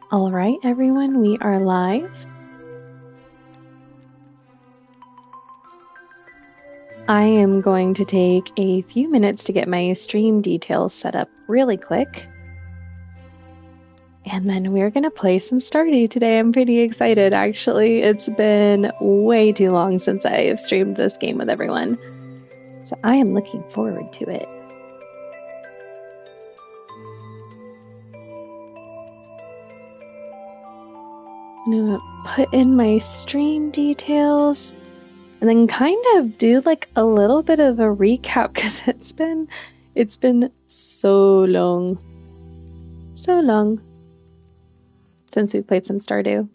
All right, everyone, we are live. I am going to take a few minutes to get my stream details set up really quick. And then we're going to play some Stardew today. I'm pretty excited, actually. It's been way too long since I have streamed this game with everyone. So I am looking forward to it. I'm going to put in my stream details and then kind of do like a little bit of a recap because it's been so long since we played some Stardew,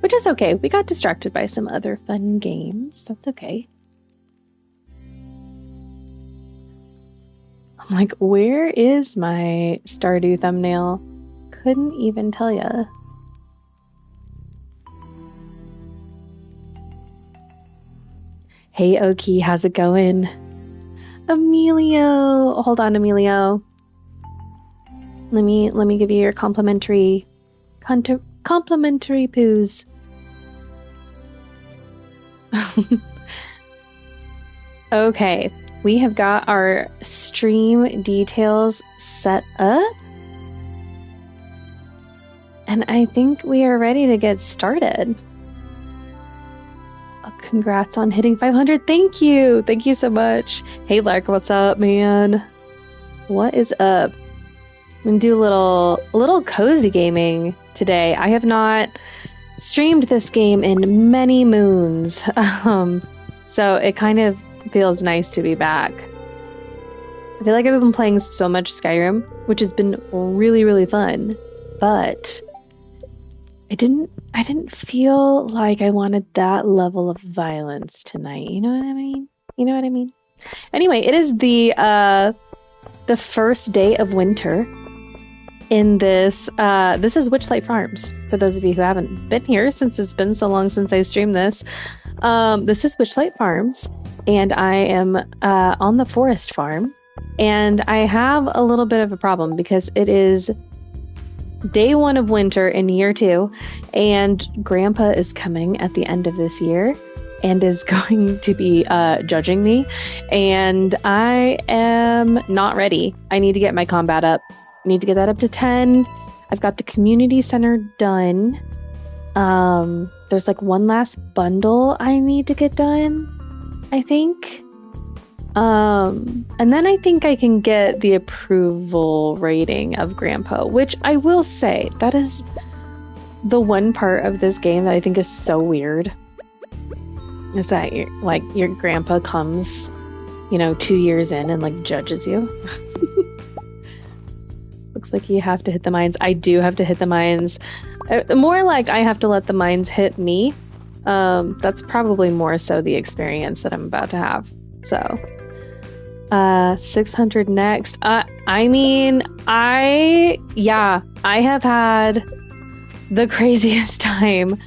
which is okay. We got distracted by some other fun games. That's okay. I'm like, where is my Stardew thumbnail? Couldn't even tell ya. Hey, Oki, how's it going? Emilio! Hold on, Emilio. Let me give you your complimentary poos. Okay, we have got our stream details set up. And I think we are ready to get started. Oh, congrats on hitting 500. Thank you. Thank you so much. Hey, Lark, what's up, man? What is up? I'm gonna do a little cozy gaming today. I have not streamed this game in many moons. So it kind of feels nice to be back. I feel like I've been playing so much Skyrim, which has been really, really fun, but I didn't feel like I wanted that level of violence tonight. You know what I mean? You know what I mean? Anyway, it is the first day of winter in this. This is Witchlight Farms. For those of you who haven't been here, since it's been so long since I streamed this, this is Witchlight Farms, and I am on the forest farm, and I have a little bit of a problem because it is day 1 of winter in year 2, and Grandpa is coming at the end of this year and is going to be judging me, and I am not ready. I need to get my combat up. I need to get that up to 10. I've got the community center done. There's like one last bundle I need to get done, I think. And then I think I can get the approval rating of Grandpa, which I will say, that is the one part of this game that I think is so weird, is that your grandpa comes, 2 years in and like judges you. Looks like you have to hit the mines. I do have to hit the mines. More like I have to let the mines hit me. That's probably more so the experience that I'm about to have. So 600 next. I have had the craziest time.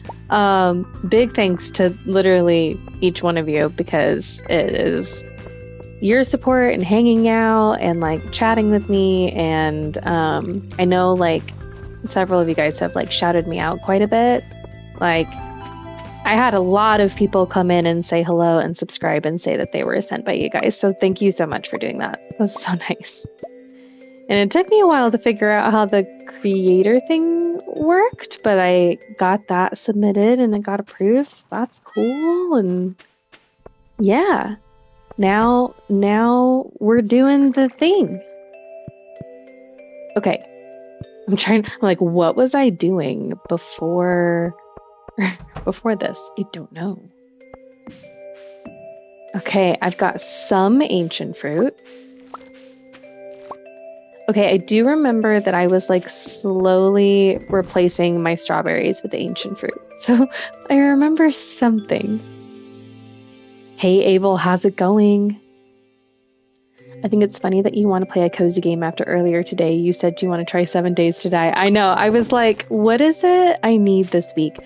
Big thanks to literally each one of you, because it is your support and hanging out and like chatting with me, and I know like several of you guys have like shouted me out quite a bit. Like, I had a lot of people come in and say hello and subscribe and say that they were sent by you guys. So thank you so much for doing that. That was so nice. And it took me a while to figure out how the creator thing worked, but I got that submitted and it got approved. So that's cool. And yeah, now we're doing the thing. Okay. I'm like, what was I doing before this? I don't know. Okay, I've got some ancient fruit. Okay, I do remember that I was like slowly replacing my strawberries with ancient fruit. So I remember something. Hey Abel, how's it going? I think it's funny that you want to play a cozy game after earlier today. You said you want to try 7 Days to Die. I know. I was like, what is it I need this week?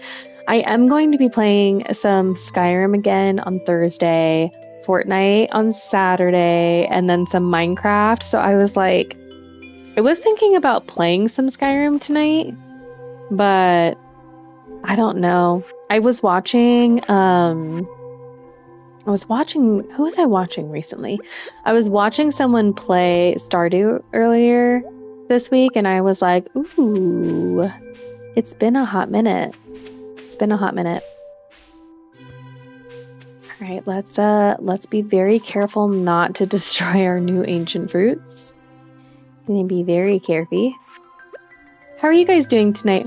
I am going to be playing some Skyrim again on Thursday, Fortnite on Saturday, and then some Minecraft. So I was like, I was thinking about playing some Skyrim tonight, but I don't know. I was watching, who was I watching recently? I was watching someone play Stardew earlier this week, and I was like, ooh, it's been a hot minute. All right, let's be very careful not to destroy our new ancient fruits. I'm gonna be very careful. How are you guys doing tonight?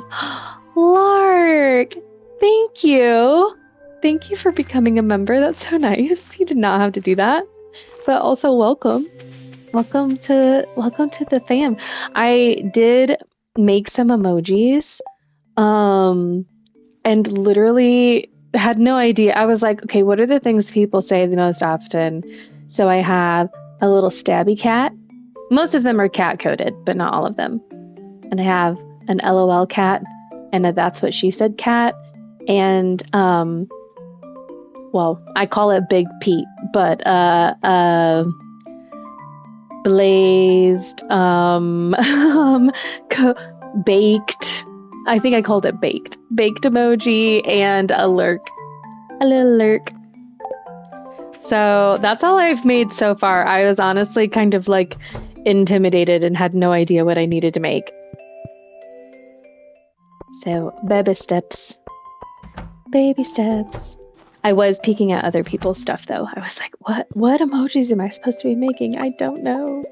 Lark! Thank you! Thank you for becoming a member. That's so nice. You did not have to do that. But also welcome. Welcome to the fam. I did make some emojis. And literally had no idea. I was like, okay, what are the things people say the most often? So I have a little stabby cat. Most of them are cat coded, but not all of them. And I have an LOL cat and a that's what she said cat. And, well, I call it Big Pete, but, blazed, baked. I think I called it baked emoji and a little lurk. So that's all I've made so far. I was honestly kind of like intimidated and had no idea what I needed to make. So baby steps. I was peeking at other people's stuff though. I was like, what emojis am I supposed to be making? I don't know.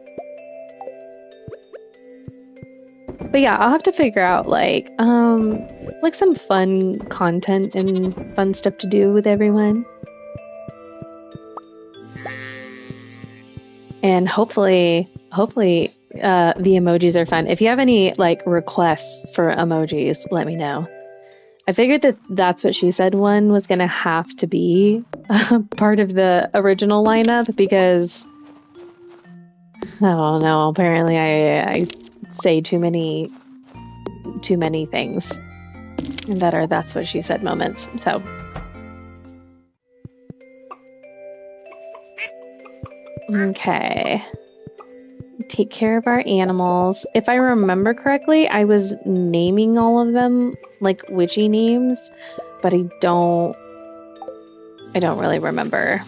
But yeah, I'll have to figure out like some fun content and fun stuff to do with everyone. And hopefully the emojis are fun. If you have any like requests for emojis, let me know. I figured that's what she said one was gonna have to be part of the original lineup because I don't know. Apparently, I say too many things that are that's what she said moments. So okay, take care of our animals. If I remember correctly, I was naming all of them like witchy names, but I don't really remember.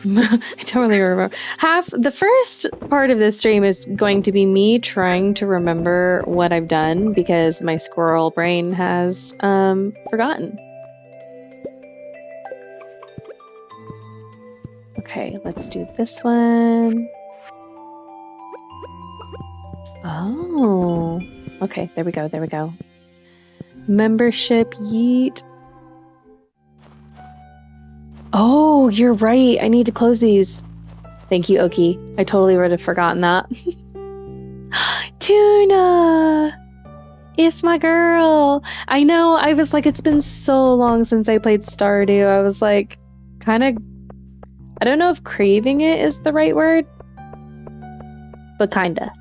Half the first part of this stream is going to be me trying to remember what I've done because my squirrel brain has forgotten. Okay, let's do this one. Oh, okay, there we go. Membership, yeet. Oh, you're right. I need to close these. Thank you, Oki. I totally would have forgotten that. Tuna! It's my girl. I know. I was like, it's been so long since I played Stardew. I was like, kind of, I don't know if craving it is the right word, but kinda.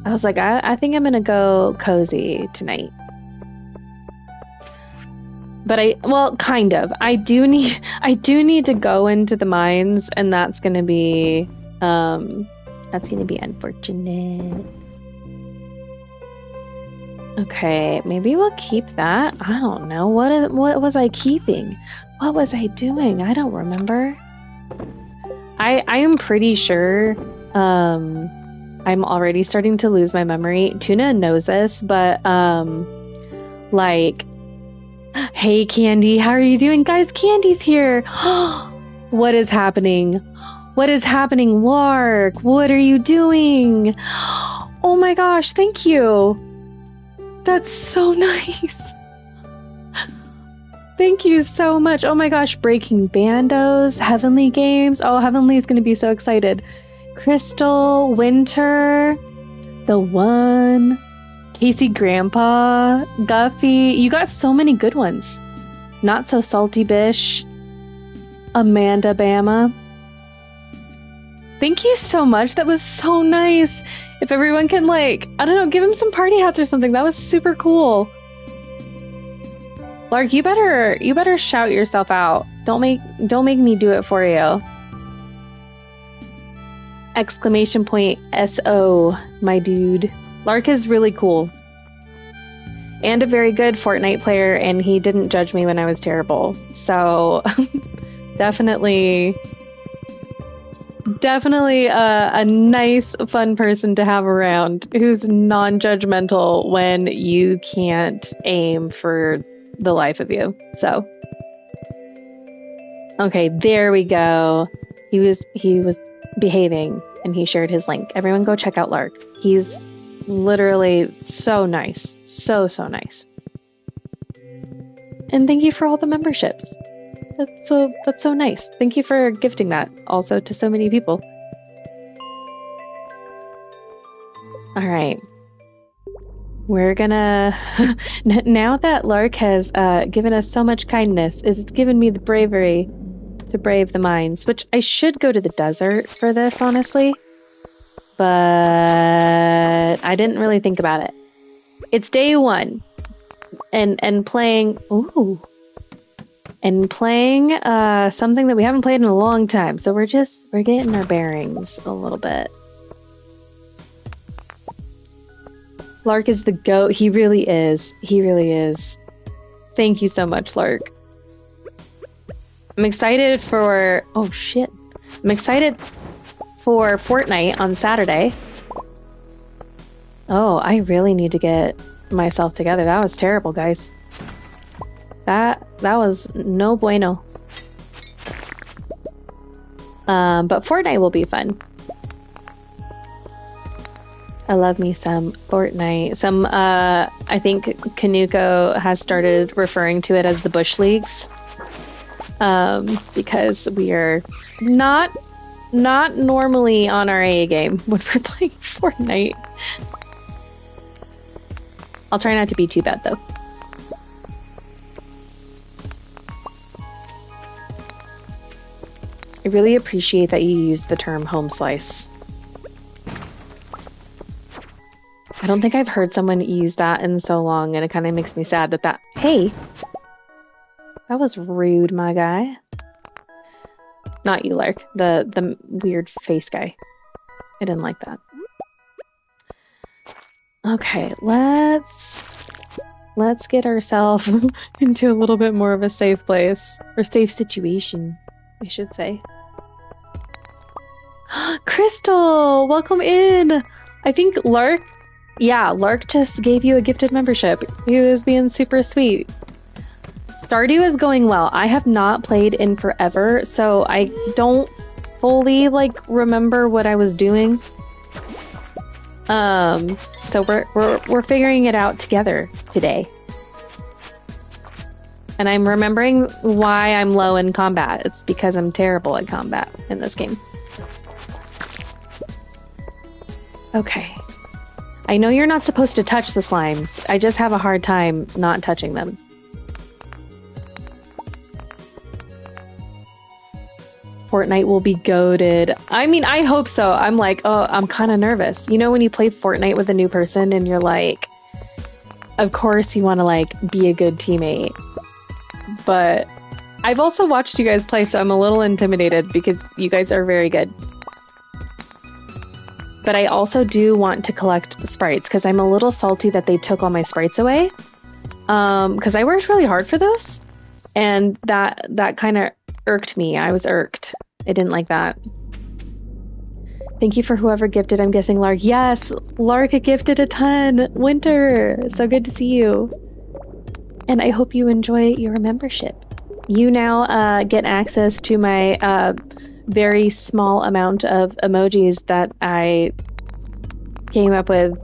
I was like, I think I'm gonna go cozy tonight. But kind of. I do need to go into the mines, and that's gonna be unfortunate. Okay, maybe we'll keep that. I don't know. What was I keeping? What was I doing? I don't remember. I am pretty sure I'm already starting to lose my memory. Tuna knows this, but like, hey Candy, how are you doing? Guys, Candy's here. What is happening? Lark? What are you doing? Oh my gosh, thank you. That's so nice. Thank you so much. Oh my gosh, Breaking Bandos, Heavenly Games. Oh, Heavenly's gonna be so excited. Crystal, Winter, The One, Casey Grandpa, Guffy. You got so many good ones. Not So Salty Bish, Amanda Bama. Thank you so much. That was so nice. If everyone can, like, I don't know, give him some party hats or something. That was super cool. Lark, you better shout yourself out. Don't make me do it for you. Exclamation point SO, my dude. Lark is really cool. and a very good Fortnite player, and he didn't judge me when I was terrible. So definitely a nice, fun person to have around who's non-judgmental when you can't aim for the life of you. So, okay, there we go. He was behaving, and he shared his link. Everyone go check out Lark. He's literally so nice. So nice. And thank you for all the memberships. That's so nice. Thank you for gifting that also to so many people. All right. We're gonna now that Lark has given us so much kindness, it's given me the bravery to brave the mines, which I should go to the desert for this, honestly. But I didn't really think about it. It's day 1. And playing something that we haven't played in a long time. So we're getting our bearings a little bit. Lark is the GOAT. He really is. He really is. Thank you so much, Lark. I'm excited for... Oh, shit. I'm excited for Fortnite on Saturday. Oh, I really need to get myself together. That was terrible, guys. That was no bueno. But Fortnite will be fun. I love me some Fortnite. I think Kanuko has started referring to it as the Bush Leagues. Because we are not normally on our A game when we're playing Fortnite. I'll try not to be too bad, though. I really appreciate that you used the term home slice. I don't think I've heard someone use that in so long, and it kind of makes me sad that hey, that was rude, my guy. Not you, Lark. The weird face guy. I didn't like that. Okay, let's get ourselves into a little bit more of a safe place, or safe situation, I should say. Crystal, welcome in. I think Lark just gave you a gifted membership. He was being super sweet. Stardew is going well. I have not played in forever, so I don't fully remember what I was doing. So we're figuring it out together today. And I'm remembering why I'm low in combat. It's because I'm terrible at combat in this game. Okay. I know you're not supposed to touch the slimes. I just have a hard time not touching them. Fortnite will be goated. I mean, I hope so. I'm I'm kind of nervous. You know when you play Fortnite with a new person and you're like, of course you want to be a good teammate. But I've also watched you guys play, so I'm a little intimidated because you guys are very good. But I also do want to collect sprites because I'm a little salty that they took all my sprites away. Because I worked really hard for those, and that kind of irked me. I was irked. I didn't like that. Thank you for whoever gifted. I'm guessing Lark. Yes, Lark gifted a ton. Winter, so good to see you. And I hope you enjoy your membership. You now get access to my very small amount of emojis that I came up with,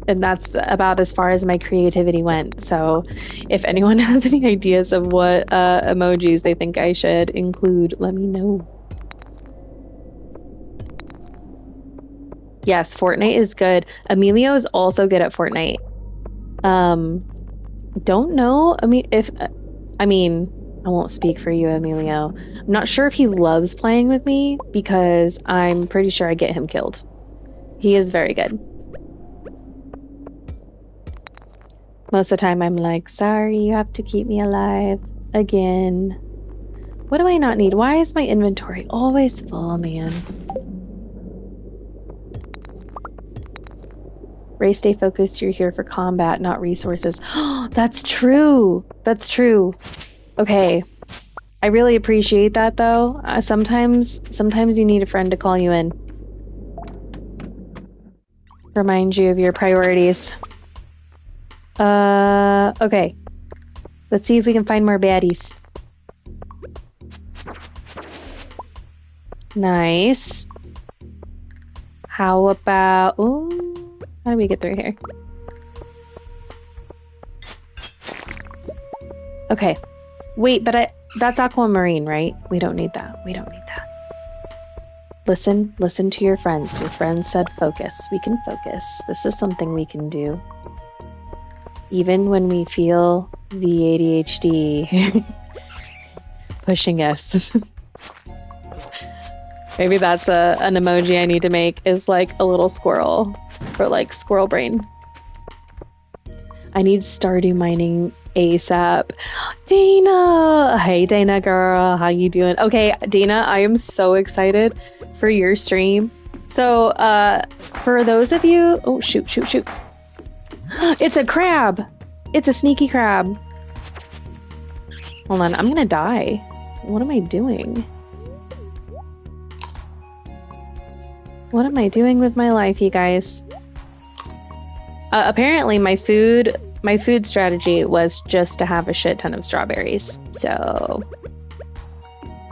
and that's about as far as my creativity went. So if anyone has any ideas of what emojis they think I should include, let me know. Yes, Fortnite is good. Emilio is also good at Fortnite. Don't know. I won't speak for you, Emilio. I'm not sure if he loves playing with me because I'm pretty sure I get him killed. He is very good. Most of the time I'm like, sorry, you have to keep me alive again. What do I not need? Why is my inventory always full, man? Ray, stay focused. You're here for combat, not resources. That's true. That's true. Okay. I really appreciate that, though. Sometimes you need a friend to call you in. Remind you of your priorities. Okay. Let's see if we can find more baddies. Nice. How about... Ooh, how do we get through here? Okay. Wait, but that's aquamarine, right? We don't need that. We don't need that. Listen to your friends. Your friends said focus. We can focus. This is something we can do. Even when we feel the ADHD pushing us. Maybe that's an emoji I need to make, is like a little squirrel, or like squirrel brain. I need Stardew mining ASAP. Dana! Hey Dana girl, how you doing? Okay, Dana, I am so excited for your stream. So, for those of you... Oh, shoot. It's a crab! It's a sneaky crab. Hold on, I'm gonna die. What am I doing? What am I doing with my life, you guys? Apparently my food strategy was just to have a shit ton of strawberries. So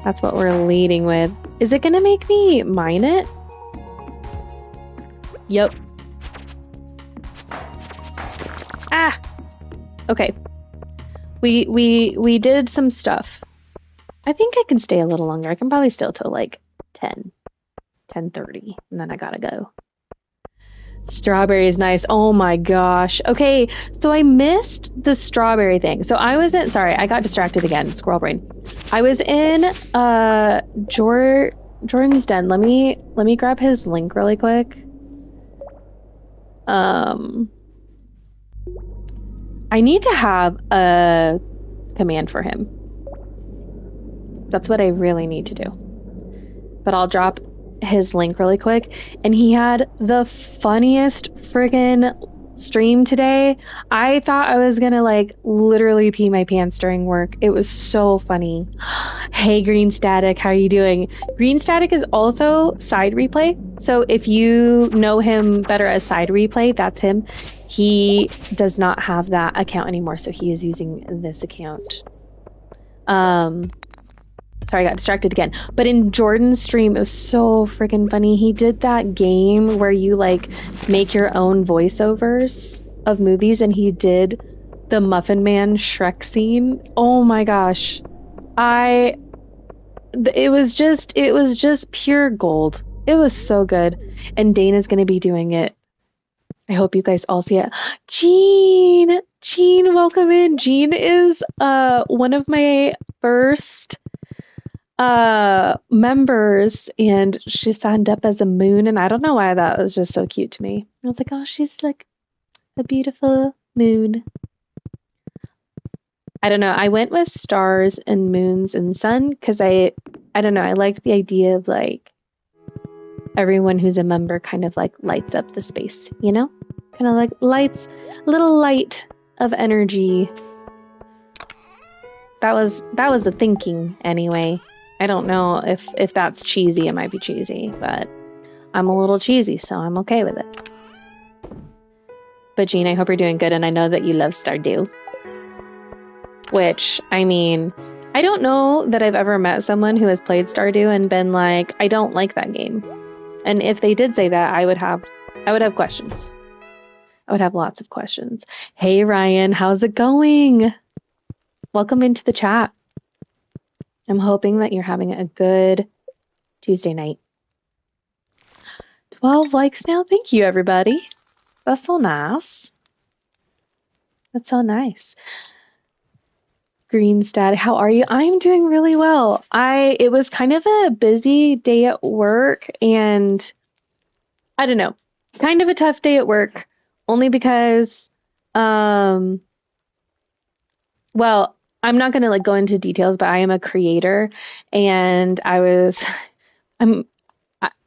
that's what we're leading with. Is it gonna make me mine it? Yep. Ah! Okay. We did some stuff. I think I can stay a little longer. I can probably stay till like 10:30, and then I gotta go. Strawberry is nice. Oh my gosh. Okay, so I missed the strawberry thing. So I was sorry, I got distracted again. Squirrel brain. I was in Jordan's den. Let me grab his link really quick. I need to have a command for him. That's what I really need to do. But I'll drop his link really quick, and he had the funniest friggin' stream today. I thought I was gonna like literally pee my pants during work. It was so funny. Hey Green Static, how are you doing? Green Static is also side replay, so if you know him better as side replay, that's him. He does not have that account anymore, so he is using this account. Sorry, I got distracted again. But in Jordan's stream, it was so freaking funny. He did that game where you like make your own voiceovers of movies, and he did the Muffin Man Shrek scene. Oh my gosh. It was just pure gold. It was so good. And Dana's gonna be doing it. I hope you guys all see it. Jean, welcome in. Jean is one of my first members, and she signed up as a moon, and I don't know why that was just so cute to me. I was like, oh, she's like a beautiful moon. I don't know. I went with stars and moons and sun because I don't know. I like the idea of like everyone who's a member kind of like lights up the space, you know? Kind of like lights, a little light of energy. That was the thinking anyway. I don't know if that's cheesy. It might be cheesy, but I'm a little cheesy, so I'm okay with it. But Jean, I hope you're doing good, and I know that you love Stardew. Which, I mean, I don't know that I've ever met someone who has played Stardew and been like, I don't like that game. And if they did say that, I would have questions. I would have lots of questions. Hey Ryan, how's it going? Welcome into the chat. I'm hoping that you're having a good Tuesday night. 12 likes now. Thank you, everybody. That's so nice. That's so nice. Green Stat, how are you? I'm doing really well. It was kind of a busy day at work, and I don't know, kind of a tough day at work, only because, well, I'm not going to like go into details, but I am a creator, and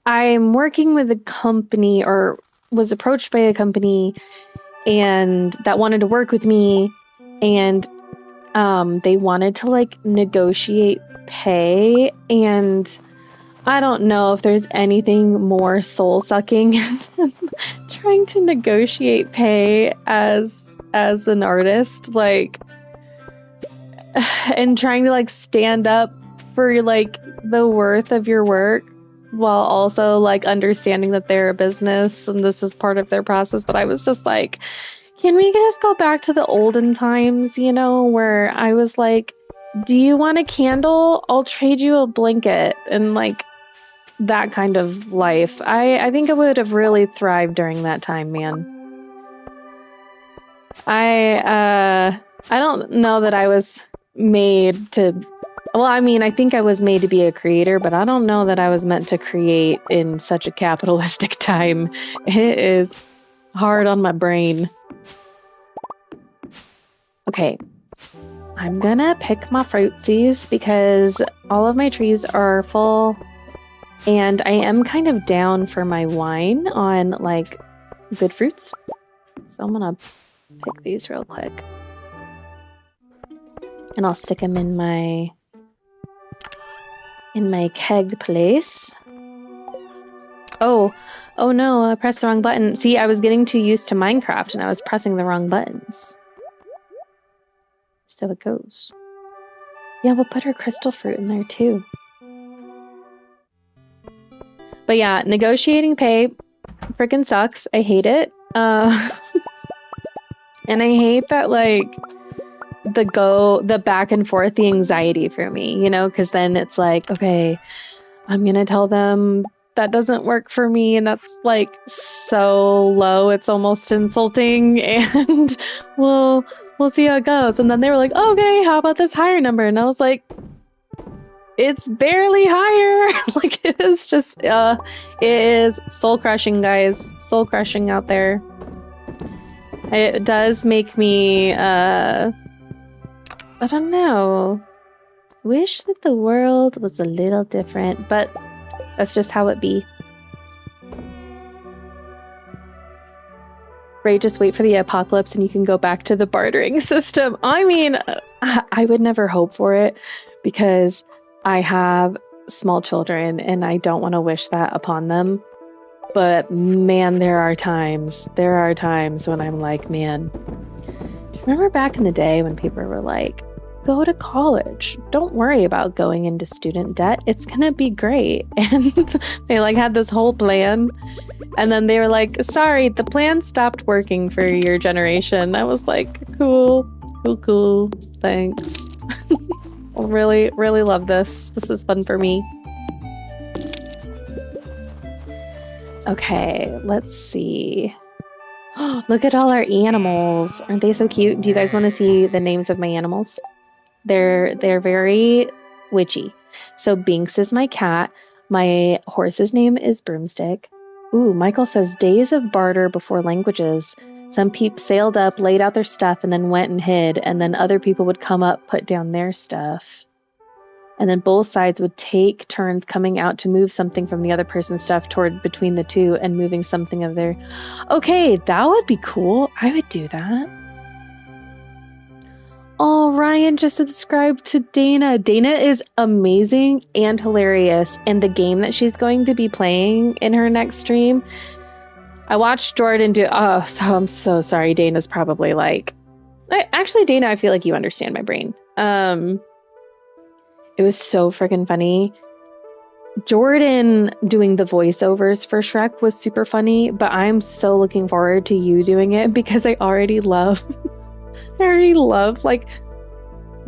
I'm working with a company, or was approached by a company and that wanted to work with me, and they wanted to like negotiate pay, and I don't know if there's anything more soul-sucking than trying to negotiate pay as an artist, like, and trying to like stand up for like the worth of your work while also like understanding that they're a business and this is part of their process. But I was just like, can we just go back to the olden times, you know, where I was like, do you want a candle? I'll trade you a blanket, and like that kind of life. I think I would have really thrived during that time, man. I don't know that I was made to, well, I mean, I think I was made to be a creator, but I don't know that I was meant to create in such a capitalistic time. It is hard on my brain. Okay, I'm gonna pick my fruitsies because all of my trees are full, and I am kind of down for my wine on like good fruits. So I'm gonna pick these real quick, and I'll stick them in my keg place. Oh no, I pressed the wrong button. See, I was getting too used to Minecraft and I was pressing the wrong buttons. So it goes. Yeah, we'll put our crystal fruit in there too. But yeah, negotiating pay freaking sucks. I hate it. And I hate that, like, the back and forth, the anxiety for me, you know, because then it's like, okay, I'm gonna tell them that doesn't work for me, and that's like so low, it's almost insulting, and we'll see how it goes. And then they were like, okay, how about this higher number? And I was like, it's barely higher. Like, it is just it is soul crushing, guys. Soul crushing out there. It does make me I don't know, wish that the world was a little different, but that's just how it be. Right, just wait for the apocalypse and you can go back to the bartering system. I mean, I would never hope for it because I have small children and I don't want to wish that upon them. But man, there are times when I'm like, man, do you remember back in the day when people were like, go to college, don't worry about going into student debt, it's gonna be great. And they like had this whole plan, and then they were like, sorry, the plan stopped working for your generation. I was like, cool, thanks. I really love this is fun for me. Okay, let's see. Look at all our animals. Aren't they so cute? Do you guys want to see the names of my animals? They're very witchy. So Binks is my cat. My horse's name is Broomstick. Ooh, Michael says days of barter before languages. Some peeps sailed up, laid out their stuff, and then went and hid. And then other people would come up, put down their stuff. And then both sides would take turns coming out to move something from the other person's stuff toward between the two and moving something of their... Okay, that would be cool. I would do that. Oh, Ryan just subscribed to Dana. Dana is amazing and hilarious. And the game that she's going to be playing in her next stream, I watched Jordan do... Oh, so I'm so sorry. Dana's probably like... Actually, Dana, I feel like you understand my brain. It was so freaking funny. Jordan doing the voiceovers for Shrek was super funny, but I'm so looking forward to you doing it because I already love like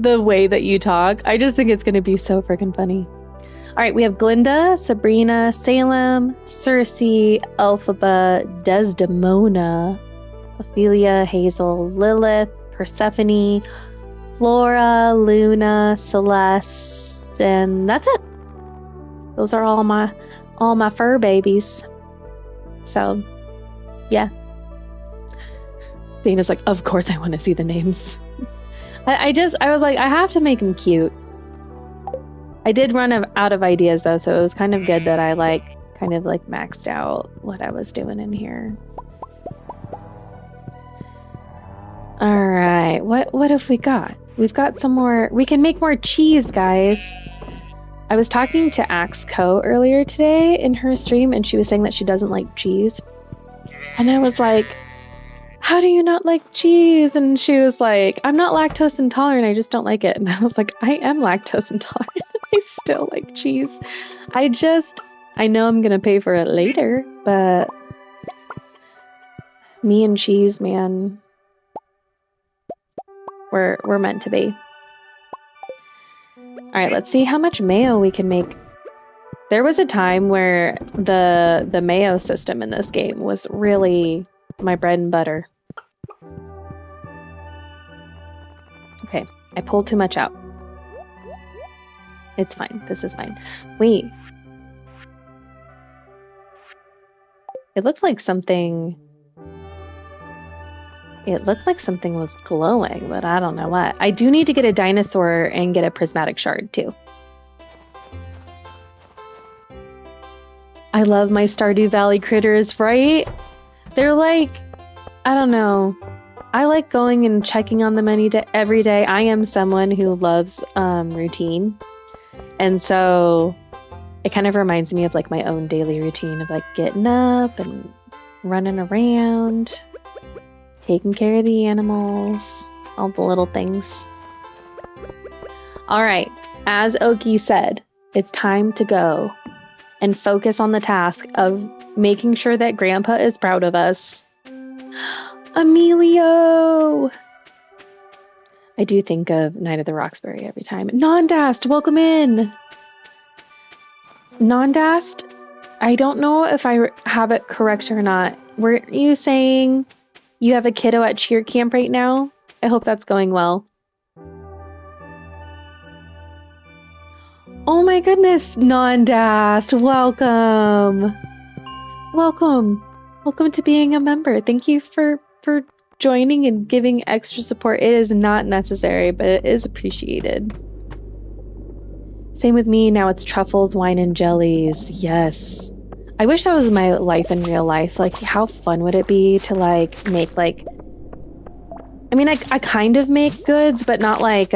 the way that you talk. I just think it's going to be so freaking funny. All right, we have Glinda, Sabrina, Salem, Cersei, Elphaba, Desdemona, Ophelia, Hazel, Lilith, Persephone, Flora, Luna, Celeste, and that's it. Those are all my fur babies. So, yeah. Dana's like, of course I want to see the names. I was like, I have to make them cute. I did run out of ideas though, so it was kind of good that I like kind of like maxed out what I was doing in here. All right, what have we got? We've got some more. We can make more cheese, guys. I was talking to Axe Co earlier today in her stream, and she was saying that she doesn't like cheese. And I was like, how do you not like cheese? And she was like, I'm not lactose intolerant, I just don't like it. And I was like, I am lactose intolerant. I still like cheese. I know I'm gonna pay for it later, but me and cheese, man, we're meant to be. All right, let's see how much mayo we can make. There was a time where the mayo system in this game was really my bread and butter. Okay, I pulled too much out. It's fine. This is fine. Wait. It looked like something was glowing, but I don't know what. I do need to get a dinosaur and get a prismatic shard too. I love my Stardew Valley critters, right? They're like, I don't know. I like going and checking on them every day. I am someone who loves routine. And so it kind of reminds me of like my own daily routine of like getting up and running around, taking care of the animals, all the little things. All right, as Oki said, it's time to go and focus on the task of making sure that Grandpa is proud of us. Emilio! I do think of Night of the Roxbury every time. Nondast, welcome in! Nondast, I don't know if I have it correct or not. Were you saying you have a kiddo at cheer camp right now? I hope that's going well. Oh my goodness, Nondast, welcome! Welcome! Welcome to being a member. Thank you for joining and giving extra support. It is not necessary, but it is appreciated. Same with me. Now it's truffles, wine, and jellies. Yes. I wish that was my life in real life. Like, how fun would it be to, like, make, like... I mean, I kind of make goods, but not, like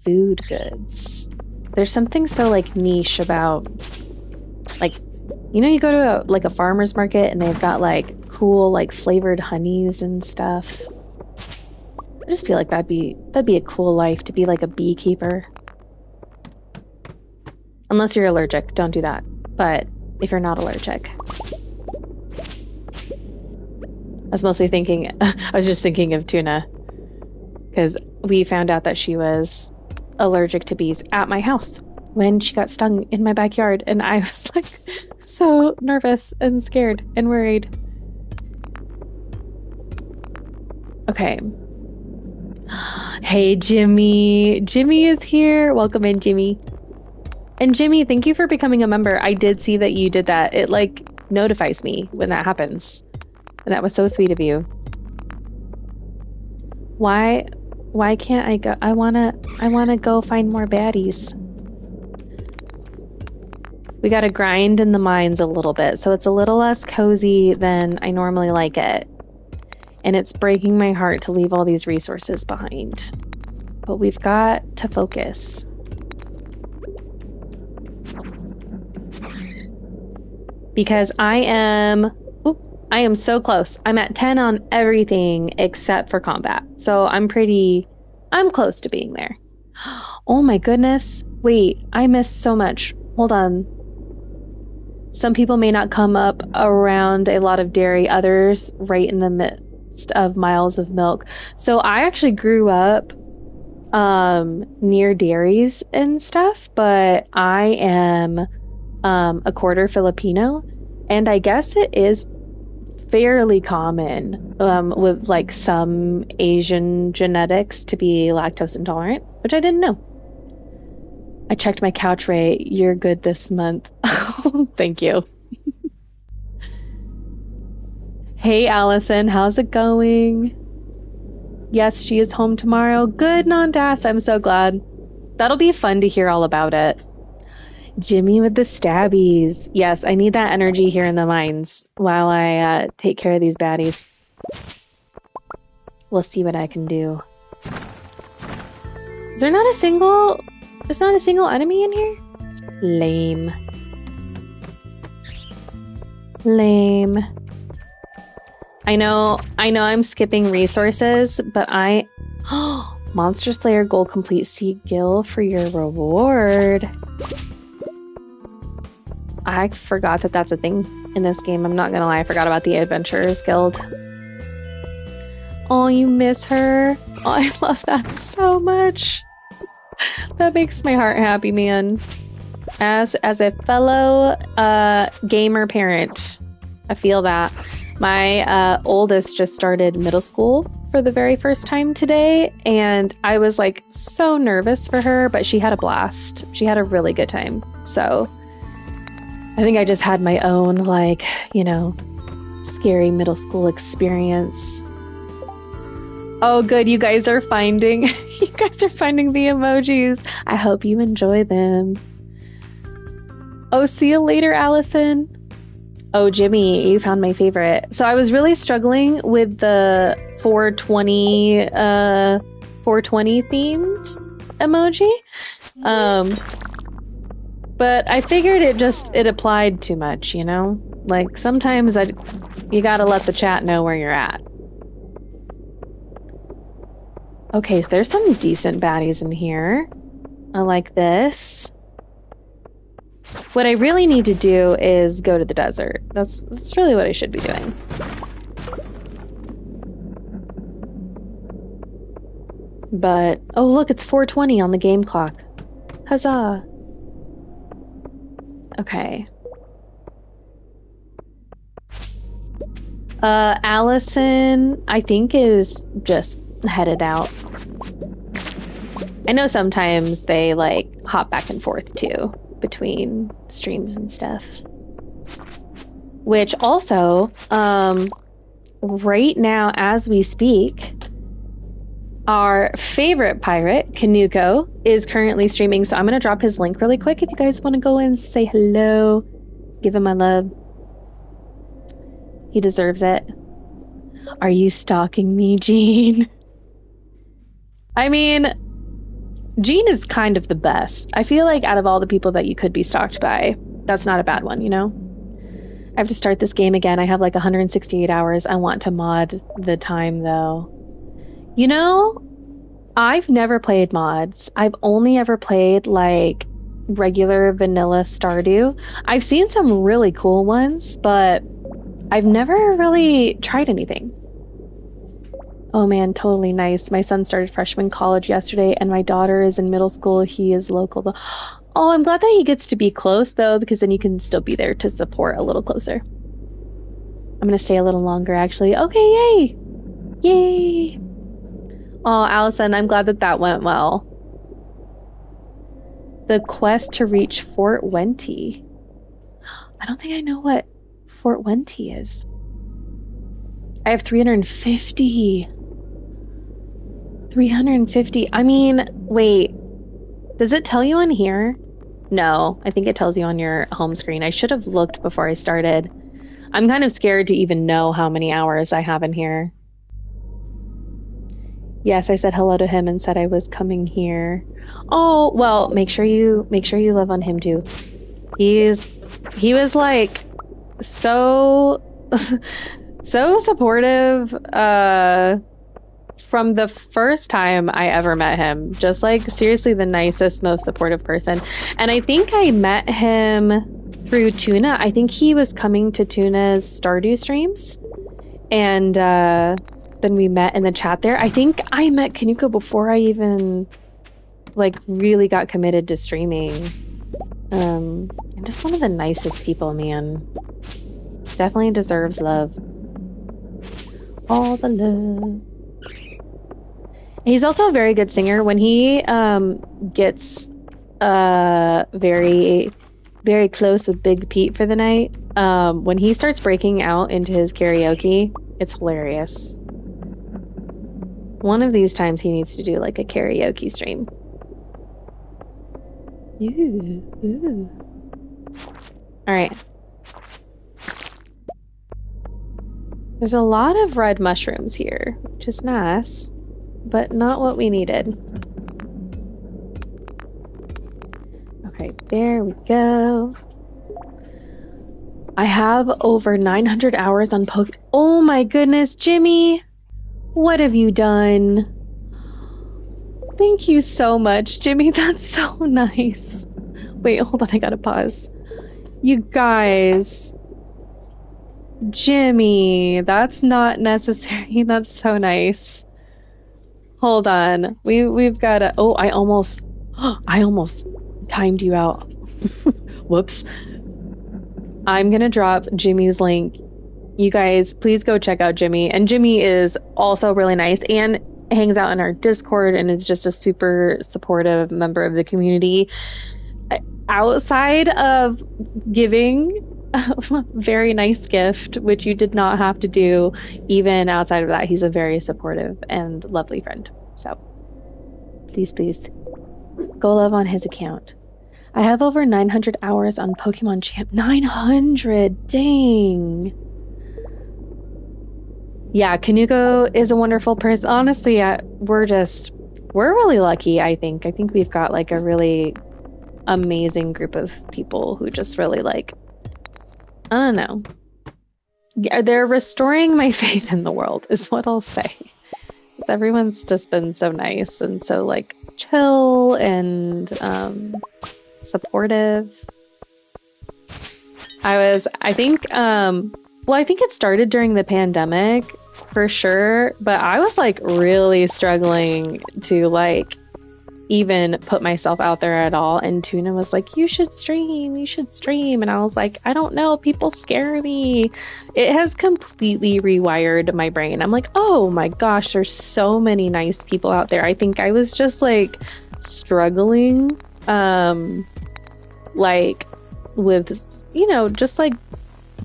food goods. There's something so, like, niche about... Like, you know, you go to, a farmer's market, and they've got, like, cool, like, flavored honeys and stuff. I just feel like that'd be a cool life, to be, like, a beekeeper. Unless you're allergic, don't do that. But if you're not allergic. I was just thinking of Tuna. Because we found out that she was allergic to bees at my house when she got stung in my backyard. And I was like so nervous and scared and worried. Okay. Hey, Jimmy. Jimmy is here. Welcome in, Jimmy. And Jimmy, thank you for becoming a member. I did see that you did that. It, like, notifies me when that happens. And that was so sweet of you. Why can't I go? I wanna go find more baddies. We gotta grind in the mines a little bit, so it's a little less cozy than I normally like it. And it's breaking my heart to leave all these resources behind. But we've got to focus. Because I am so close. I'm at 10 on everything except for combat. So I'm close to being there. Oh my goodness. Wait, I missed so much. Hold on. Some people may not come up around a lot of dairy, others right in the midst of miles of milk. So I actually grew up near dairies and stuff, but I am a quarter Filipino, and I guess it is fairly common with like some Asian genetics to be lactose intolerant, which I didn't know. I checked my couch rate. You're good this month. Thank you. Hey, Allison, how's it going? Yes, she is home tomorrow. Good, Nondast. I'm so glad. That'll be fun to hear all about it. Jimmy with the stabbies. Yes, I need that energy here in the mines while I take care of these baddies. We'll see what I can do. Is there not a single... There's not a single enemy in here? Lame. Lame. I know I'm skipping resources, but Monster Slayer Gold Complete Sea Gill for your reward. I forgot that that's a thing in this game. I'm not gonna lie, I forgot about the Adventurers Guild. Oh, you miss her? Oh, I love that so much. That makes my heart happy, man. As a fellow gamer parent, I feel that. My oldest just started middle school for the very first time today, and I was like so nervous for her, but she had a blast. She had a really good time. So I think I just had my own, like, you know, scary middle school experience. Oh, good. You guys are finding the emojis. I hope you enjoy them. Oh, see you later, Allison. Oh, Jimmy, you found my favorite. So I was really struggling with the 420 themed emoji. But I figured it applied too much, you know? Like, sometimes you gotta let the chat know where you're at. Okay, so there's some decent baddies in here. I like this. What I really need to do is go to the desert. That's really what I should be doing. But, oh look, it's 4:20 on the game clock. Huzzah! Okay. Allison, I think, is just headed out. I know sometimes they, like, hop back and forth, too, between streams and stuff. Which also, right now, as we speak, our favorite pirate, Kanuko, is currently streaming, so I'm going to drop his link really quick if you guys want to go and say hello. Give him my love. He deserves it. Are you stalking me, Jean? I mean, Jean is kind of the best. I feel like out of all the people that you could be stalked by, that's not a bad one, you know? I have to start this game again. I have like 168 hours. I want to mod the time, though. You know, I've never played mods. I've only ever played, like, regular vanilla Stardew. I've seen some really cool ones, but I've never really tried anything. Oh man, totally nice. My son started freshman college yesterday, and my daughter is in middle school. He is local, though. Oh, I'm glad that he gets to be close, though, because then you can still be there to support a little closer. I'm going to stay a little longer, actually. Okay, yay! Yay! Oh, Allison, I'm glad that went well. The quest to reach Fort Wenty. I don't think I know what Fort Wenty is. I have 350. 350. I mean, wait. Does it tell you on here? No, I think it tells you on your home screen. I should have looked before I started. I'm kind of scared to even know how many hours I have in here. Yes, I said hello to him and said I was coming here. Oh, well, make sure you love on him too. He was like so so supportive from the first time I ever met him. Just like seriously the nicest, most supportive person. And I think I met him through Tuna. I think he was coming to Tuna's Stardew streams. And then we met in the chat there. I think I met Kanuko before I even like really got committed to streaming. And just one of the nicest people, man. Definitely deserves love. All the love. He's also a very good singer. When he gets very, very close with Big Pete for the night, when he starts breaking out into his karaoke, it's hilarious. One of these times he needs to do like a karaoke stream. Ooh, ooh. Alright. There's a lot of red mushrooms here, which is nice, but not what we needed. Okay, there we go. I have over 900 hours on Oh my goodness, Jimmy! What have you done? Thank you so much, Jimmy. That's so nice. Wait, hold on, I gotta pause. You guys. Jimmy, that's not necessary. That's so nice. Hold on. We've gotta I almost timed you out. Whoops. I'm gonna drop Jimmy's link. You guys, please go check out Jimmy. And Jimmy is also really nice and hangs out in our Discord and is just a super supportive member of the community. Outside of giving a very nice gift, which you did not have to do, even outside of that, he's a very supportive and lovely friend. So please go love on his account. I have over 900 hours on Pokemon Champ. 900! Dang! Yeah, Kanuko is a wonderful person. Honestly, we're really lucky, I think. I think we've got like a really amazing group of people who just really like, I don't know. Yeah, they're restoring my faith in the world, is what I'll say. Because everyone's just been so nice and so like chill and supportive. I think it started during the pandemic for sure, but I was like really struggling to like even put myself out there at all. And Tuna was like, you should stream. And I was like, I don't know, people scare me. It has completely rewired my brain. I'm like, oh my gosh, there's so many nice people out there. I think I was just like struggling, like with, just like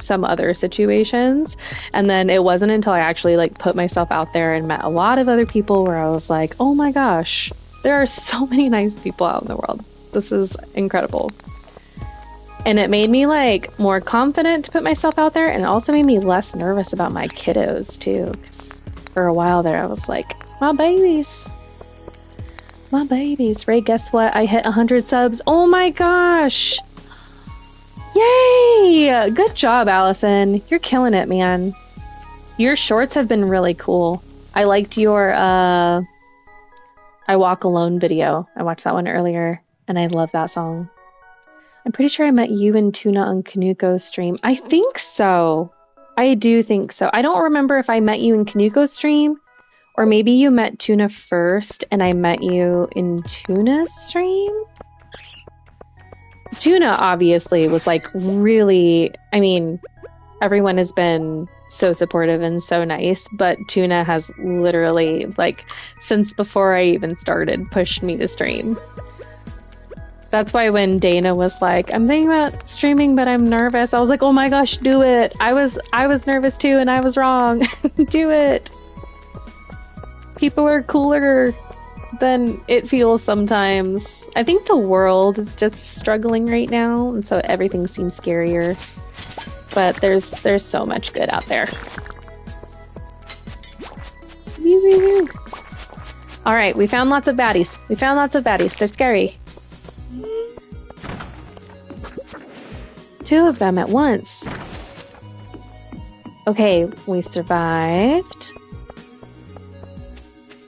some other situations. And then it wasn't until I actually like put myself out there and met a lot of other people where I was like, oh my gosh, there are so many nice people out in the world. This is incredible. And it made me like more confident to put myself out there, and it also made me less nervous about my kiddos too. 'Cause for a while there I was like, my babies. Ray, guess what? I hit 100 subs. Oh my gosh. Yay! Good job, Allison. You're killing it, man. Your shorts have been really cool. I liked your I Walk Alone video. I watched that one earlier, and I love that song. I'm pretty sure I met you and Tuna on Kanuko's stream. I think so. I do think so. I don't remember if I met you in Kanuko's stream, or maybe you met Tuna first, and I met you in Tuna's stream? Tuna obviously was like really, I mean, everyone has been so supportive and so nice, but Tuna has literally, like, since before I even started, pushed me to stream. That's why when Dana was like, I'm thinking about streaming, but I'm nervous, I was like, oh my gosh, do it. I was nervous too, and I was wrong. Do it. People are cooler than it feels sometimes. I think the world is just struggling right now, and so everything seems scarier. But there's so much good out there. Alright, we found lots of baddies. They're scary. 2 of them at once. Okay, we survived.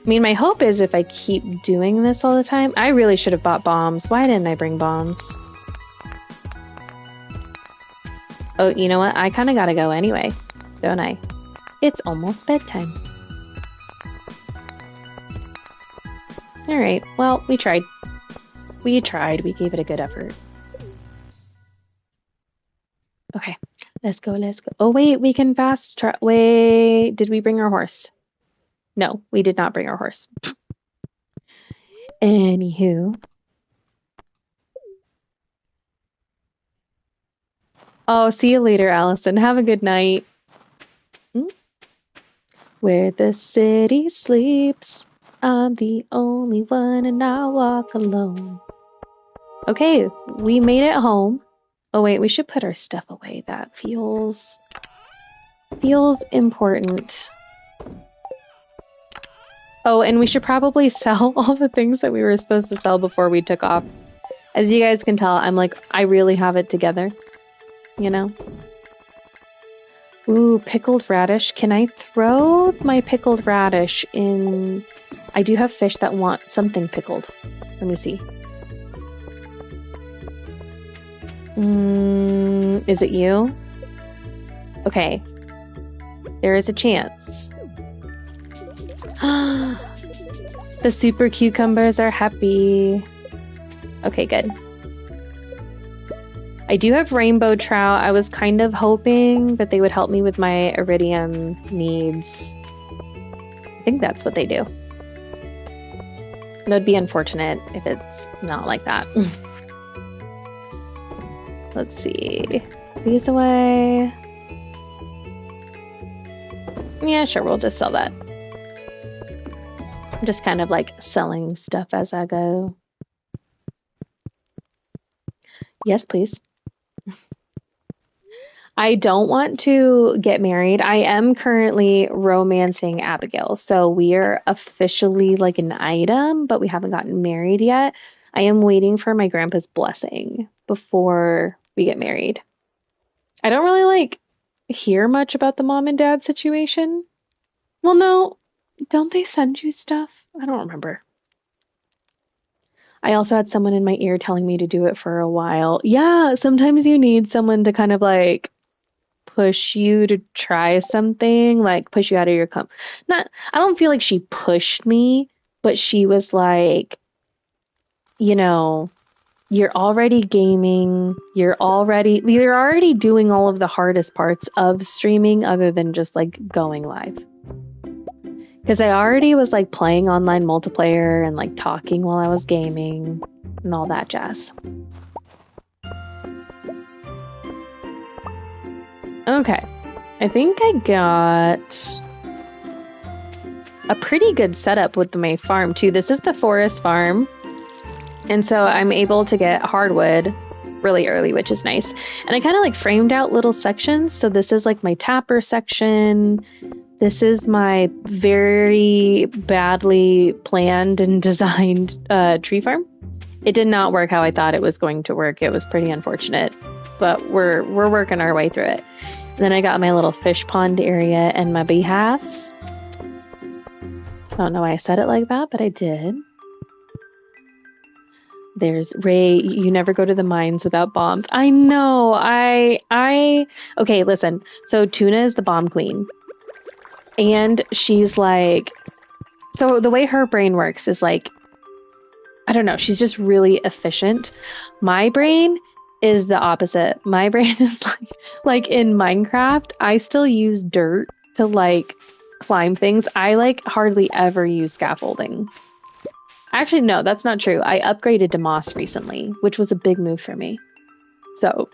I mean, my hope is if I keep doing this all the time... I really should have bought bombs. Why didn't I bring bombs? Oh, you know what? I kind of gotta go anyway, don't I? It's almost bedtime. Alright, well, we tried. We gave it a good effort. Okay, let's go. Oh, wait, we can fast travel. Wait, did we bring our horse? No, we did not bring our horse. Anywho. Oh, see you later, Allison. Have a good night. Where the city sleeps, I'm the only one and I walk alone. Okay, we made it home. Oh wait, we should put our stuff away. That feels important. Oh, and we should probably sell all the things that we were supposed to sell before we took off. As you guys can tell, I'm like, I really have it together, you know? Ooh, pickled radish. Can I throw my pickled radish in? I do have fish that want something pickled. Let me see. Is it you? Okay. There is a chance. The super cucumbers are happy. Okay, good. I do have rainbow trout. I was kind of hoping that they would help me with my iridium needs. I think that's what they do. That would be unfortunate if it's not like that. Let's see. These away. Yeah, sure, we'll just sell that. I'm just kind of like selling stuff as I go. Yes, please. I don't want to get married. I am currently romancing Abigail, so we are officially like an item, but we haven't gotten married yet. I am waiting for my grandpa's blessing before we get married. I don't really like hear much about the mom and dad situation. Well, no, don't they send you stuff? I don't remember. I also had someone in my ear telling me to do it for a while. Yeah, sometimes you need someone to kind of like push you to try something, like push you out of your I don't feel like she pushed me, but she was like, you know, you're already gaming, you're already doing all of the hardest parts of streaming other than just like going live. Because I already was like playing online multiplayer and like talking while I was gaming and all that jazz. Okay, I think I got a pretty good setup with my farm too. This is the forest farm, and so I'm able to get hardwood really early, which is nice. And I kind of like framed out little sections. So this is like my tapper section. This is my very badly planned and designed tree farm. It did not work how I thought it was going to work. It was pretty unfortunate, but we're working our way through it. And then I got my little fish pond area and my beehives. I don't know why I said it like that, but I did. There's Ray. You never go to the mines without bombs. I know. Okay, listen. So Tuna is the bomb queen. And she's like, so the way her brain works is like, I don't know, she's just really efficient. My brain is the opposite. My brain is like in Minecraft, I still use dirt to like climb things. I like hardly ever use scaffolding. Actually, no, that's not true. I upgraded to moss recently, which was a big move for me. So,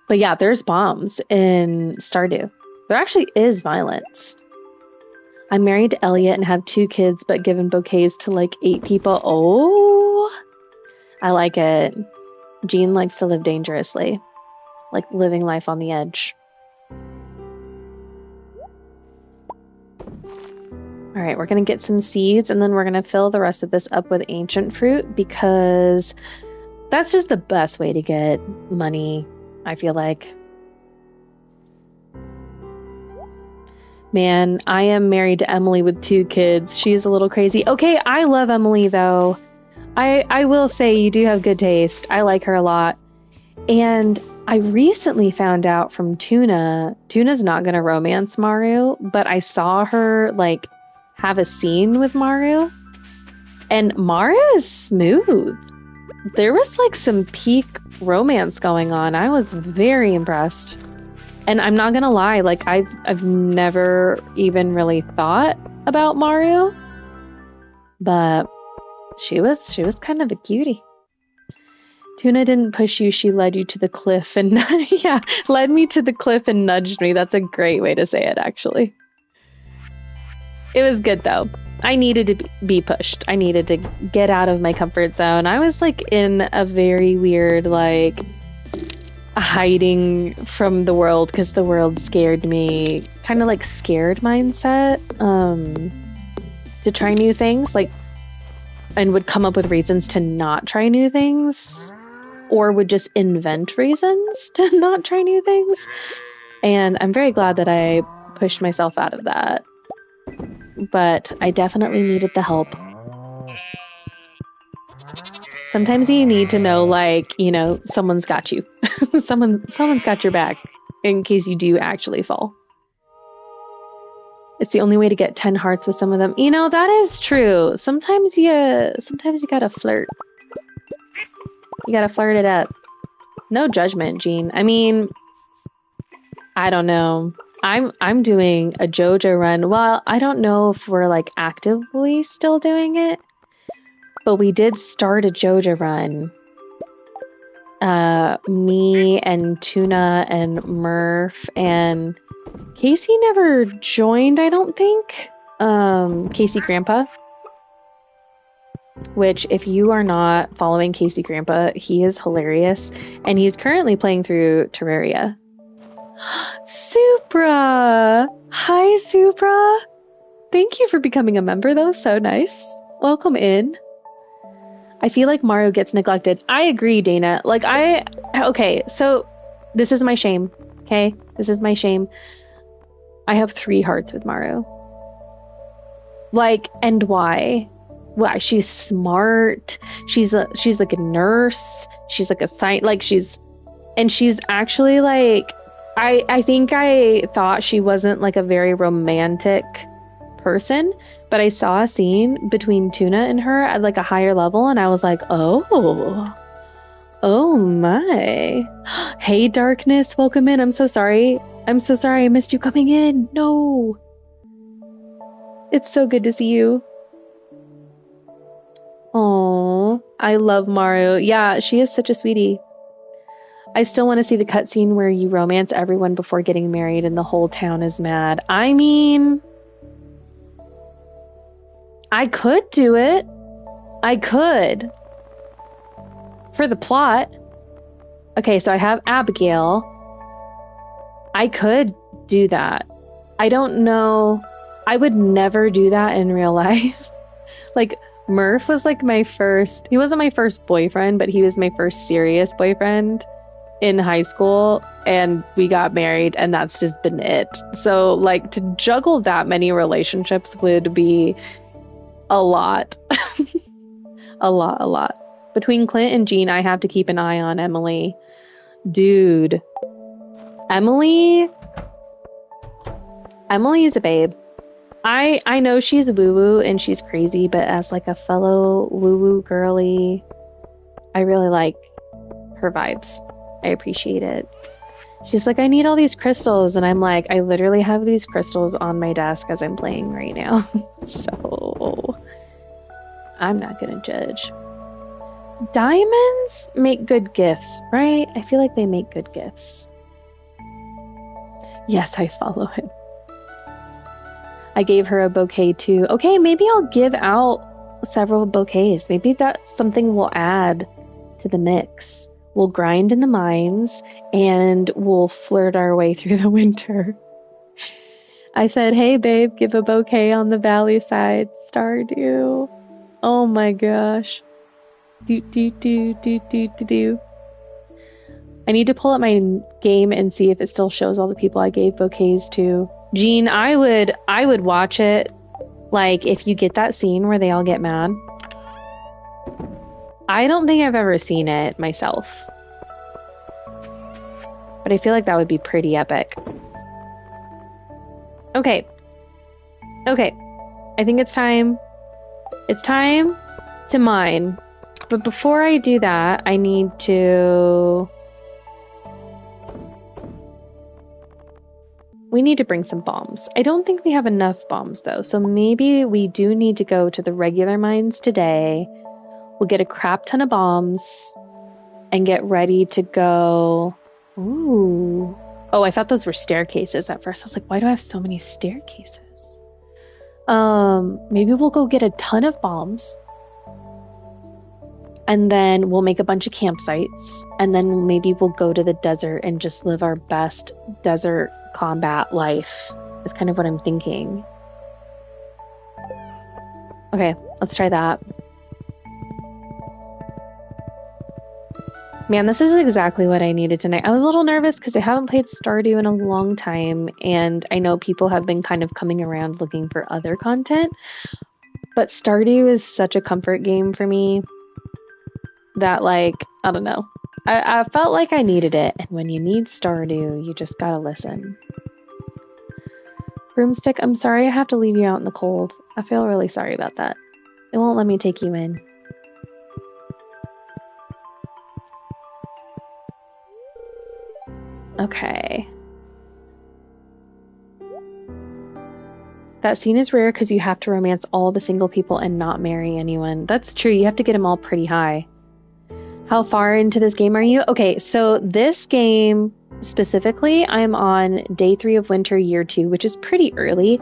but yeah, there's bombs in Stardew. There actually is violence. I'm married to Elliot and have 2 kids, but given bouquets to like 8 people. Oh, I like it. Jean likes to live dangerously, like living life on the edge. All right, we're going to get some seeds and then we're going to fill the rest of this up with ancient fruit because that's just the best way to get money, I feel like. Man, I am married to Emily with 2 kids. She's a little crazy. Okay, I love Emily though. I will say you do have good taste. I like her a lot. And I recently found out from Tuna's not going to romance Maru, but I saw her like have a scene with Maru. And Maru is smooth. There was like some peak romance going on. I was very impressed. And I'm not gonna lie, like I've never even really thought about Maru, but she was kind of a cutie. Tuna didn't push you, she led you to the cliff and yeah, led me to the cliff and nudged me. That's a great way to say it, actually. It was good though. I needed to be pushed. I needed to get out of my comfort zone. I was like in a very weird, like, hiding from the world because the world scared me, kind of like scared mindset, to try new things, like, and would come up with reasons to not try new things, or would just invent reasons to not try new things. And I'm very glad that I pushed myself out of that. But I definitely needed the help. Sometimes you need to know, like, you know, someone's got you. Someone's got your back in case you do actually fall. It's the only way to get 10 hearts with some of them. You know, that is true. Sometimes you gotta flirt. You gotta flirt it up. No judgment, Jean. I mean, I don't know. I'm doing a JoJo run. Well, I don't know if we're like actively still doing it, but we did start a JoJo run. Me and Tuna and Murph and Casey never joined, I don't think. Casey Grandpa. Which, if you are not following Casey Grandpa, he is hilarious. And he's currently playing through Terraria. Supra! Hi, Supra! Thank you for becoming a member. That was so nice. Welcome in. I feel like Mario gets neglected. I agree, Dana. Like, okay, so this is my shame. Okay? This is my shame. I have 3 hearts with Mario. Like, and why? Why? She's smart. She's like a nurse. She's like a science, like she's actually like, I think I thought she wasn't like a very romantic person, but I saw a scene between Tuna and her at like a higher level, and I was like, oh my. Hey, Darkness, welcome in. I'm so sorry I missed you coming in. No. It's so good to see you. Oh, I love Mario. Yeah, she is such a sweetie. I still want to see the cutscene where you romance everyone before getting married and the whole town is mad. I mean, I could do it. I could. For the plot. Okay, so I have Abigail. I could do that. I don't know. I would never do that in real life. Like, Murph was like he wasn't my first boyfriend, but he was my first serious boyfriend in high school, and we got married, and that's just been it. So, like, to juggle that many relationships would be a lot. a lot. Between Clint and Jean, I have to keep an eye on Emily. Dude. Emily is a babe. I know she's woo-woo and she's crazy, but as like a fellow woo-woo girly, I really like her vibes. I appreciate it. She's like, I need all these crystals, and I'm like, I literally have these crystals on my desk as I'm playing right now. So I'm not gonna judge. Diamonds make good gifts, right? I feel like they make good gifts. Yes, I follow him. I gave her a bouquet too. Okay, maybe I'll give out several bouquets. Maybe that's something we'll add to the mix. We'll grind in the mines and we'll flirt our way through the winter. I said, hey babe, give a bouquet on the valley side. Stardew. Oh my gosh. Do. I need to pull up my game and see if it still shows all the people I gave bouquets to. Jean, I would watch it, like, if you get that scene where they all get mad. I don't think I've ever seen it myself, but I feel like that would be pretty epic. Okay. I think it's time to mine. But before I do that, I need to... We need to bring some bombs. I don't think we have enough bombs, though, so maybe we do need to go to the regular mines today. We'll get a crap ton of bombs and get ready to go... Ooh. Oh, I thought those were staircases at first. I was like, why do I have so many staircases? Maybe we'll go get a ton of bombs. And then we'll make a bunch of campsites. And then maybe we'll go to the desert and just live our best desert combat life. Is kind of what I'm thinking. Okay, let's try that. Man, this is exactly what I needed tonight. I was a little nervous because I haven't played Stardew in a long time, and I know people have been kind of coming around looking for other content, but Stardew is such a comfort game for me that, like, I don't know. I felt like I needed it, and when you need Stardew, you just gotta listen. Broomstick, I'm sorry I have to leave you out in the cold. I feel really sorry about that. It won't let me take you in. Okay. That scene is rare because you have to romance all the single people and not marry anyone. That's true. You have to get them all pretty high. How far into this game are you? Okay, so this game specifically, I'm on day 3 of winter, year 2, which is pretty early.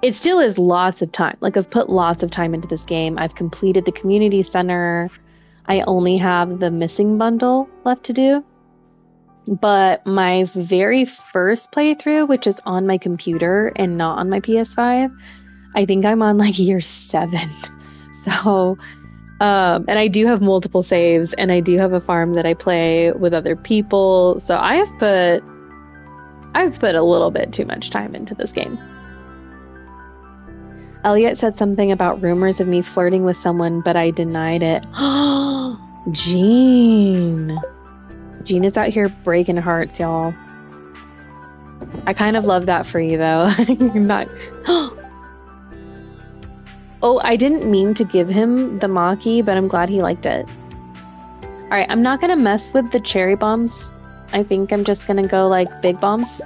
It still is lots of time. Like, I've put lots of time into this game. I've completed the community center. I only have the missing bundle left to do. But my very first playthrough, which is on my computer and not on my PS5, I think I'm on like year 7. So, and I do have multiple saves, and I do have a farm that I play with other people. So I've put a little bit too much time into this game. Elliot said something about rumors of me flirting with someone, but I denied it. Jean is out here breaking hearts, y'all. I kind of love that for you, though. I'm not... Oh, I didn't mean to give him the Maki, but I'm glad he liked it. Alright, I'm not gonna mess with the cherry bombs. I think I'm just gonna go, like, big bombs.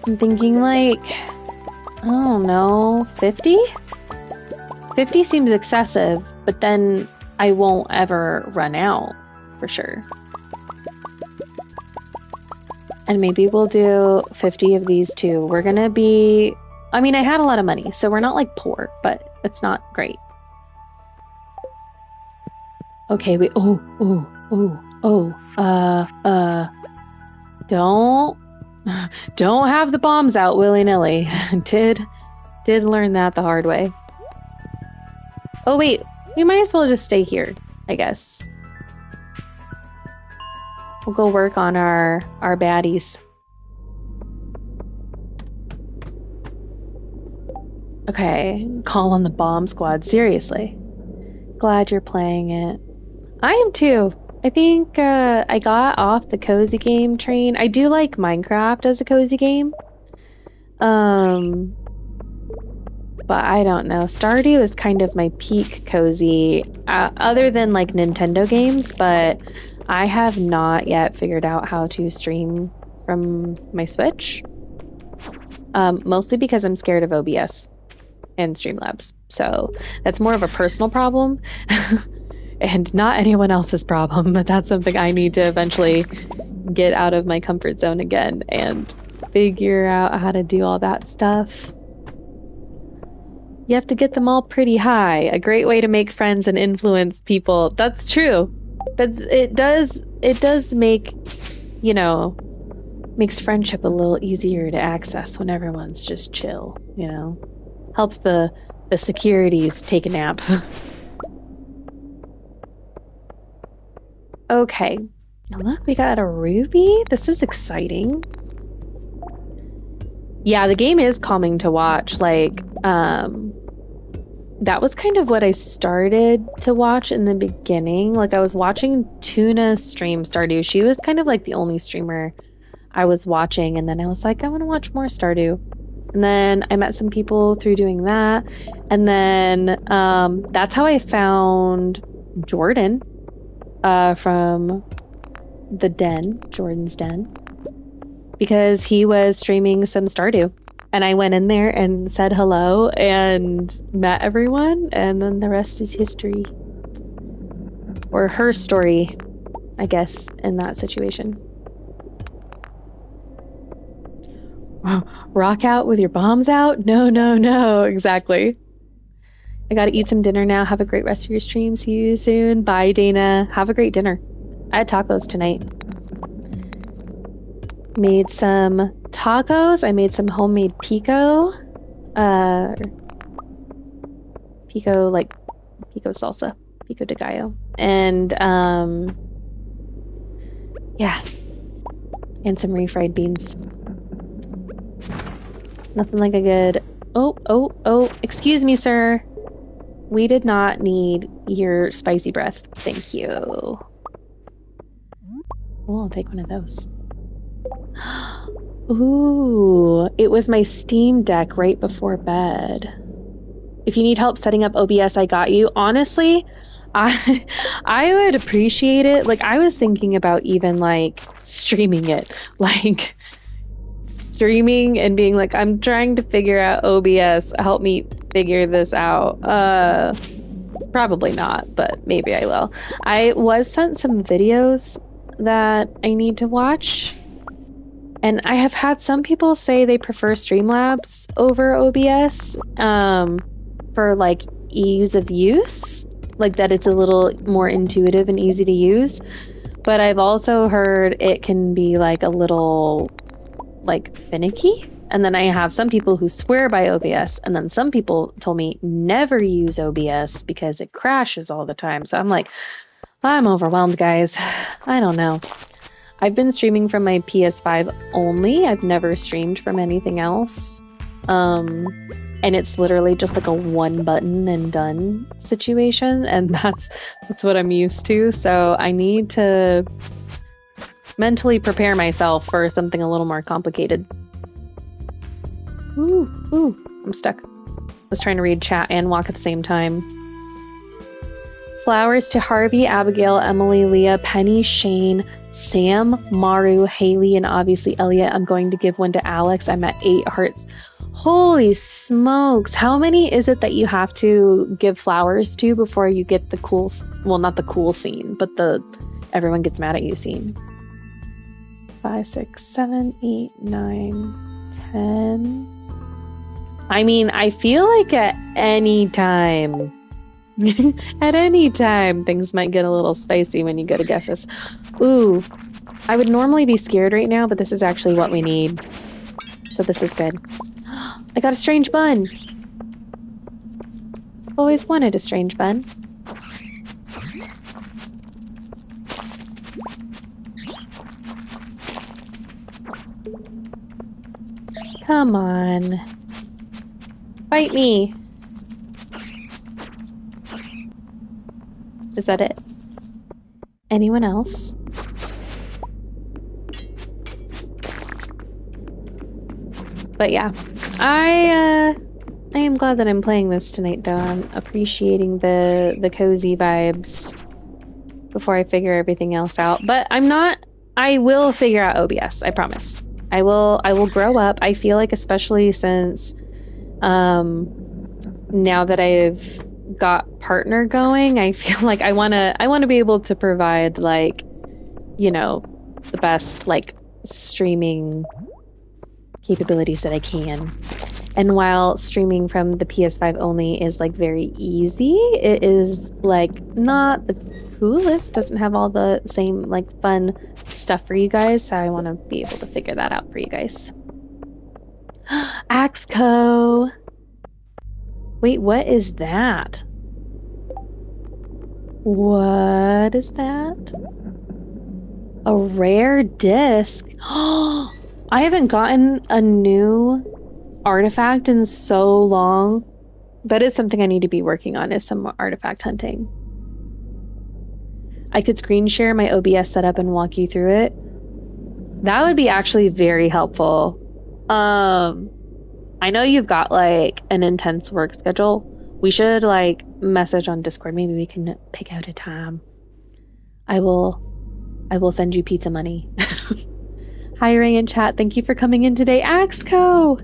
I'm thinking, like... I don't know... 50? 50 seems excessive, but then I won't ever run out. For sure. And maybe we'll do 50 of these too. We're gonna be... I mean, I had a lot of money, so we're not like poor, but it's not great. Okay, we... Don't have the bombs out willy-nilly. Did learn that the hard way. Oh wait, we might as well just stay here, I guess. We'll go work on our baddies. Okay, call on the bomb squad, seriously. Glad you're playing it. I am too. I think I got off the cozy game train. I do like Minecraft as a cozy game. But I don't know. Stardew is kind of my peak cozy, other than like Nintendo games, but I have not yet figured out how to stream from my Switch. Mostly because I'm scared of OBS and Streamlabs. So that's more of a personal problem and not anyone else's problem, but that's something I need to eventually get out of my comfort zone again and figure out how to do all that stuff. You have to get them all pretty high. A great way to make friends and influence people. That's true. It does make, you know, makes friendship a little easier to access when everyone's just chill, you know. Helps the securities take a nap. Okay. Now look, we got a ruby. This is exciting. Yeah, the game is calming to watch. Like, that was kind of what I started to watch in the beginning. Like, I was watching Tuna stream Stardew. She was kind of like the only streamer I was watching, and then I was like, I want to watch more Stardew. And then I met some people through doing that, and then that's how I found Jordan from the Den, Jordan's Den, because he was streaming some Stardew. And I went in there and said hello and met everyone, and then the rest is history. Or her story, I guess, in that situation. Rock out with your bombs out? No, no, no. Exactly. I gotta eat some dinner now. Have a great rest of your stream. See you soon. Bye, Dana. Have a great dinner. I had tacos tonight. Made some tacos. I made some homemade pico. Pico salsa. Pico de gallo. And, yeah. And some refried beans. Nothing like a good... Oh, excuse me, sir. We did not need your spicy breath. Thank you. Oh, I'll take one of those. Ooh, it was my Steam Deck right before bed. If you need help setting up OBS, I got you. Honestly, I would appreciate it. Like, I was thinking about even, like, streaming it. Like, streaming and being like, I'm trying to figure out OBS. Help me figure this out. Probably not, but maybe I will. I was sent some videos that I need to watch. And I have had some people say they prefer Streamlabs over OBS for, like, ease of use. Like, that it's a little more intuitive and easy to use. But I've also heard it can be, like, a little, like, finicky. And then I have some people who swear by OBS. And then some people told me never use OBS because it crashes all the time. So I'm like, I'm overwhelmed, guys. I don't know. I've been streaming from my PS5 only. I've never streamed from anything else. And it's literally just like a one button and done situation. And that's what I'm used to. So I need to mentally prepare myself for something a little more complicated. Ooh, I'm stuck. I was trying to read chat and walk at the same time. Flowers to Harvey, Abigail, Emily, Leah, Penny, Shane, Sam, Maru, Haley, and obviously Elliot. I'm going to give one to Alex. I'm at 8 hearts. Holy smokes. How many is it that you have to give flowers to before you get the cool, well, not the cool scene, but the everyone gets mad at you scene? 5, 6, 7, 8, 9, 10. I mean, I feel like at any time, things might get a little spicy when you go to guesses. Ooh, I would normally be scared right now, but this is actually what we need. So this is good. I got a strange bun. Always wanted a strange bun. Come on. Fight me. Is that it? Anyone else? But yeah, I am glad that I'm playing this tonight, though. I'm appreciating the cozy vibes before I figure everything else out. But I'm not. I will figure out OBS. I promise. I will grow up. I feel like, especially since now that I've got partner going, I feel like I wanna be able to provide, like, you know, the best, like, streaming capabilities that I can. And while streaming from the PS5 only is, like, very easy, it is, like, not the coolest, doesn't have all the same, like, fun stuff for you guys, so I want to be able to figure that out for you guys. Axco! Wait, what is that? What is that? A rare disc? I haven't gotten a new artifact in so long. That is something I need to be working on, is some artifact hunting. I could screen share my OBS setup and walk you through it. That would be actually very helpful. I know you've got, like, an intense work schedule. We should, like, message on Discord. Maybe we can pick out a time. I will send you pizza money. Hi, Ray in chat. Thank you for coming in today. Axco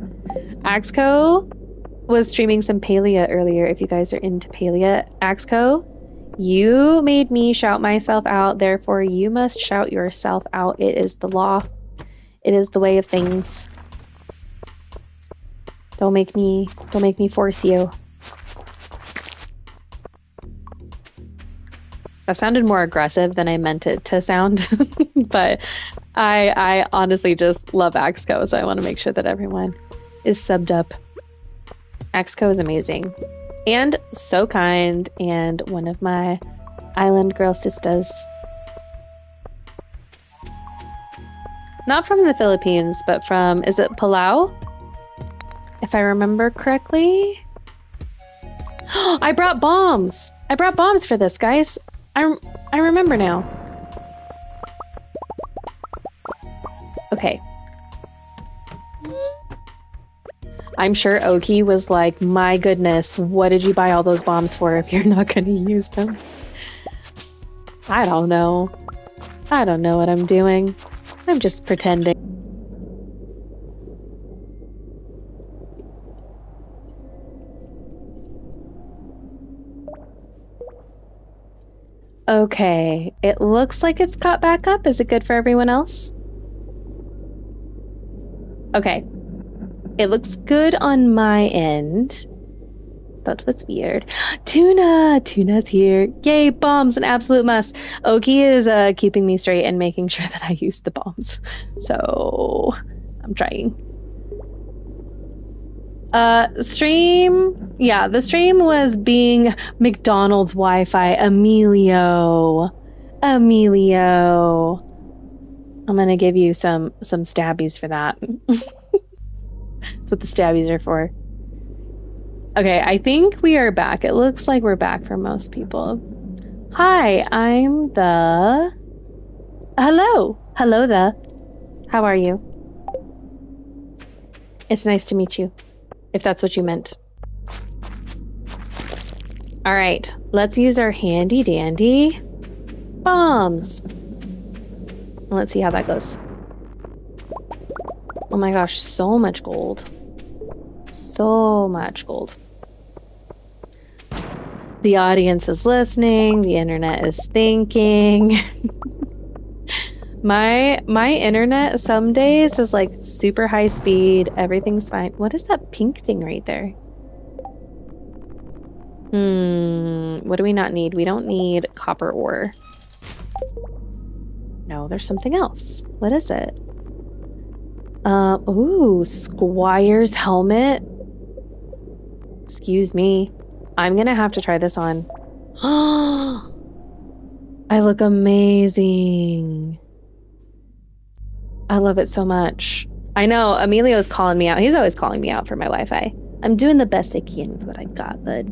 was streaming some Palia earlier. If you guys are into Palia, Axco, you made me shout myself out. Therefore, you must shout yourself out. It is the law. It is the way of things. Don't make me force you. That sounded more aggressive than I meant it to sound, but I honestly just love Axco, so I want to make sure that everyone is subbed up. Axco is amazing and so kind, and one of my island girl sisters. Not from the Philippines, but from, is it Palau? If I remember correctly. I brought bombs. I brought bombs for this, guys. I remember now. Okay. I'm sure Oki was like, my goodness, what did you buy all those bombs for if you're not going to use them? I don't know. I don't know what I'm doing. I'm just pretending. Okay, it looks like it's caught back up. Is it good for everyone else? Okay. It looks good on my end. That was weird. Tuna! Tuna's here. Yay, bombs, an absolute must. Oki is keeping me straight and making sure that I use the bombs. So, I'm trying. Stream. Yeah, the stream was being McDonald's Wi-Fi. Emilio. I'm gonna give you some stabbies for that. That's what the stabbies are for. Okay, I think we are back. It looks like we're back for most people. Hi, I'm the... Hello the. How are you? It's nice to meet you, if that's what you meant. All right, let's use our handy dandy bombs. Let's see how that goes. Oh my gosh, so much gold. So much gold. The audience is listening. The internet is thinking. My internet some days is like super high speed. Everything's fine. What is that pink thing right there? What do we not need? We don't need copper ore. No, there's something else. What is it? Ooh, Squire's helmet. Excuse me. I'm gonna have to try this on. I look amazing. I love it so much. I know, Emilio's calling me out. He's always calling me out for my Wi-Fi. I'm doing the best I can with what I got, bud.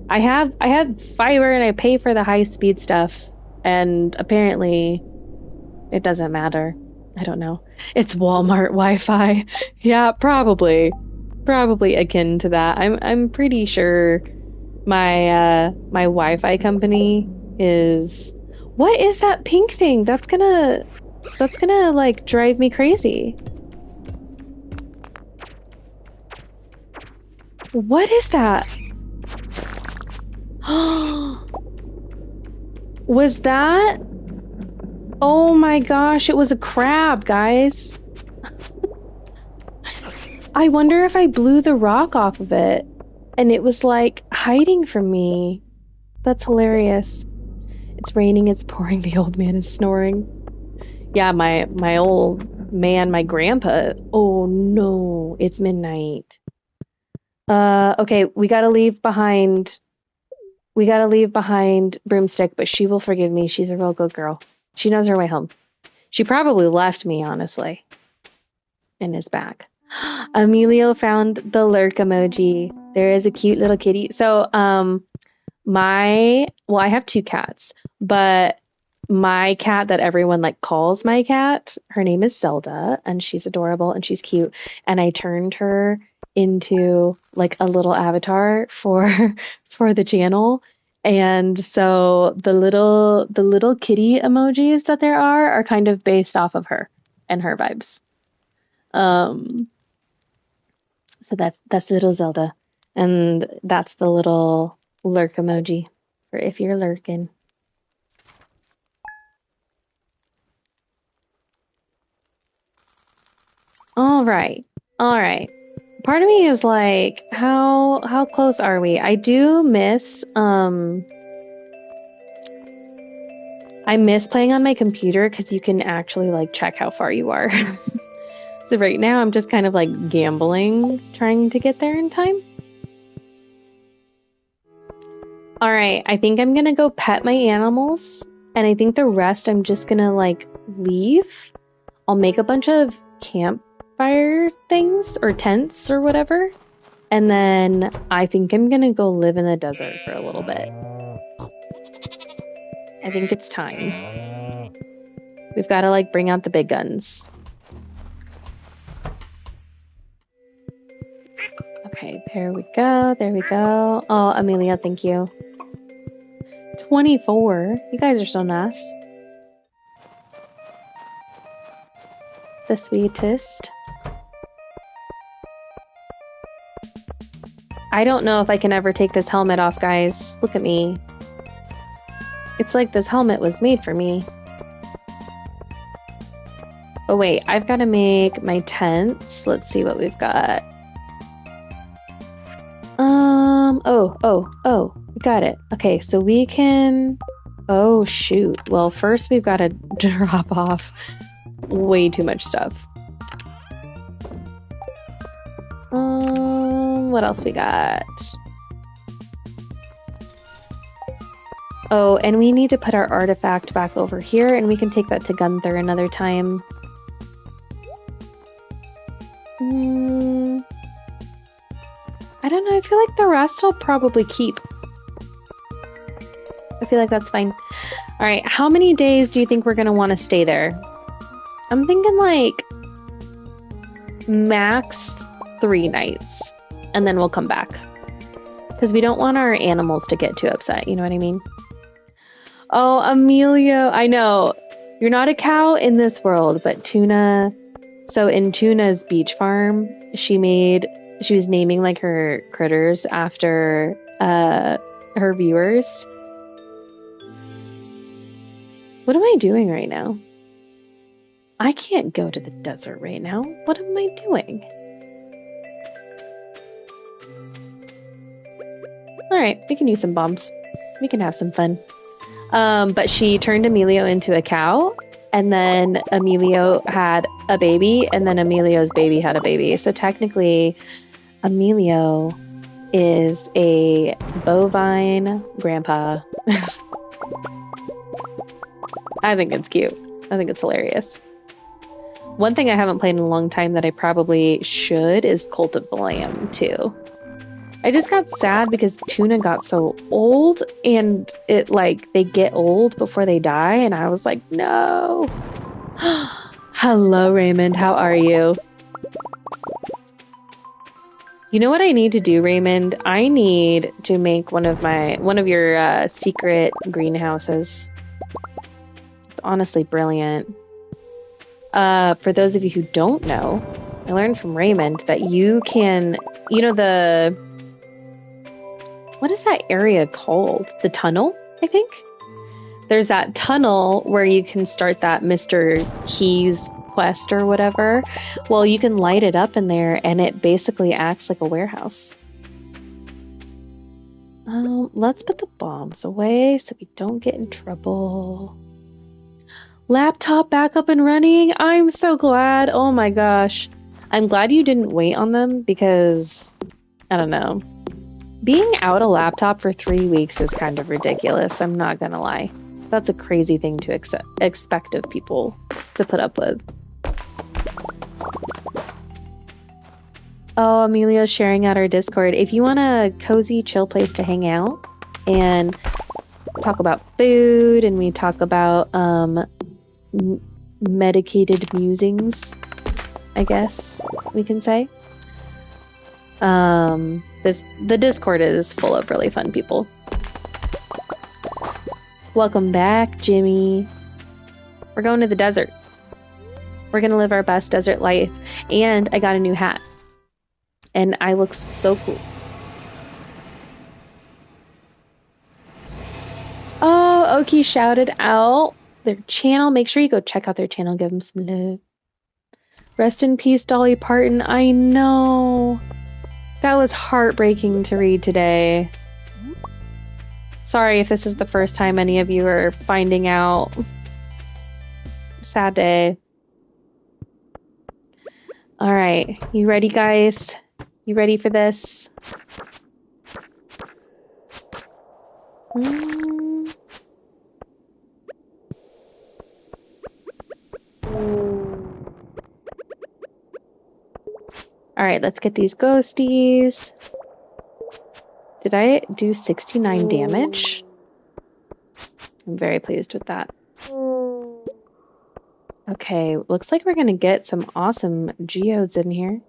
I have fiber and I pay for the high-speed stuff, and apparently it doesn't matter. I don't know. It's Walmart Wi-Fi. Yeah, probably akin to that. I'm pretty sure my my Wi-Fi company is... What is that pink thing? That's gonna like drive me crazy. What is that? Was that... Oh my gosh, it was a crab, guys. I wonder if I blew the rock off of it and it was like hiding from me. That's hilarious. It's raining, it's pouring, the old man is snoring. Yeah, my old man, my grandpa. Oh no, it's midnight. Okay, we gotta leave behind Broomstick, but she will forgive me. She's a real good girl. She knows her way home. She probably left me, honestly, and is back. Emilio found the lurk emoji. There is a cute little kitty. So, I have two cats, but my cat that everyone like calls my cat, her name is Zelda, and she's adorable and she's cute. And I turned her into like a little avatar for the channel. And so the little kitty emojis that there are kind of based off of her and her vibes. So that's little Zelda, and that's the little lurk emoji for if you're lurking. All right. Part of me is like, how close are we? I do miss I miss playing on my computer because you can actually like check how far you are. So right now I'm just kind of like gambling, trying to get there in time. All right, I think I'm gonna go pet my animals, and I think the rest I'm just gonna like leave. I'll make a bunch of campfire things or tents or whatever, and then I think I'm gonna go live in the desert for a little bit. I think it's time. We've got to like bring out the big guns. Okay, there we go. There we go. Oh, Amelia, thank you. 24. You guys are so nice. The sweetest. I don't know if I can ever take this helmet off, guys. Look at me. It's like this helmet was made for me. Oh wait, I've got to make my tents. Let's see what we've got. Oh, we got it. Okay, so we can... Oh, shoot. Well, first we've got to drop off way too much stuff. What else we got? Oh, and we need to put our artifact back over here, and we can take that to Gunther another time. I don't know, I feel like the rest I'll probably keep. I feel like that's fine. Alright, how many days do you think we're going to want to stay there? I'm thinking like max 3 nights, and then we'll come back. Because we don't want our animals to get too upset, you know what I mean? Oh, Amelia, I know. You're not a cow in this world, but Tuna... So in Tuna's beach farm, she was naming like her critters after her viewers. What am I doing right now? I can't go to the desert right now. What am I doing? Alright, we can use some bombs. We can have some fun. But she turned Emilio into a cow, and then Emilio had a baby, and then Emilio's baby had a baby. So technically, Emilio is a bovine grandpa. I think it's cute. I think it's hilarious. One thing I haven't played in a long time that I probably should is Cult of the Lamb, too. I just got sad because Tuna got so old, and it like they get old before they die, and I was like, no. Hello, Raymond. How are you? You know what I need to do, Raymond? I need to make one of your secret greenhouses. It's honestly brilliant. For those of you who don't know, I learned from Raymond that you can, what is that area called? The tunnel, I think? There's that tunnel where you can start that Mr. Keys quest or whatever. Well, you can light it up in there, and it basically acts like a warehouse. Let's put the bombs away so we don't get in trouble. Laptop back up and running. I'm so glad. Oh my gosh. I'm glad you didn't wait on them because, I don't know. Being out a laptop for 3 weeks is kind of ridiculous. I'm not gonna lie. That's a crazy thing to expect of people to put up with. Oh, Amelia's sharing out our Discord. If you want a cozy, chill place to hang out and talk about food, and we talk about medicated musings, I guess we can say. The Discord is full of really fun people. Welcome back, Jimmy. We're going to the desert. We're gonna live our best desert life. And I got a new hat. And I look so cool. Oh, Oki shouted out their channel. Make sure you go check out their channel. Give them some love. Rest in peace, Dolly Parton. I know. That was heartbreaking to read today. Sorry if this is the first time any of you are finding out. Sad day. All right, you ready, guys? You ready for this? All right, let's get these ghosties. Did I do 69 damage? I'm very pleased with that. Okay, looks like we're gonna get some awesome geodes in here.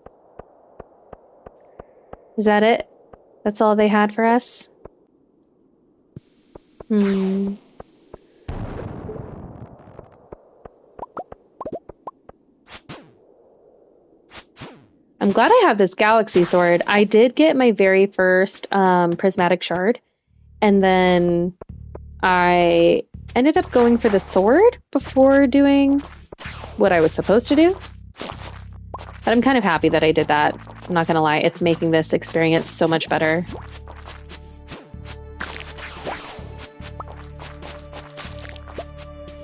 Is that it? That's all they had for us? I'm glad I have this galaxy sword. I did get my very first prismatic shard, and then I ended up going for the sword before doing what I was supposed to do. But I'm kind of happy that I did that. I'm not gonna lie, it's making this experience so much better.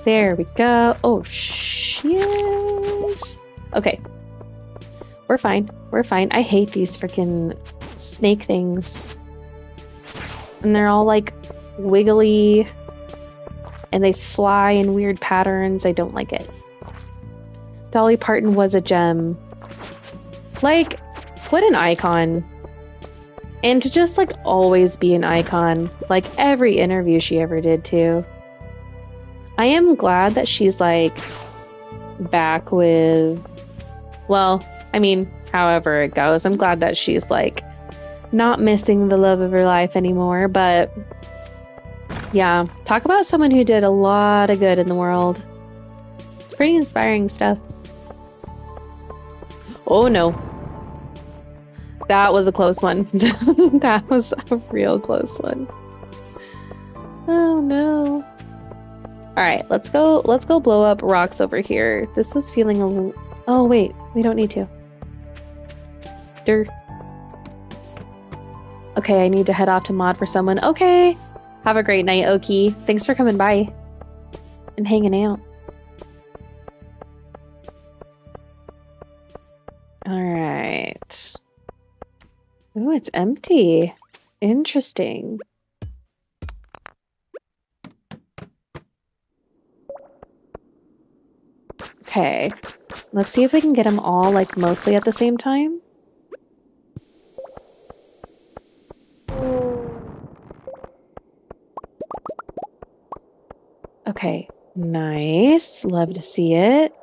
There we go. Oh, yes. Okay. We're fine. We're fine. I hate these freaking snake things. And they're all like wiggly. And they fly in weird patterns. I don't like it. Dolly Parton was a gem. Like, what an icon. And to just like always be an icon. Like every interview she ever did too. I am glad that she's like back with, well, I mean, however it goes, I'm glad that she's like not missing the love of her life anymore. But yeah, talk about someone who did a lot of good in the world. It's pretty inspiring stuff. Oh no. That was a close one. That was a real close one. Oh no. All right, let's go blow up rocks over here. This was feeling a little... Oh, wait, we don't need to. Okay, I need to head off to mod for someone. Okay, have a great night, Oki. Thanks for coming by and hanging out. All right. Ooh, it's empty. Interesting. Okay, let's see if we can get them all, like, mostly at the same time. Okay, nice. Love to see it.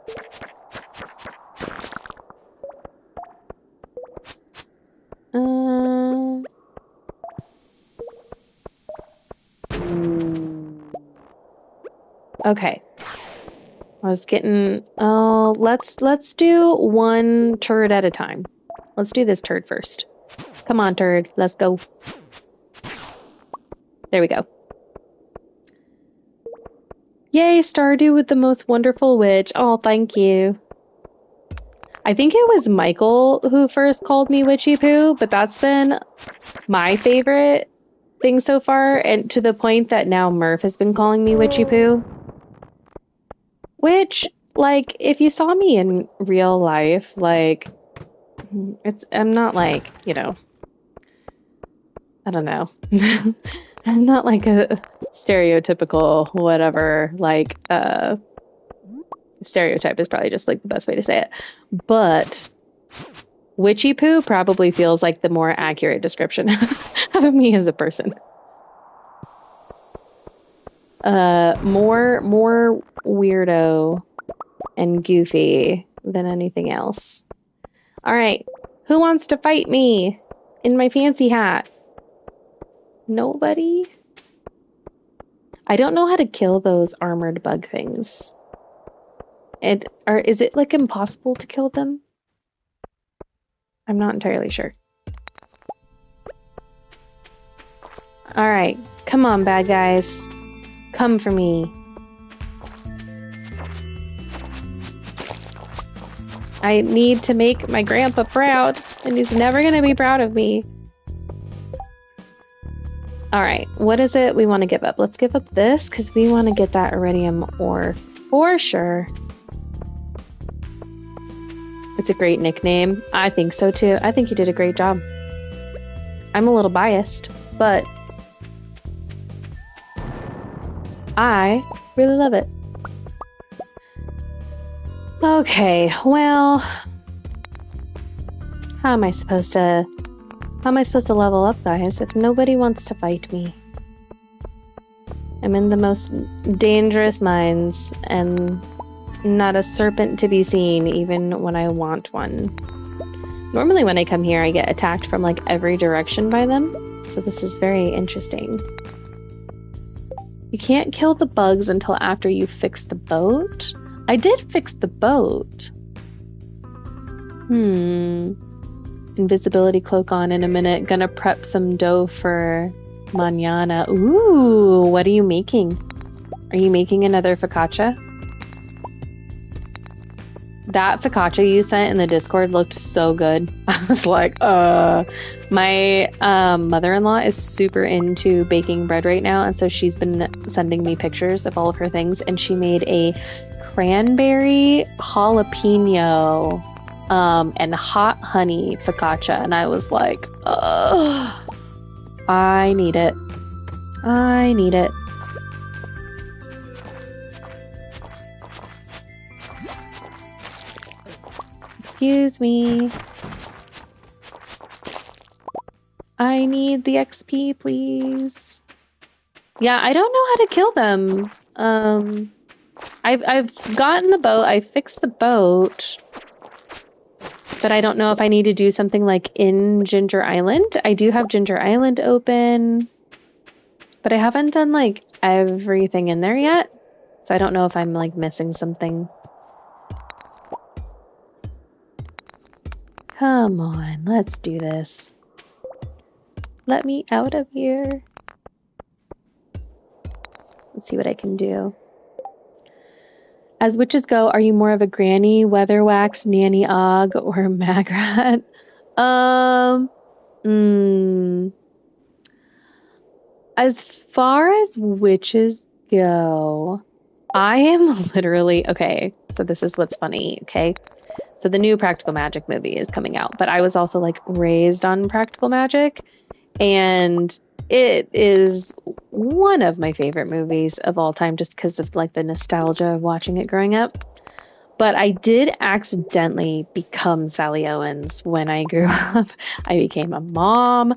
Okay. I was getting, oh, let's do one turd at a time. Let's do this turd first. Come on, turd. Let's go. There we go. Yay, Stardew with the most wonderful witch. Oh, thank you. I think it was Michael who first called me Witchy Poo, but that's been my favorite thing so far, and to the point that now Murph has been calling me Witchy Poo. Which, like, if you saw me in real life, like, I'm not like, you know, I don't know. I'm not like a stereotypical whatever, like, stereotype is probably just like the best way to say it. But Witchy Poo probably feels like the more accurate description of me as a person. More weirdo and goofy than anything else. All right, who wants to fight me in my fancy hat? Nobody? I don't know how to kill those armored bug things. Is it like impossible to kill them? I'm not entirely sure. All right, come on, bad guys. Come for me. I need to make my grandpa proud, and he's never gonna be proud of me. Alright, what is it we want to give up? Let's give up this, because we want to get that iridium ore for sure. It's a great nickname. I think so too. I think you did a great job. I'm a little biased, but I really love it. Okay, well, how am I supposed to level up, guys, if nobody wants to fight me? I'm in the most dangerous mines and not a serpent to be seen, even when I want one. Normally when I come here, I get attacked from like every direction by them, so this is very interesting. You can't kill the bugs until after you fix the boat. I did fix the boat. Invisibility cloak on in a minute. Gonna prep some dough for mañana. Ooh, what are you making? Are you making another focaccia? That focaccia you sent in the Discord looked so good. I was like, my mother-in-law is super into baking bread right now, and so she's been sending me pictures of all of her things, and she made a cranberry jalapeno and hot honey focaccia, and I was like, I need it. I need it. Excuse me. I need the XP, please. Yeah, I don't know how to kill them. I've gotten the boat. I fixed the boat. But I don't know if I need to do something like in Ginger Island. I do have Ginger Island open. But I haven't done like everything in there yet. So I don't know if I'm like missing something. Come on, let's do this. Let me out of here. Let's see what I can do. As witches go, are you more of a granny, weatherwax, nanny og, or magrat? As far as witches go, I am literally, okay, so this is what's funny, okay? So the new Practical Magic movie is coming out, but I was also like raised on Practical Magic, and it is one of my favorite movies of all time just because of like the nostalgia of watching it growing up. But I did accidentally become Sally Owens when I grew up. I became a mom,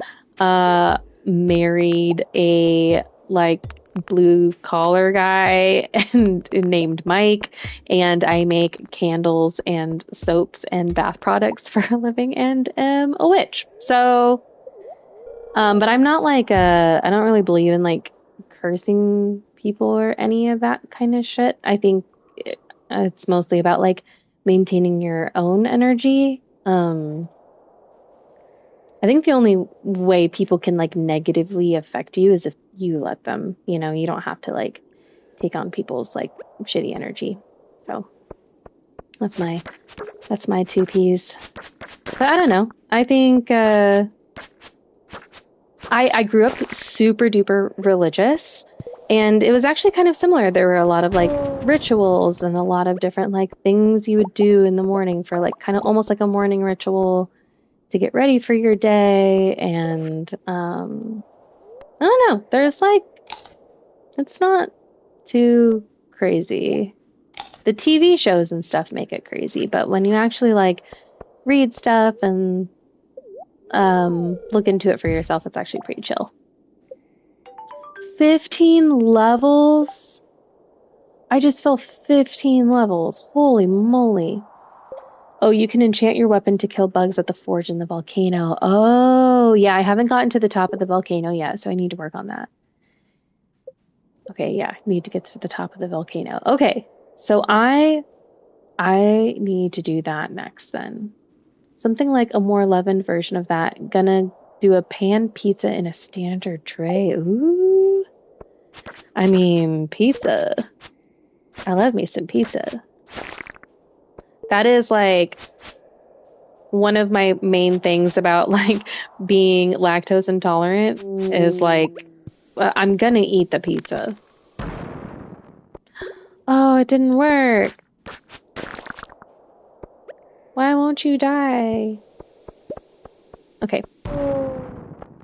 married a like blue collar guy and named Mike, and I make candles and soaps and bath products for a living, and am a witch. So but I'm not like I don't really believe in like cursing people or any of that kind of shit. I think it's mostly about like maintaining your own energy. I think the only way people can like negatively affect you is if you let them, you know, you don't have to like take on people's like shitty energy. So that's my 2 Ps. But I don't know. I think I grew up super duper religious, and it was actually kind of similar. There were a lot of like rituals and a lot of different like things you would do in the morning for like kind of almost like a morning ritual to get ready for your day. And I don't know, there's like, it's not too crazy. The TV shows and stuff make it crazy, but when you actually like read stuff and look into it for yourself, it's actually pretty chill. 15 levels? I just fell 15 levels. Holy moly. Oh, you can enchant your weapon to kill bugs at the forge in the volcano. Oh, yeah, I haven't gotten to the top of the volcano yet, so I need to work on that. Okay, yeah, I need to get to the top of the volcano. Okay, so I need to do that next then. Something like a more leavened version of that. Gonna do a pan pizza in a standard tray. Ooh. I mean, pizza. I love me some pizza. That is like one of my main things about like being lactose intolerant is like I'm gonna eat the pizza. Oh, it didn't work. Why won't you die? Okay.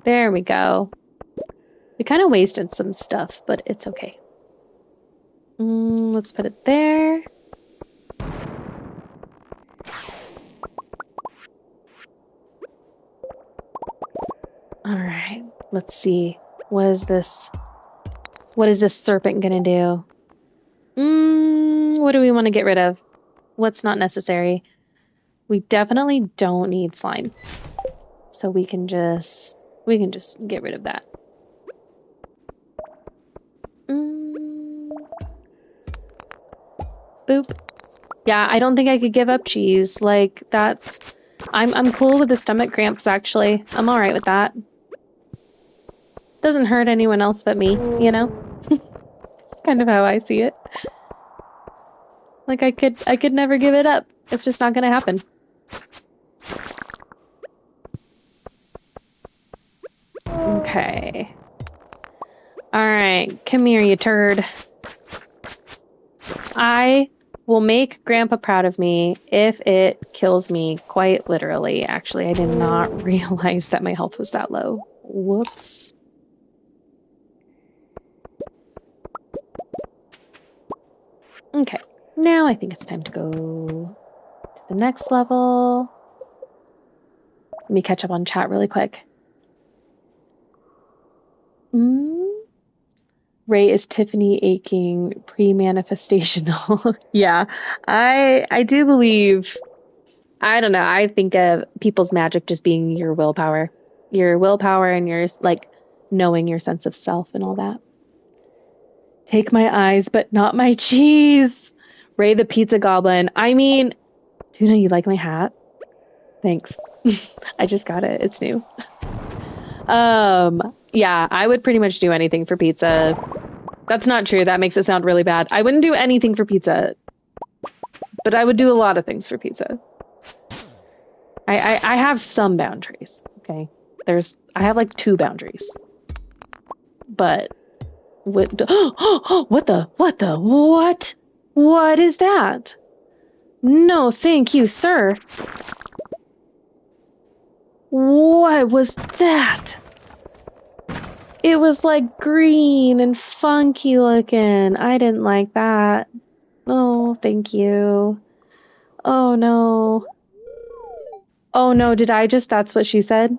There we go. We kind of wasted some stuff, but it's okay. Let's put it there. All right. Let's see. What is this serpent gonna do? What do we want to get rid of? What's not necessary? We definitely don't need slime. So we can just get rid of that. Boop. Yeah, I don't think I could give up cheese. Like that's I'm cool with the stomach cramps actually. I'm all right with that. Doesn't hurt anyone else but me, you know? Kind of how I see it. Like I could never give it up. It's just not gonna happen. Okay. Alright, come here, you turd. I will make Grandpa proud of me if it kills me, quite literally. Actually, I did not realize that my health was that low. Whoops. Okay, now I think it's time to go to the next level. Let me catch up on chat really quick. Ray is Tiffany aching pre-manifestational. Yeah, I do believe, I don't know, I think of people's magic just being your willpower and your like knowing your sense of self and all that. Take my eyes, but not my cheese. Ray the pizza goblin. I mean, Tuna, you like my hat? Thanks. I just got it. It's new. Yeah, I would pretty much do anything for pizza. That's not true. That makes it sound really bad. I wouldn't do anything for pizza, but I would do a lot of things for pizza. I have some boundaries. Okay, I have like 2 boundaries, but what is that? No, thank you, sir. What was that? It was like green and funky looking. I didn't like that. Oh, thank you. Oh no. Oh no, that's what she said?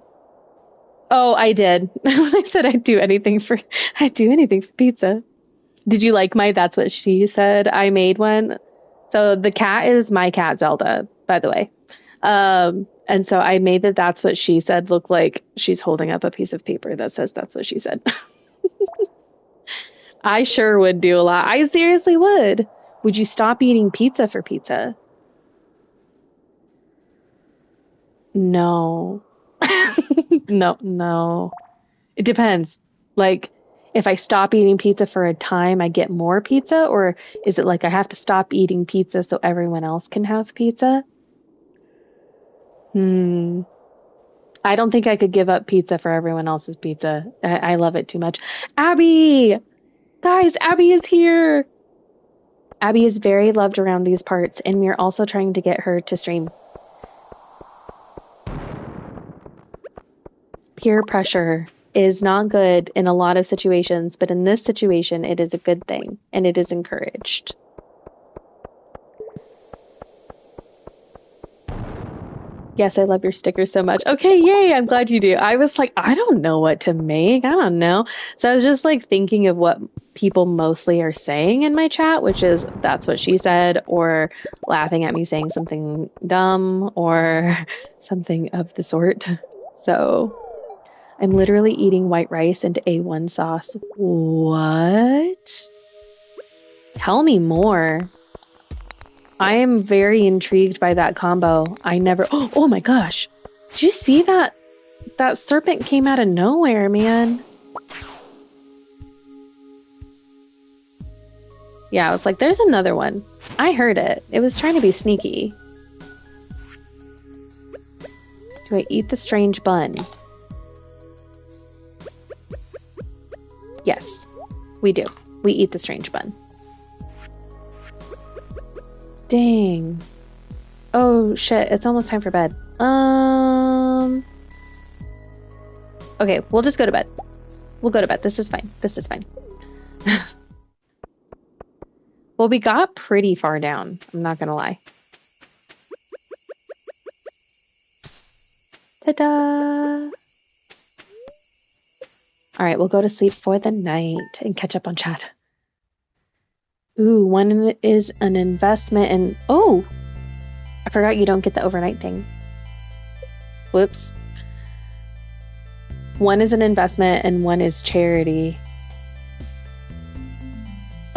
Oh, I did. I said I'd do anything for pizza. Did you like my that's what she said? I made one. So the cat is my cat Zelda, by the way. And so I made that's what she said look like she's holding up a piece of paper that says that's what she said. I sure would do a lot. I seriously would. Would you stop eating pizza for pizza? No. No. It depends. Like, if I stop eating pizza for a time, I get more pizza? Or is it like I have to stop eating pizza so everyone else can have pizza? I don't think I could give up pizza for everyone else's pizza. I love it too much. Abby! Guys, Abby is here! Abby is very loved around these parts, and we're also trying to get her to stream. Peer pressure is not good in a lot of situations, but in this situation, it is a good thing, and it is encouraged. Yes, I love your stickers so much. Okay, yay, I'm glad you do. I was like, I don't know what to make. I don't know. So I was just like thinking of what people mostly are saying in my chat, which is that's what she said, or laughing at me saying something dumb or something of the sort. So I'm literally eating white rice into A1 sauce. What? Tell me more. I am very intrigued by that combo. Oh my gosh. Did you see that? That serpent came out of nowhere, man. Yeah, I was like, there's another one. I heard it. It was trying to be sneaky. Do I eat the strange bun? Yes, we do. We eat the strange bun. Dang. Oh shit, it's almost time for bed. Okay, we'll just go to bed. We'll go to bed. This is fine. This is fine. Well, we got pretty far down. I'm not gonna lie. Ta-da! Alright, we'll go to sleep for the night and catch up on chat. Ooh, one is an investment in... Oh! I forgot you don't get the overnight thing. Whoops. One is an investment and one is charity.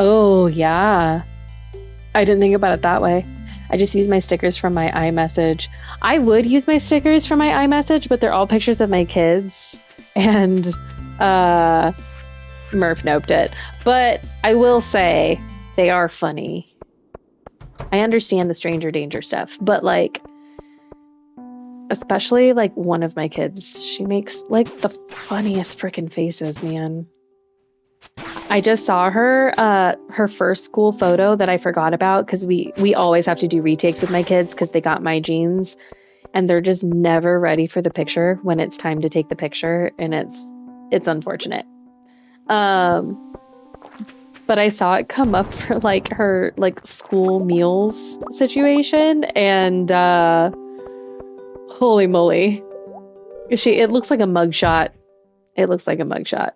Oh, yeah. I didn't think about it that way. I just use my stickers from my iMessage. I would use my stickers from my iMessage, but they're all pictures of my kids. And Murph noped it. But I will say they are funny. I understand the stranger danger stuff, but like, especially like one of my kids, she makes like the funniest freaking faces, man. I just saw her first school photo that I forgot about because we always have to do retakes with my kids because they got my genes and they're just never ready for the picture when it's time to take the picture, and it's unfortunate. But I saw it come up for like her like school meals situation, and holy moly, it looks like a mugshot. It looks like a mugshot.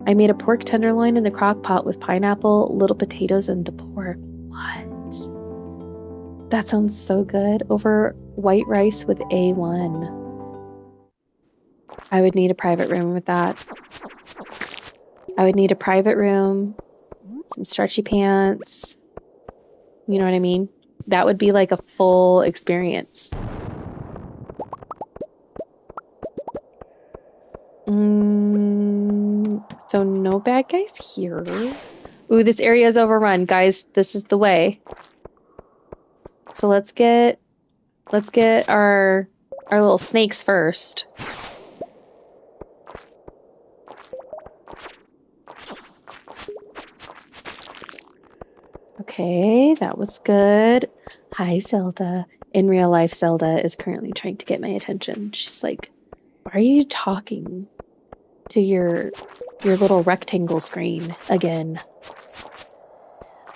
I made a pork tenderloin in the crock pot with pineapple, little potatoes, and the pork. What? That sounds so good. Over white rice with A1. I would need a private room with that. I would need a private room, some stretchy pants. You know what I mean? That would be like a full experience. So no bad guys here. Ooh, this area is overrun. Guys, this is the way. So let's get our little snakes first. Okay, that was good. Hi, Zelda. In real life, Zelda is currently trying to get my attention. She's like, why are you talking to your little rectangle screen again?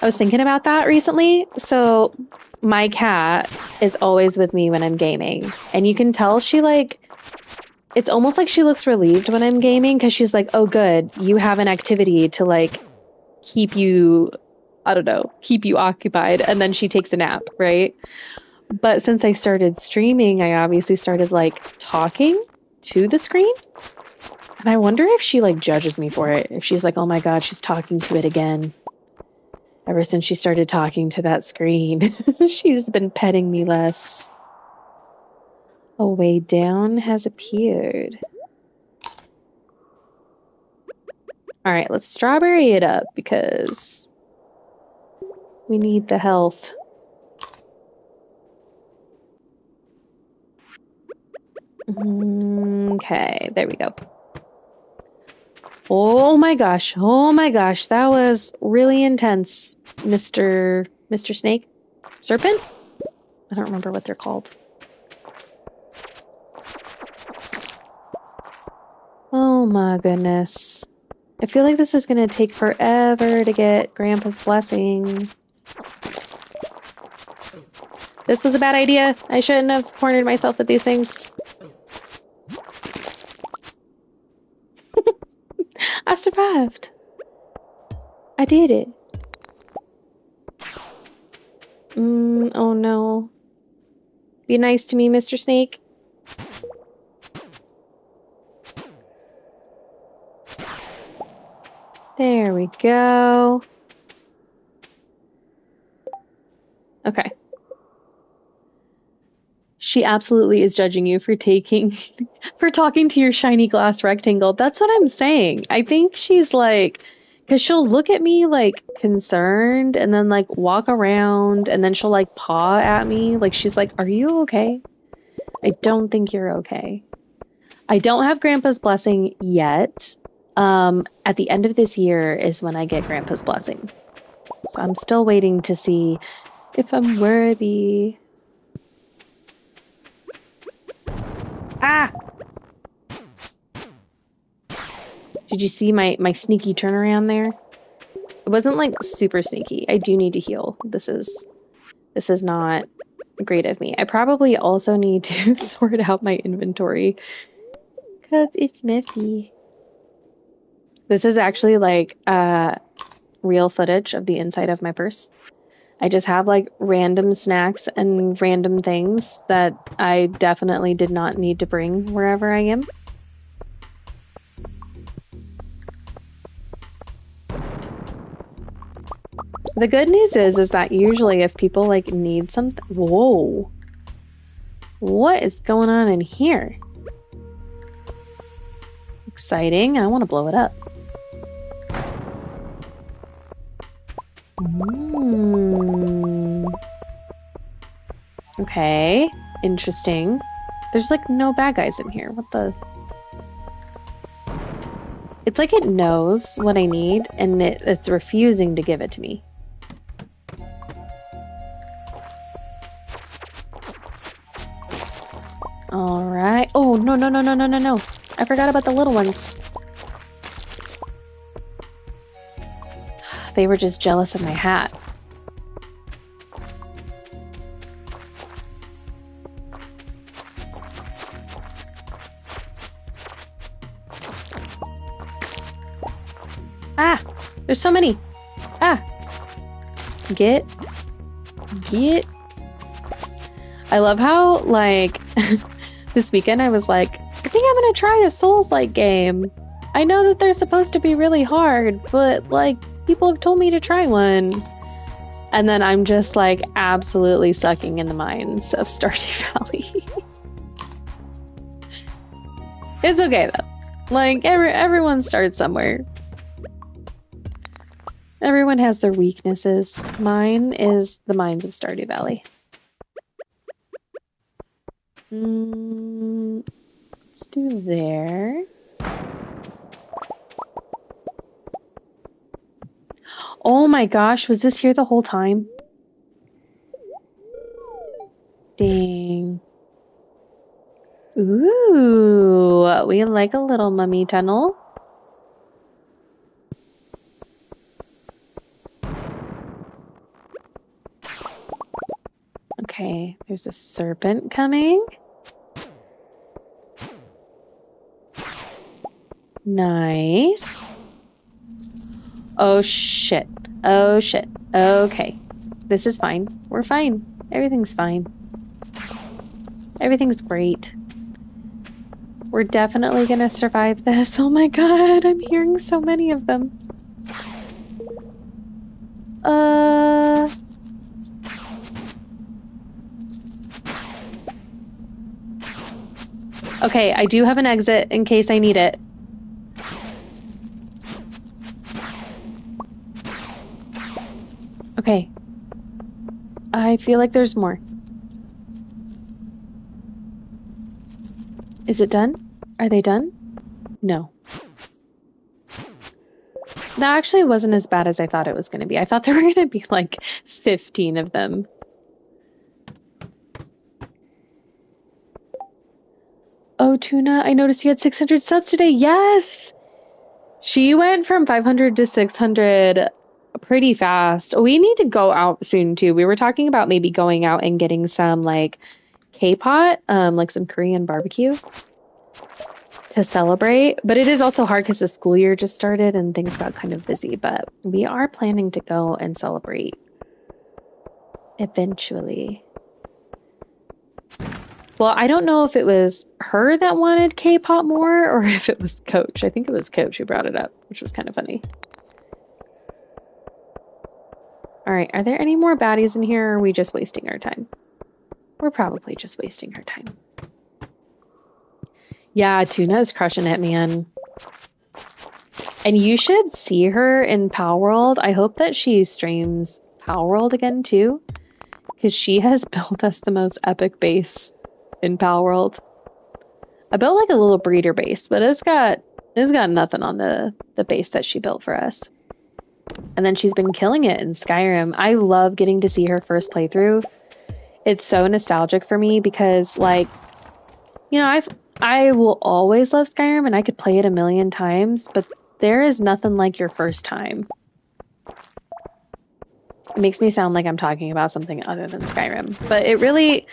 I was thinking about that recently. So my cat is always with me when I'm gaming, and you can tell she it's almost like she looks relieved when I'm gaming because she's like, oh good, you have an activity to like keep you, I don't know, keep you occupied, and then she takes a nap, right? But since I started streaming, I obviously started like talking to the screen. And I wonder if she like judges me for it. If she's like, oh my god, she's talking to it again. Ever since she started talking to that screen, she's been petting me less. A way down has appeared. Alright, let's strawberry it up because we need the health. Okay, there we go. Oh my gosh, that was really intense, Mr. Snake? Serpent? I don't remember what they're called. Oh my goodness. I feel like this is gonna take forever to get Grandpa's blessing. This was a bad idea. I shouldn't have cornered myself with these things. I survived. I did it. Oh no. Be nice to me, Mr. Snake. There we go. Okay. She absolutely is judging you for talking to your shiny glass rectangle. That's what I'm saying. I think she's like, because she'll look at me like concerned and then like walk around and then she'll like paw at me. Like she's like, are you okay? I don't think you're okay. I don't have Grandpa's blessing yet. At the end of this year is when I get Grandpa's blessing. So I'm still waiting to see if I'm worthy. Ah! Did you see my sneaky turnaround there? It wasn't like super sneaky. I do need to heal. This is not great of me. I probably also need to sort out my inventory because it's messy. This is actually like real footage of the inside of my purse. I just have like random snacks and random things that I definitely did not need to bring wherever I am. The good news is that usually if people like need something, whoa, what is going on in here? Exciting. I want to blow it up. Okay, interesting. There's like no bad guys in here. What the? It's like it knows what I need and it's refusing to give it to me. All right. Oh, no. I forgot about the little ones. They were just jealous of my hat. Ah, there's so many. Ah, get. I love how, like, this weekend I was like, I think I'm gonna try a Souls-like game. I know that they're supposed to be really hard, but, like, people have told me to try one. And then I'm just, like, absolutely sucking in the mines of Stardew Valley. It's okay, though. Like, everyone starts somewhere. Everyone has their weaknesses. Mine is the mines of Stardew Valley. Let's do there. Oh my gosh, was this here the whole time? Dang. Ooh, we like a little mummy tunnel. Okay, there's a serpent coming. Nice. Oh shit. Oh shit. Okay. This is fine. We're fine. Everything's fine. Everything's great. We're definitely gonna survive this. Oh my god, I'm hearing so many of them. Okay, I do have an exit in case I need it. Okay. I feel like there's more. Is it done? Are they done? No. That actually wasn't as bad as I thought it was going to be. I thought there were going to be like 15 of them. Oh, Tuna, I noticed you had 600 subs today. Yes! She went from 500 to 600 pretty fast. We need to go out soon, too. We were talking about maybe going out and getting some, like, K-pot, like some Korean barbecue to celebrate. But it is also hard because the school year just started and things got kind of busy. But we are planning to go and celebrate eventually. Well, I don't know if it was her that wanted K-pop more or if it was Coach. I think it was Coach who brought it up, which was kind of funny. All right, are there any more baddies in here or are we just wasting our time? We're probably just wasting our time. Yeah, Tuna is crushing it, man. And you should see her in Power World. I hope that she streams Power World again, too. Because she has built us the most epic base in Pal World. I built like a little breeder base, but it's got nothing on the base that she built for us. And then she's been killing it in Skyrim. I love getting to see her first playthrough. It's so nostalgic for me because, like, you know, I will always love Skyrim and I could play it a million times, but there is nothing like your first time. It makes me sound like I'm talking about something other than Skyrim, but it really,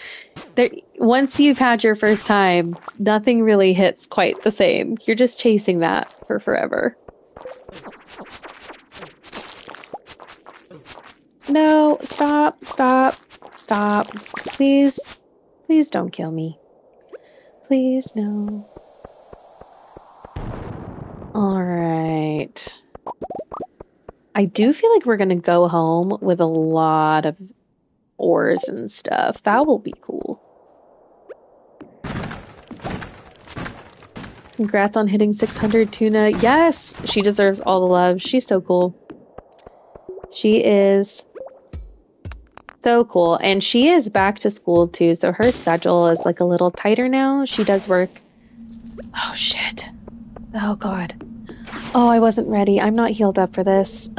once you've had your first time, nothing really hits quite the same. You're just chasing that for forever. No, stop. Please don't kill me. Please, no. All right. I do feel like we're going to go home with a lot of ores and stuff. That will be cool. Congrats on hitting 600, Tuna. Yes, she deserves all the love. She's so cool. She is so cool. And she is back to school too, so her schedule is like a little tighter now. She does work. Oh, shit. Oh, God. Oh, I wasn't ready. I'm not healed up for this. Do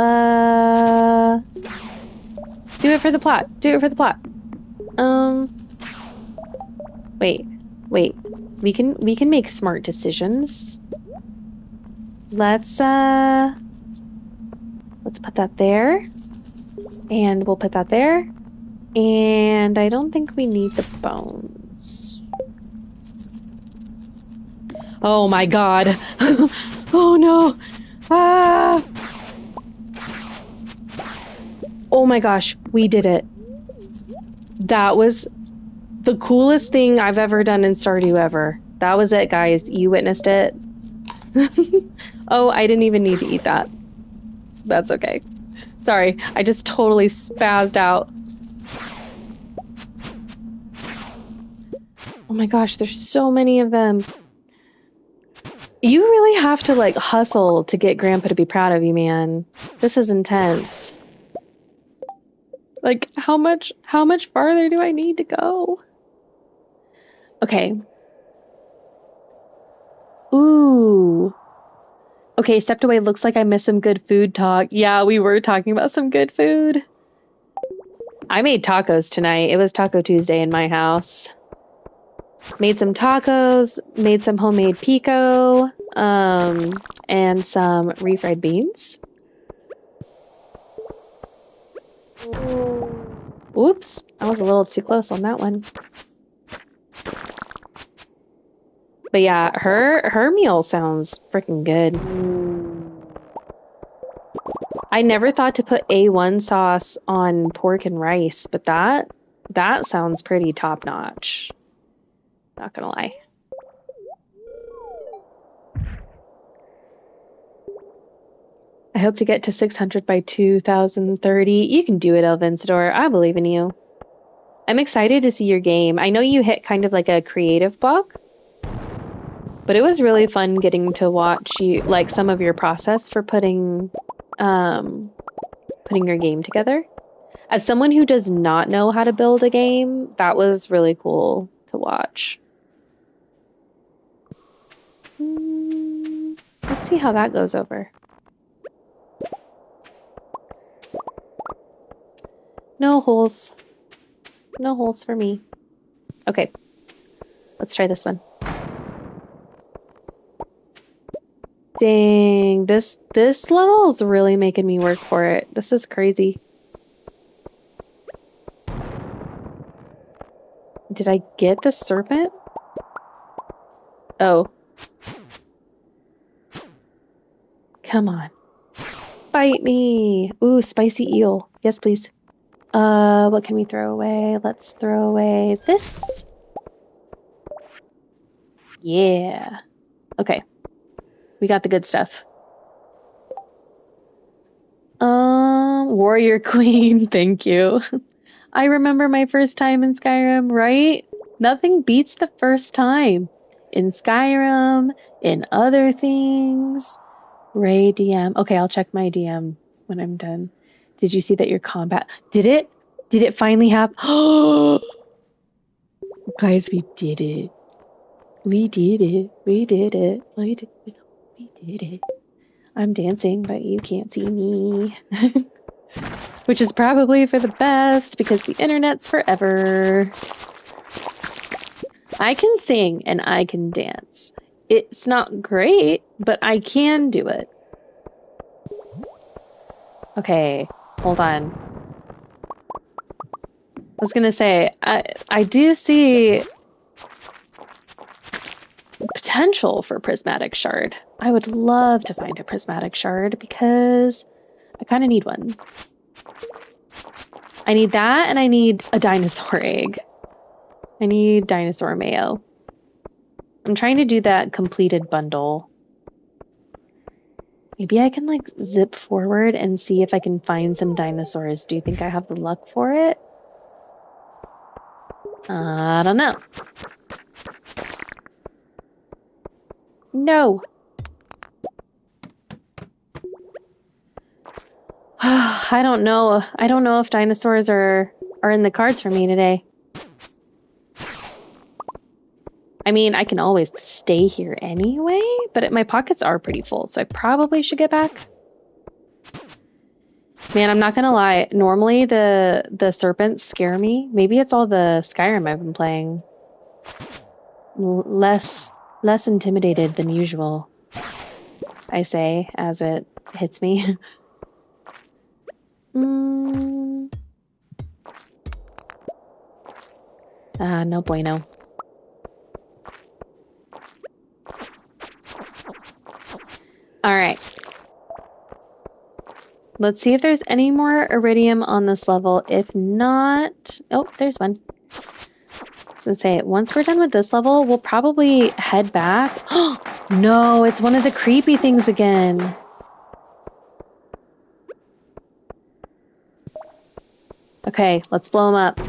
it for the plot. Do it for the plot. Wait. We can make smart decisions. Let's put that there. And we'll put that there. And I don't think we need the bones. Oh my god. Oh no. Ah. Oh my gosh, we did it. That was the coolest thing I've ever done in Stardew ever. That was it, guys. You witnessed it. Oh, I didn't even need to eat that. That's okay. Sorry, I just totally spazzed out. Oh my gosh, there's so many of them. You really have to, like, hustle to get Grandpa to be proud of you, man. This is intense. Like, how much farther do I need to go? Okay. Ooh. Okay, stepped away. Looks like I missed some good food talk. Yeah, we were talking about some good food. I made tacos tonight. It was Taco Tuesday in my house. Made some tacos, made some homemade pico, and some refried beans. Oops, I was a little too close on that one. But yeah, her meal sounds freaking good. I never thought to put A1 sauce on pork and rice, but that sounds pretty top notch. Not gonna lie. I hope to get to 600 by 2030. You can do it, Elvinsador. I believe in you. I'm excited to see your game. I know you hit kind of like a creative block, but it was really fun getting to watch you, like, some of your process for putting your game together. As someone who does not know how to build a game, that was really cool to watch. Let's see how that goes over. No holes. No holes for me. Okay. Let's try this one. Dang, this level is really making me work for it. This is crazy. Did I get the serpent? Oh. Come on. Bite me. Ooh, spicy eel. Yes, please. What can we throw away? Let's throw away this. Yeah. Okay. We got the good stuff. Warrior Queen, thank you. I remember my first time in Skyrim, right? Nothing beats the first time. In Skyrim, in other things. Ray DM. Okay, I'll check my DM when I'm done. Did you see that your combat... Did it finally happen? Guys, we did it. We did it. We did it. We did it. We did it. I'm dancing, but you can't see me. Which is probably for the best because the internet's forever. I can sing and I can dance. It's not great, but I can do it. Okay, hold on. I was gonna say, I do see potential for prismatic shard. I would love to find a prismatic shard because I kind of need one. I need that and I need a dinosaur egg. I need dinosaur mayo. I'm trying to do that completed bundle. Maybe I can like zip forward and see if I can find some dinosaurs. Do you think I have the luck for it? I don't know. No. I don't know. I don't know if dinosaurs are in the cards for me today. I mean, I can always stay here anyway, but my pockets are pretty full, so I probably should get back. Man, I'm not gonna lie. Normally the serpents scare me. Maybe it's all the Skyrim I've been playing. Less intimidated than usual, I say, as it hits me. No bueno. Alright. Let's see if there's any more iridium on this level. If not... Oh, there's one. So say, once we're done with this level, we'll probably head back. No, it's one of the creepy things again. Okay, let's blow him up.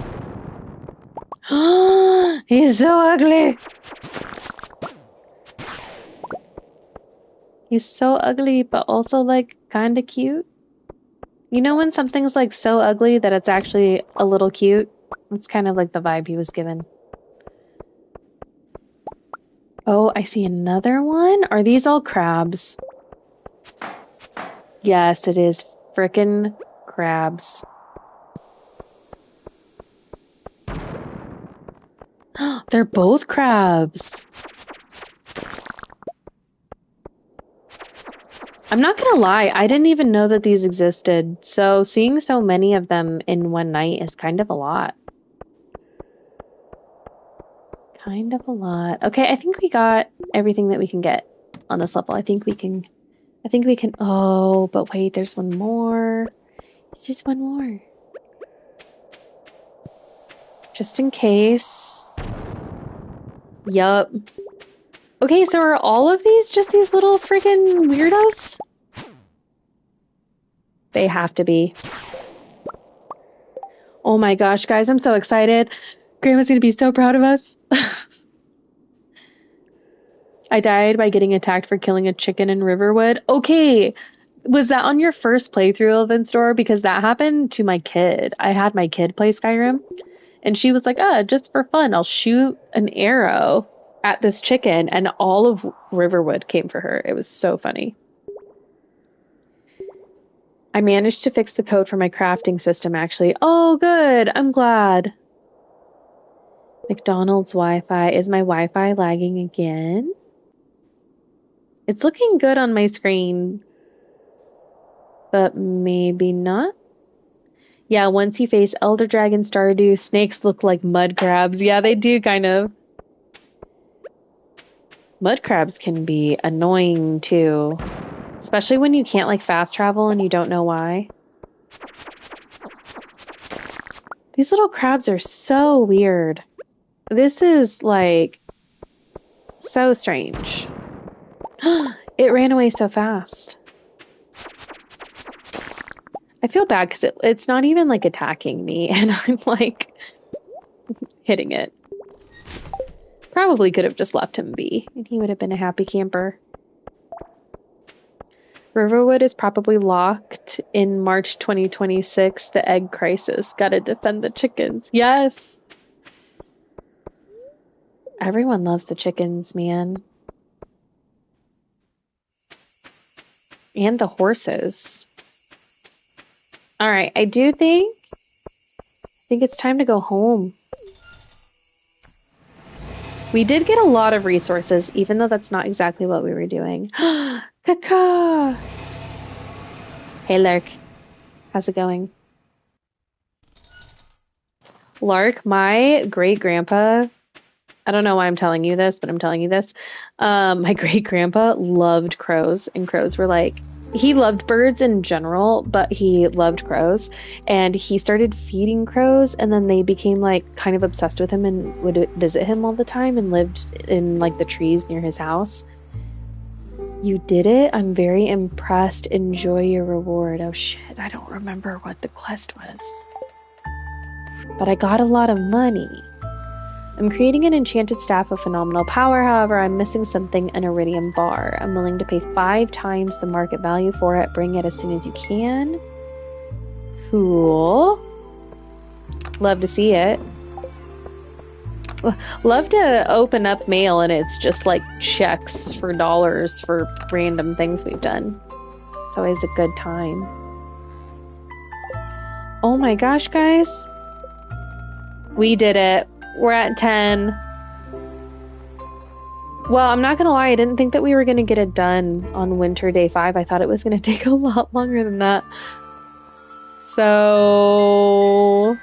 He's so ugly. He's so ugly, but also like kind of cute. You know when something's like so ugly that it's actually a little cute? That's kind of like the vibe he was given. Oh, I see another one. Are these all crabs? Yes, it is frickin' crabs. They're both crabs. I'm not gonna lie, I didn't even know that these existed, so seeing so many of them in one night is kind of a lot. Kind of a lot. Okay, I think we got everything that we can get on this level. I think we can... Oh, but wait, there's one more. It's just one more. Just in case. Yup. Okay, so are all of these just these little friggin' weirdos? They have to be. Oh my gosh, guys, I'm so excited. Grandma's gonna be so proud of us. I died by getting attacked for killing a chicken in Riverwood. Okay, was that on your first playthrough of Install? Because that happened to my kid. I had my kid play Skyrim, and she was like, just for fun, I'll shoot an arrow at this chicken, and all of Riverwood came for her. It was so funny. I managed to fix the code for my crafting system, actually. Oh, good. I'm glad. McDonald's Wi-Fi. Is my Wi-Fi lagging again? It's looking good on my screen, but maybe not. Yeah, once you face Elder Dragon, Stardew, snakes look like mud crabs. Yeah, they do kind of. Mud crabs can be annoying too, especially when you can't like fast travel and you don't know why. These little crabs are so weird. This is like so strange. It ran away so fast. I feel bad because it's not even like attacking me and I'm like hitting it. Probably could have just left him be and he would have been a happy camper. Riverwood is probably locked in March 2026. The egg crisis. Gotta defend the chickens. Yes! Everyone loves the chickens, man. And the horses. All right, I think it's time to go home. We did get a lot of resources, even though that's not exactly what we were doing. Caca! Hey, Lark. How's it going? Lark, my great-grandpa, I don't know why I'm telling you this, but I'm telling you this. My great-grandpa loved crows, and crows were like, he loved birds in general, but he loved crows, and he started feeding crows, and then they became like kind of obsessed with him and would visit him all the time and lived in like the trees near his house. You did it? I'm very impressed. Enjoy your reward. Oh shit, I don't remember what the quest was. But I got a lot of money. I'm creating an enchanted staff of phenomenal power, however, I'm missing something, an iridium bar. I'm willing to pay 5 times the market value for it. Bring it as soon as you can. Cool. Love to see it. Love to open up mail and it's just like checks for dollars for random things we've done. It's always a good time. Oh my gosh, guys. We did it. We're at 10. Well, I'm not gonna lie, I didn't think that we were gonna get it done on winter day 5. I thought it was gonna take a lot longer than that. So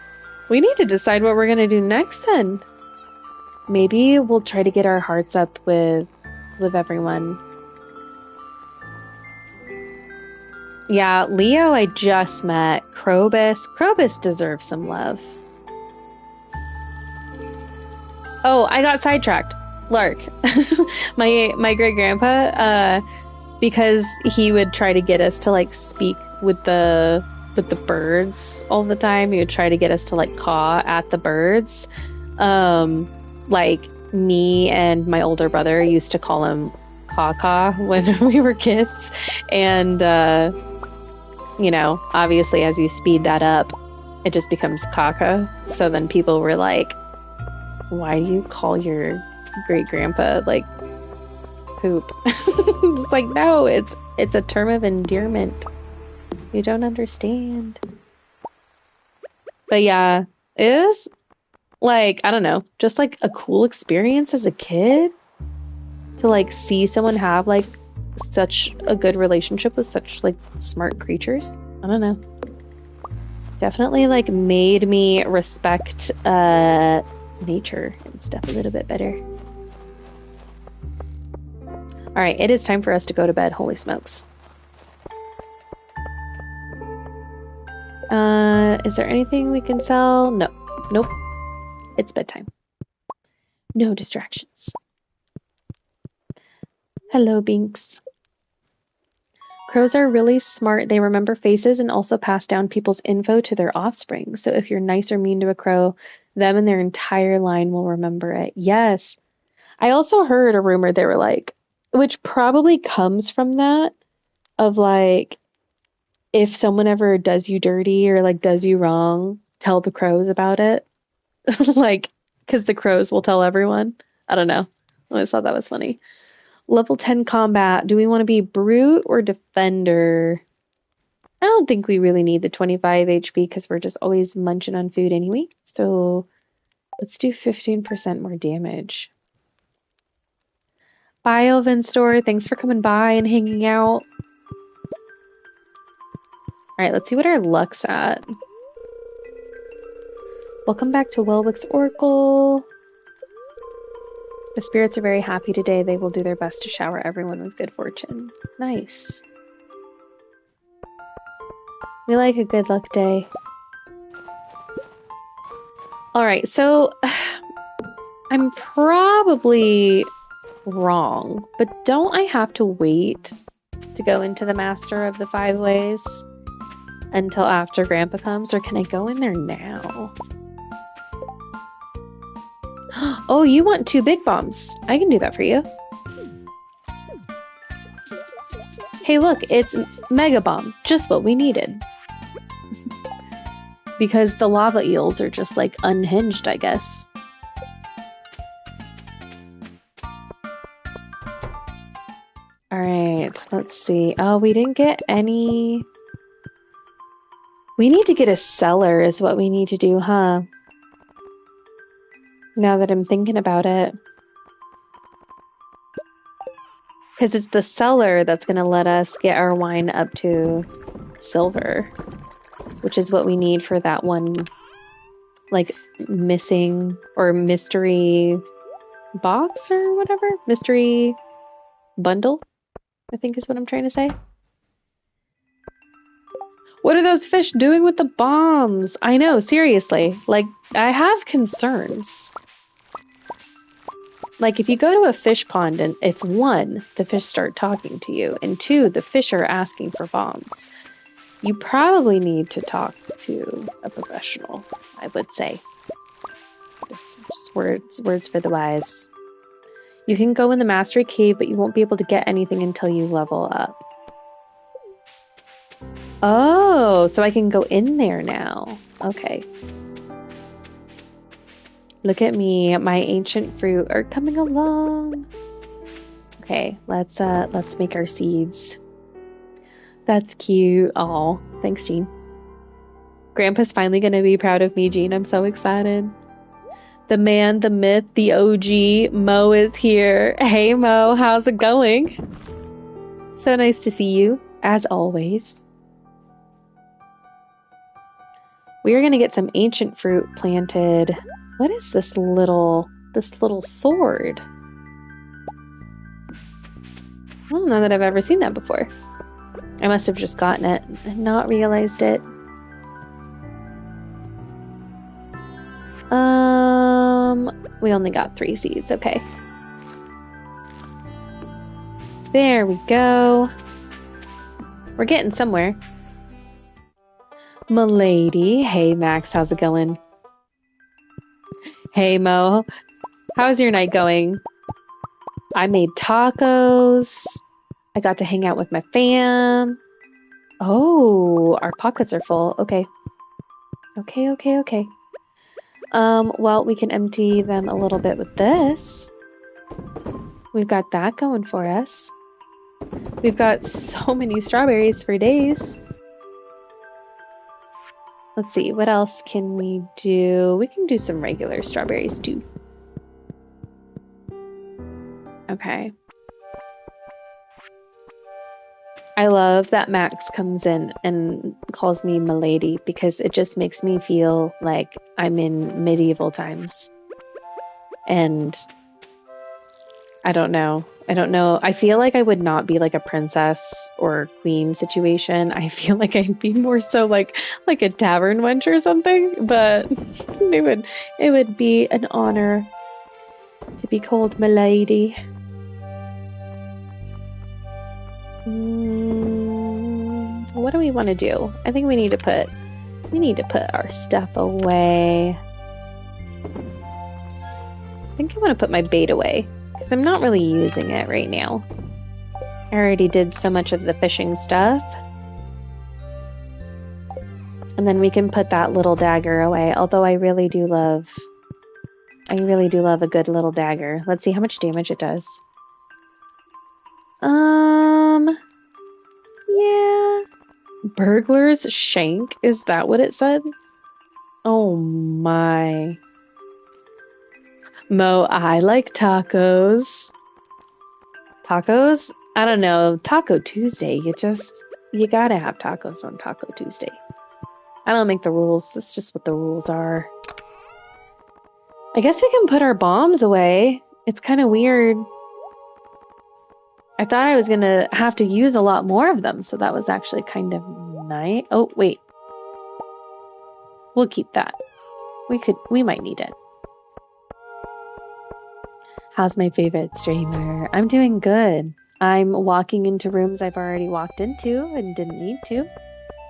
we need to decide what we're gonna do next then. Maybe we'll try to get our hearts up with everyone. Yeah, Leo I just met. Krobus deserves some love. Oh, I got sidetracked. Lark. my great-grandpa, because he would try to get us to like speak with the birds all the time. He would try to get us to like caw at the birds. Like me and my older brother used to call him caw when we were kids. And you know, obviously as you speed that up, it just becomes caca. So then people were like, why do you call your great-grandpa like poop? It's like, no, it's a term of endearment. You don't understand. But yeah, it is like, I don't know, just like a cool experience as a kid to like see someone have like such a good relationship with such like smart creatures. I don't know. Definitely like made me respect nature and stuff a little bit better. All right, it is time for us to go to bed. Holy smokes. Is there anything we can sell? No. Nope. It's bedtime. No distractions. Hello, Binks. Crows are really smart. They remember faces and also pass down people's info to their offspring. So if you're nice or mean to a crow, them and their entire line will remember it. Yes. I also heard a rumor they were like, which probably comes from that, of like, if someone ever does you dirty or like does you wrong, tell the crows about it. Like, because the crows will tell everyone. I don't know. I always thought that was funny. Level 10 combat. Do we want to be brute or defender? I don't think we really need the 25 HP because we're just always munching on food anyway. So let's do 15% more damage. Bye, Elven Store. Thanks for coming by and hanging out. Alright, let's see what our luck's at. Welcome back to Welwick's Oracle. The spirits are very happy today. They will do their best to shower everyone with good fortune. Nice. We like a good luck day. Alright, so I'm probably wrong, but don't I have to wait to go into the Master of the 5 Ways until after Grandpa comes, or can I go in there now? Oh, you want 2 big bombs. I can do that for you. Hey, look, it's Mega Bomb. Just what we needed. Because the lava eels are just, like, unhinged, I guess. Let's see. Oh, we didn't get any... We need to get a cellar is what we need to do, huh? Now that I'm thinking about it. Because it's the cellar that's going to let us get our wine up to silver. Which is what we need for that one, like, missing or mystery box or whatever? Mystery bundle, I think is what I'm trying to say. What are those fish doing with the bombs? I know, seriously. Like, I have concerns. Like, if you go to a fish pond and if one, the fish start talking to you, and two, the fish are asking for bombs, you probably need to talk to a professional, I would say. Just words for the wise. You can go in the mastery cave, but you won't be able to get anything until you level up. Oh, so I can go in there now. Okay. Look at me, my ancient fruit are coming along. Okay, let's make our seeds. That's cute. Aw, thanks, Jean. Grandpa's finally gonna be proud of me, Jean. I'm so excited. The man, the myth, the OG, Mo is here. Hey Mo, how's it going? So nice to see you, as always. We are gonna get some ancient fruit planted. What is this little sword? I don't know that I've ever seen that before. I must have just gotten it and not realized it. We only got 3 seeds, okay. There we go. We're getting somewhere. Milady. Hey Max, how's it going? Hey Mo, how's your night going? I made tacos. I got to hang out with my fam. Oh, our pockets are full. Okay. Okay. Well, we can empty them a little bit with this. We've got that going for us. We've got so many strawberries for days. Let's see, what else can we do? We can do some regular strawberries too. Okay. I love that Max comes in and calls me Milady because it just makes me feel like I'm in medieval times. And I don't know. I feel like I would not be like a princess or queen situation. I feel like I'd be more so like a tavern wench or something, but it would be an honor to be called Milady. What do we want to do? I think we need to put our stuff away. I think I want to put my bait away because I'm not really using it right now. I already did so much of the fishing stuff. And then we can put that little dagger away, although I really do love a good little dagger. Let's see how much damage it does. Yeah. Burglar's shank? Is that what it said? Oh my. Mo, I like tacos. Tacos? I don't know. Taco Tuesday. You gotta have tacos on Taco Tuesday. I don't make the rules. That's just what the rules are. I guess we can put our bombs away. It's kind of weird. I thought I was gonna have to use a lot more of them, so that was actually kind of nice. Oh, wait. We'll keep that. We might need it. How's my favorite streamer? I'm doing good. I'm walking into rooms I've already walked into and didn't need to,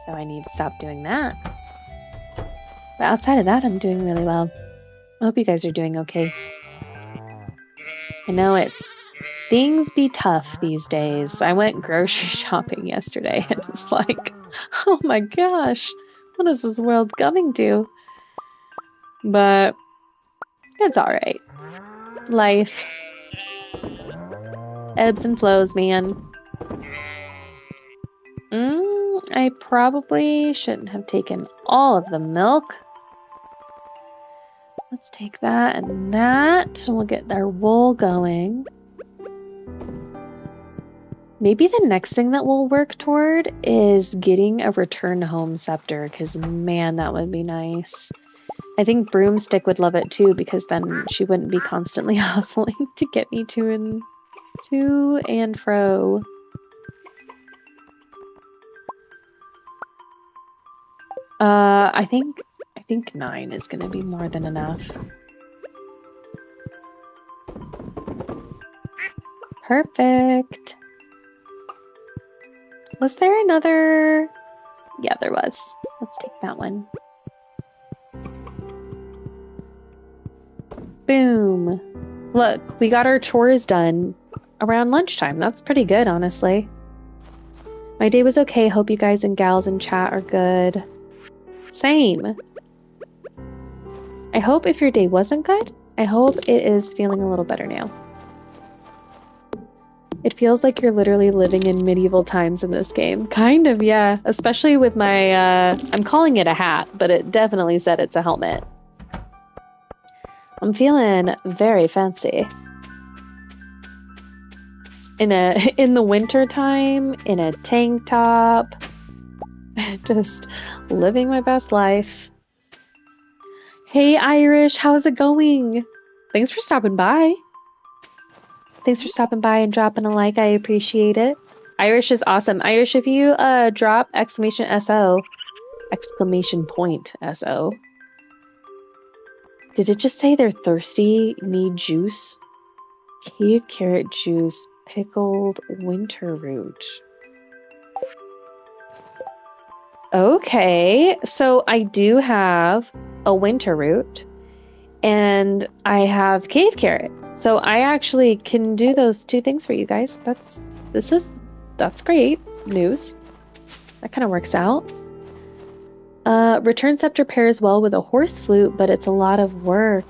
so I need to stop doing that. But outside of that, I'm doing really well. I hope you guys are doing okay. I know things be tough these days. I went grocery shopping yesterday and it was like, oh my gosh, what is this world coming to? But it's alright. Life. Ebbs and flows, man. I probably shouldn't have taken all of the milk. Let's take that and that, and we'll get our wool going. Maybe the next thing that we'll work toward is getting a return home scepter, because man, that would be nice. I think Broomstick would love it too, because then she wouldn't be constantly hustling to get me to and fro. I think 9 is gonna be more than enough. Perfect. Was there another? Yeah, there was. Let's take that one. Boom. Look, we got our chores done around lunchtime. That's pretty good, honestly. My day was okay. Hope you guys and gals in chat are good. Same. I hope if your day wasn't good, I hope it is feeling a little better now. It feels like you're literally living in medieval times in this game. Kind of, yeah. Especially with my, I'm calling it a hat, but it definitely said it's a helmet. I'm feeling very fancy. In the winter time, in a tank top. Just living my best life. Hey Irish, how's it going? Thanks for stopping by. Thanks for stopping by and dropping a like. I appreciate it. Irish is awesome. Irish, if you drop exclamation SO, exclamation point SO. Did it just say they're thirsty, need juice? Cave carrot juice, pickled winter root. Okay, so I do have a winter root and I have cave carrot. So I actually can do those two things for you guys. That's great news. That kind of works out. Return scepter pairs well with a horse flute, but it's a lot of work.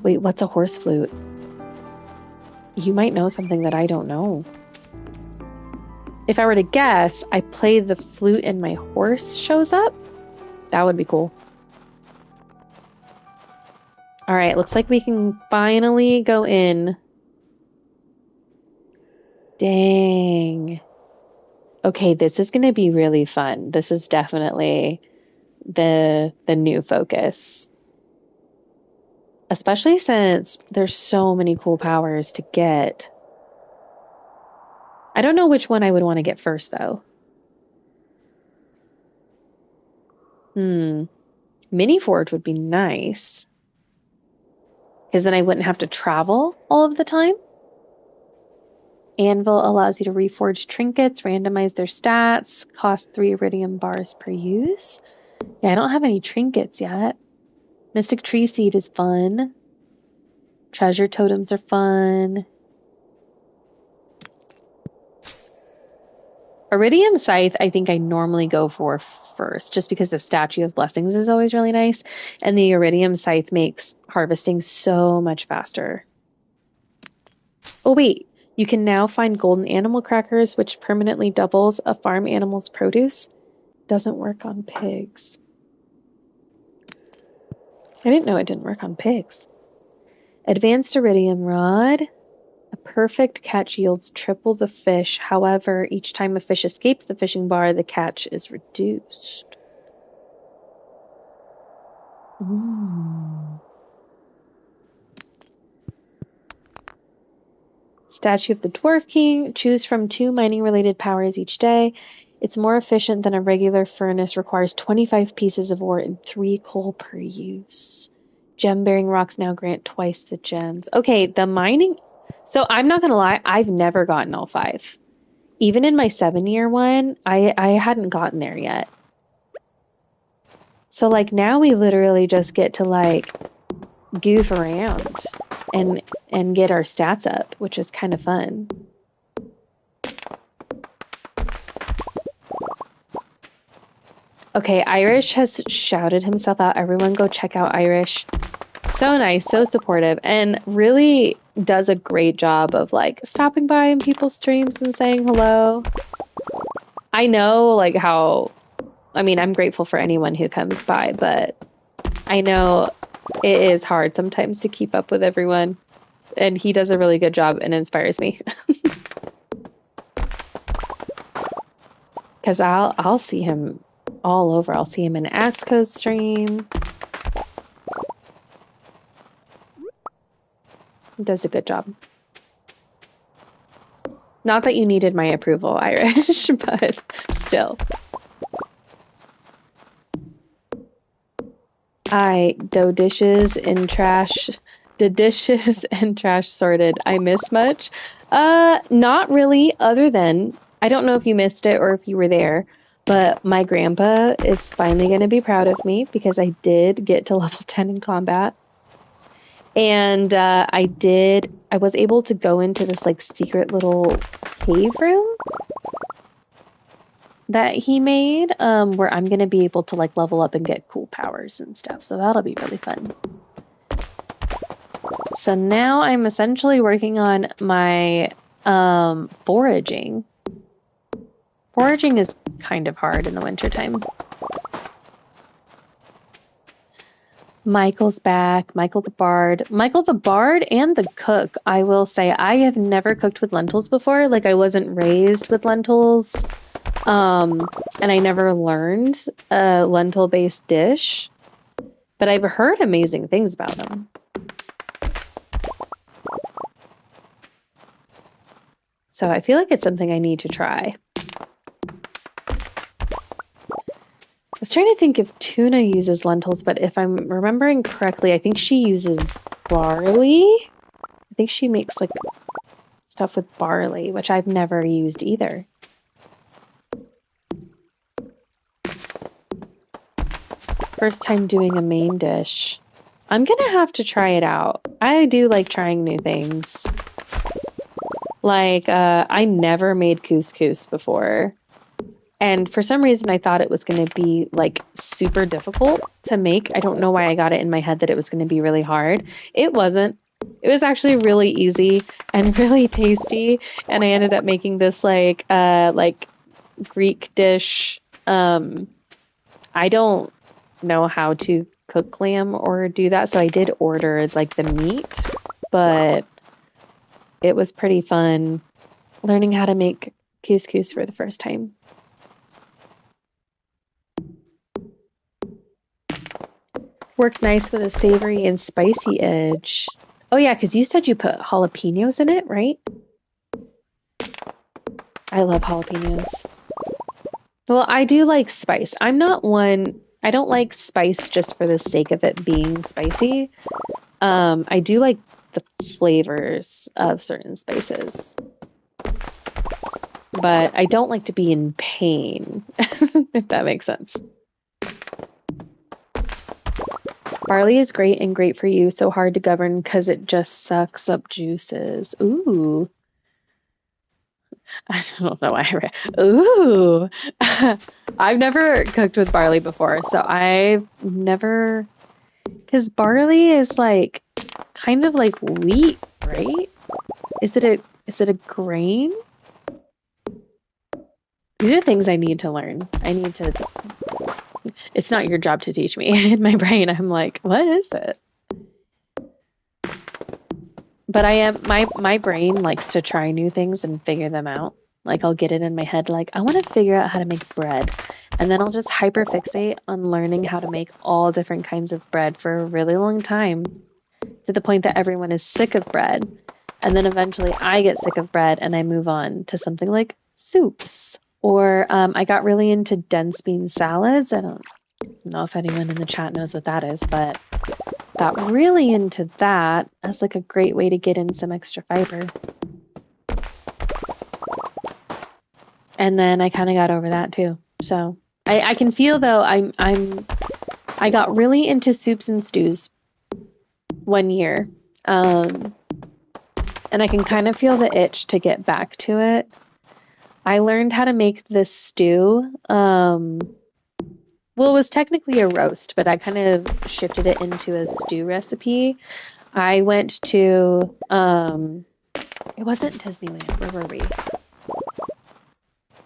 Wait, what's a horse flute? You might know something that I don't know. If I were to guess, I play the flute and my horse shows up. That would be cool. All right, looks like we can finally go in. Dang. Okay, this is going to be really fun. This is definitely the new focus. Especially since there's so many cool powers to get. I don't know which one I would want to get first, though. Mini Forge would be nice. Because then I wouldn't have to travel all of the time. Anvil allows you to reforge trinkets, randomize their stats, cost 3 iridium bars per use. Yeah, I don't have any trinkets yet. Mystic Tree Seed is fun. Treasure Totems are fun. Iridium Scythe, I think I normally go for first, just because the Statue of Blessings is always really nice, and the Iridium Scythe makes harvesting so much faster. Oh wait, you can now find golden animal crackers, which permanently doubles a farm animal's produce. Doesn't work on pigs. I didn't know it didn't work on pigs. Advanced Iridium Rod. A perfect catch yields triple the fish. However, each time a fish escapes the fishing bar, the catch is reduced. Statue of the Dwarf King. Choose from 2 mining-related powers each day. It's more efficient than a regular furnace. Requires 25 pieces of ore and 3 coal per use. Gem-bearing rocks now grant twice the gems. Okay, the mining... So I'm not going to lie, I've never gotten all 5. Even in my 7-year one, I hadn't gotten there yet. So like now we literally just get to like goof around and get our stats up, which is kind of fun. Okay, Irish has shouted himself out. Everyone go check out Irish. So nice, so supportive, and really does a great job of like stopping by in people's streams and saying hello. I know like how, I mean, I'm grateful for anyone who comes by, but I know it is hard sometimes to keep up with everyone. And he does a really good job and inspires me. Because I'll see him all over. I'll see him in Axco's stream. He does a good job. Not that you needed my approval, Irish, but still. I do dishes and trash. The dishes and trash sorted. I miss much? Not really, other than I don't know if you missed it or if you were there, but my grandpa is finally going to be proud of me because I did get to level 10 in combat. And I was able to go into this like secret little cave room that he made, where I'm going to be able to like level up and get cool powers and stuff. So that'll be really fun. So now I'm essentially working on my foraging. Foraging is kind of hard in the wintertime. Michael's back. Michael the Bard. Michael the Bard and the cook. I will say I have never cooked with lentils before. Like I wasn't raised with lentils. And I never learned a lentil-based dish. But I've heard amazing things about them. So I feel like it's something I need to try. I was trying to think if Tuna uses lentils, but if I'm remembering correctly, I think she uses barley. I think she makes like stuff with barley, which I've never used either. First time doing a main dish. I'm gonna have to try it out. I do like trying new things. Like, I never made couscous before. And for some reason, I thought it was going to be like super difficult to make. I don't know why I got it in my head that it was going to be really hard. It wasn't. It was actually really easy and really tasty. And I ended up making this like Greek dish. I don't know how to cook lamb or do that, so I did order like the meat, but it was pretty fun learning how to make couscous for the first time. Worked nice with a savory and spicy edge. Oh yeah, because you said you put jalapenos in it, right? I love jalapenos. Well, I do like spice. I don't like spice just for the sake of it being spicy. I do like the flavors of certain spices. But I don't like to be in pain, if that makes sense. Barley is great and great for you, so hard to govern because it just sucks up juices. Ooh. I don't know why I read. Ooh. I've never cooked with barley before, so I've never... Because barley is like, kind of like wheat, right? Is it a grain? These are things I need to learn. It's not your job to teach me. In my brain, I'm like, what is it? But my brain likes to try new things and figure them out. Like I'll get it in my head, like, I want to figure out how to make bread. And then I'll just hyperfixate on learning how to make all different kinds of bread for a really long time, to the point that everyone is sick of bread. And then eventually I get sick of bread and I move on to something like soups. Or I got really into dense bean salads. I don't know if anyone in the chat knows what that is, but got really into that as like a great way to get in some extra fiber. And then I kind of got over that too. So I can feel though I got really into soups and stews one year. And I can kind of feel the itch to get back to it. I learned how to make this stew. Well, it was technically a roast, but I kind of shifted it into a stew recipe. I went to, it wasn't Disneyland. Where were we?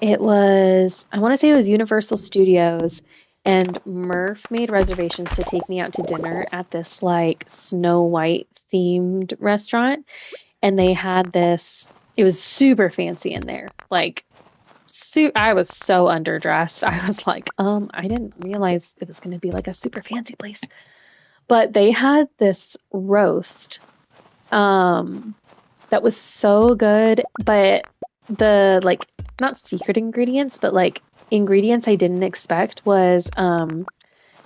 It was, I want to say it was Universal Studios, and Murph made reservations to take me out to dinner at this like Snow White themed restaurant. And they had this, it was super fancy in there. Like, I was so underdressed. I was like, I didn't realize it was going to be like a super fancy place. But they had this roast, that was so good, but the like not secret ingredients, but like ingredients I didn't expect was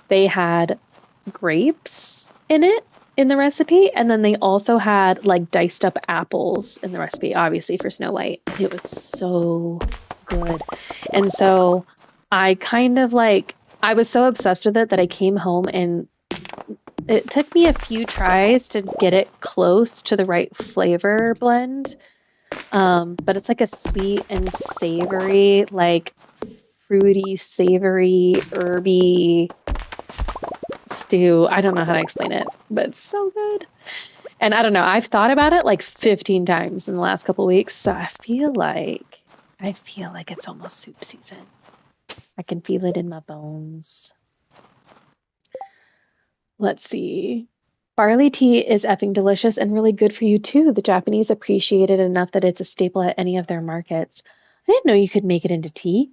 they had grapes in it in the recipe, and then they also had like diced up apples in the recipe, obviously for Snow White. It was so good. And so I kind of like I was so obsessed with it that I came home and it took me a few tries to get it close to the right flavor blend. But it's like a sweet and savory, like fruity, savory, herby stew. I don't know how to explain it, but it's so good. And I don't know, I've thought about it like 15 times in the last couple of weeks, so I feel like it's almost soup season. I can feel it in my bones. Let's see. Barley tea is effing delicious and really good for you too. The Japanese appreciate it enough that it's a staple at any of their markets. I didn't know you could make it into tea.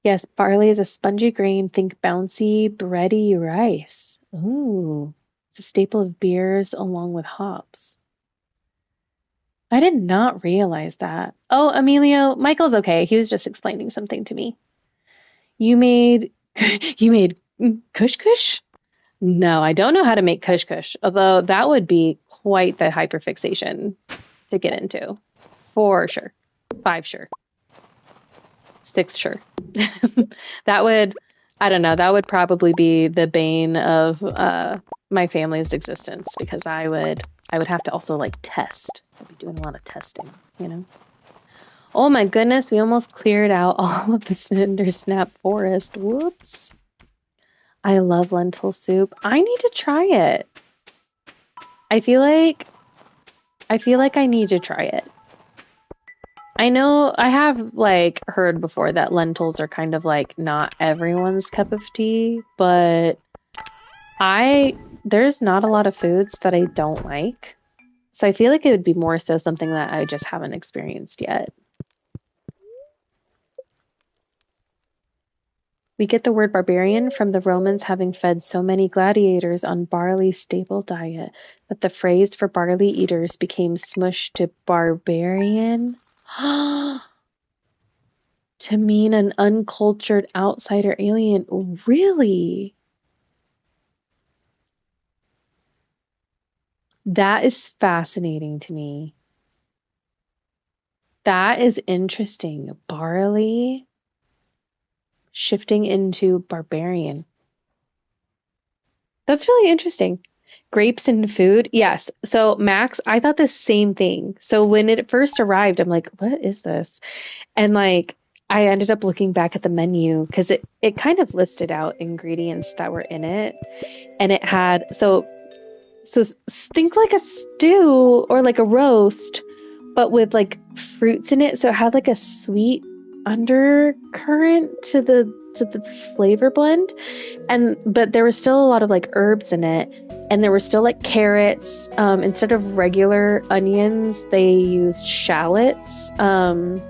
Yes, barley is a spongy grain. Think bouncy, bready rice. Ooh, it's a staple of beers along with hops. I did not realize that. Oh, Emilio, Michael's okay. He was just explaining something to me. You made kush kush? No, I don't know how to make kush kush, although that would be quite the hyperfixation to get into. 4 sure. 5 sure. 6 sure. That would, I don't know, that would probably be the bane of my family's existence, because I would have to also like test. I'd be doing a lot of testing, you know? Oh my goodness, we almost cleared out all of the cinder snap forest. Whoops. I love lentil soup. I need to try it. I feel like I need to try it. I know I have like heard before that lentils are kind of like not everyone's cup of tea, but there's not a lot of foods that I don't like. So I feel like it would be more so something that I just haven't experienced yet. We get the word barbarian from the Romans having fed so many gladiators on barley staple diet that the phrase for barley eaters became smushed to barbarian to mean an uncultured outsider alien. Really? That is fascinating to me. That is interesting. Barley shifting into barbarian. That's really interesting. Grapes and food. Yes. So Max, I thought the same thing. So when it first arrived, I'm like, what is this? And like I ended up looking back at the menu because it kind of listed out ingredients that were in it. And it had so think like a stew or like a roast, but with like fruits in it. So it had like a sweet undercurrent to the flavor blend, but there was still a lot of like herbs in it, and there were still like carrots. Instead of regular onions, they used shallots. And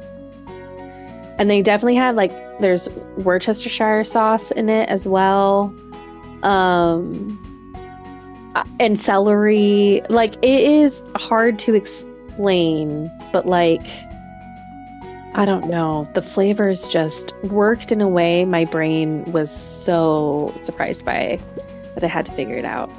they definitely had like there's Worcestershire sauce in it as well. And celery. Like it is hard to explain, but like I don't know. The flavors just worked in a way my brain was so surprised by that I had to figure it out.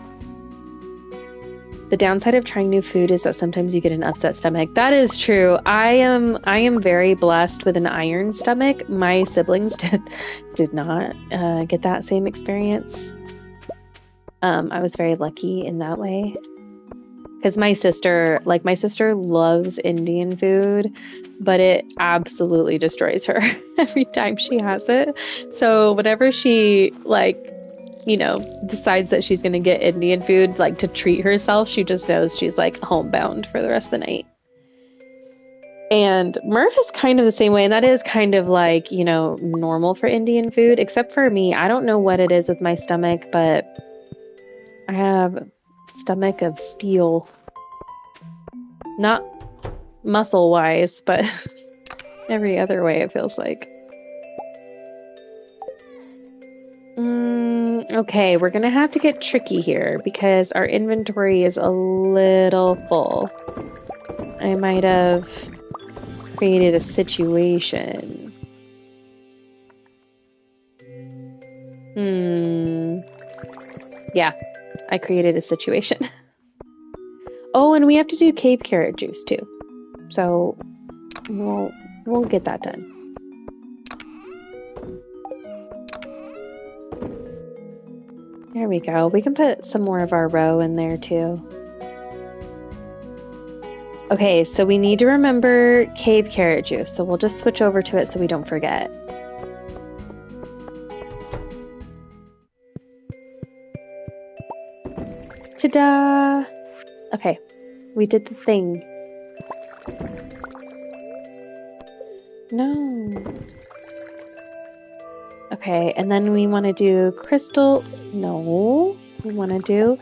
The downside of trying new food is that sometimes you get an upset stomach. That is true. I am very blessed with an iron stomach. My siblings did not get that same experience. I was very lucky in that way. Because my sister loves Indian food, but it absolutely destroys her every time she has it. So whenever she decides that she's going to get Indian food, like to treat herself, she just knows she's like homebound for the rest of the night. And Murph is kind of the same way, and that is kind of like, you know, normal for Indian food, except for me. I don't know what it is with my stomach, but I have stomach of steel. Not muscle-wise, but every other way it feels like. Okay, we're gonna have to get tricky here because our inventory is a little full. I might have created a situation. Yeah, I created a situation. Oh, and we have to do cave carrot juice too. So we'll get that done. There we go. We can put some more of our roe in there too. Okay, so we need to remember cave carrot juice. So we'll just switch over to it so we don't forget. Ta-da! Okay, we did the thing. No. Okay, and then we want to do crystal. No, we want to do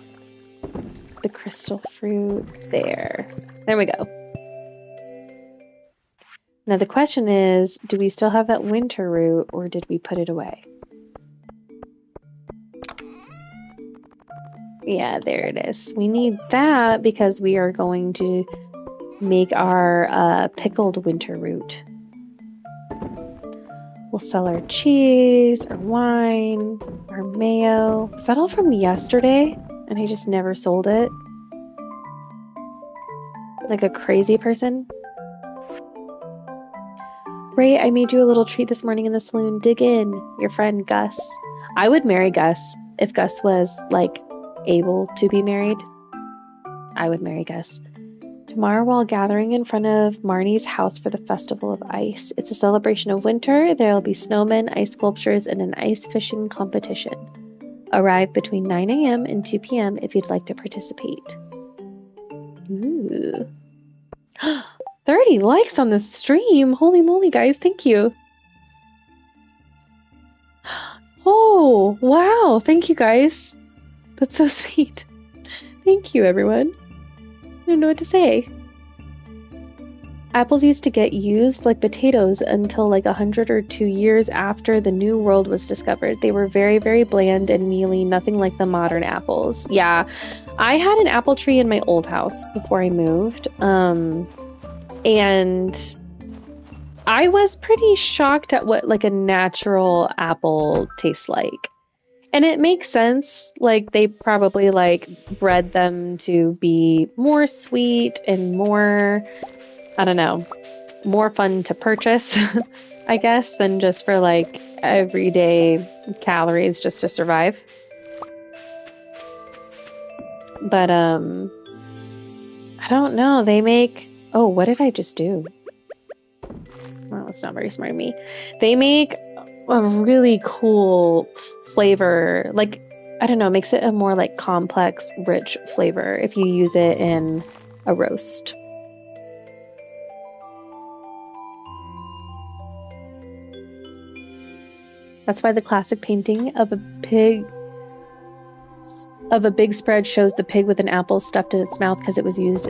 the crystal fruit there. There we go. Now the question is, do we still have that winter root or did we put it away? Yeah, there it is. We need that because we are going to make our pickled winter root. We'll sell our cheese, our wine, our mayo. Is that all from yesterday? And I just never sold it? Like a crazy person? Ray, I made you a little treat this morning in the saloon. Dig in. Your friend Gus. I would marry Gus if Gus was, like, able to be married. I would marry Gus. Tomorrow, while gathering in front of Marnie's house for the Festival of Ice. It's a celebration of winter. There will be snowmen, ice sculptures, and an ice fishing competition. Arrive between 9 a.m. and 2 p.m. if you'd like to participate. Ooh. 30 likes on the stream. Holy moly, guys. Thank you. Oh, wow. Thank you, guys. That's so sweet. Thank you, everyone. I don't know what to say. Apples used to get used like potatoes until like 100 or 2 years after the New World was discovered. They were very, very bland and mealy, nothing like the modern apples. Yeah, I had an apple tree in my old house before I moved. And I was pretty shocked at what like a natural apple tastes like. And it makes sense, like they probably like bred them to be more sweet and more, I don't know, more fun to purchase, I guess, than just for like everyday calories just to survive. But I don't know, they make, oh, what did I just do? Well, that's not very smart of me. They make a really cool flavor, like, I don't know, makes it a more like complex, rich flavor if you use it in a roast. That's why the classic painting of a big spread shows the pig with an apple stuffed in its mouth because it was used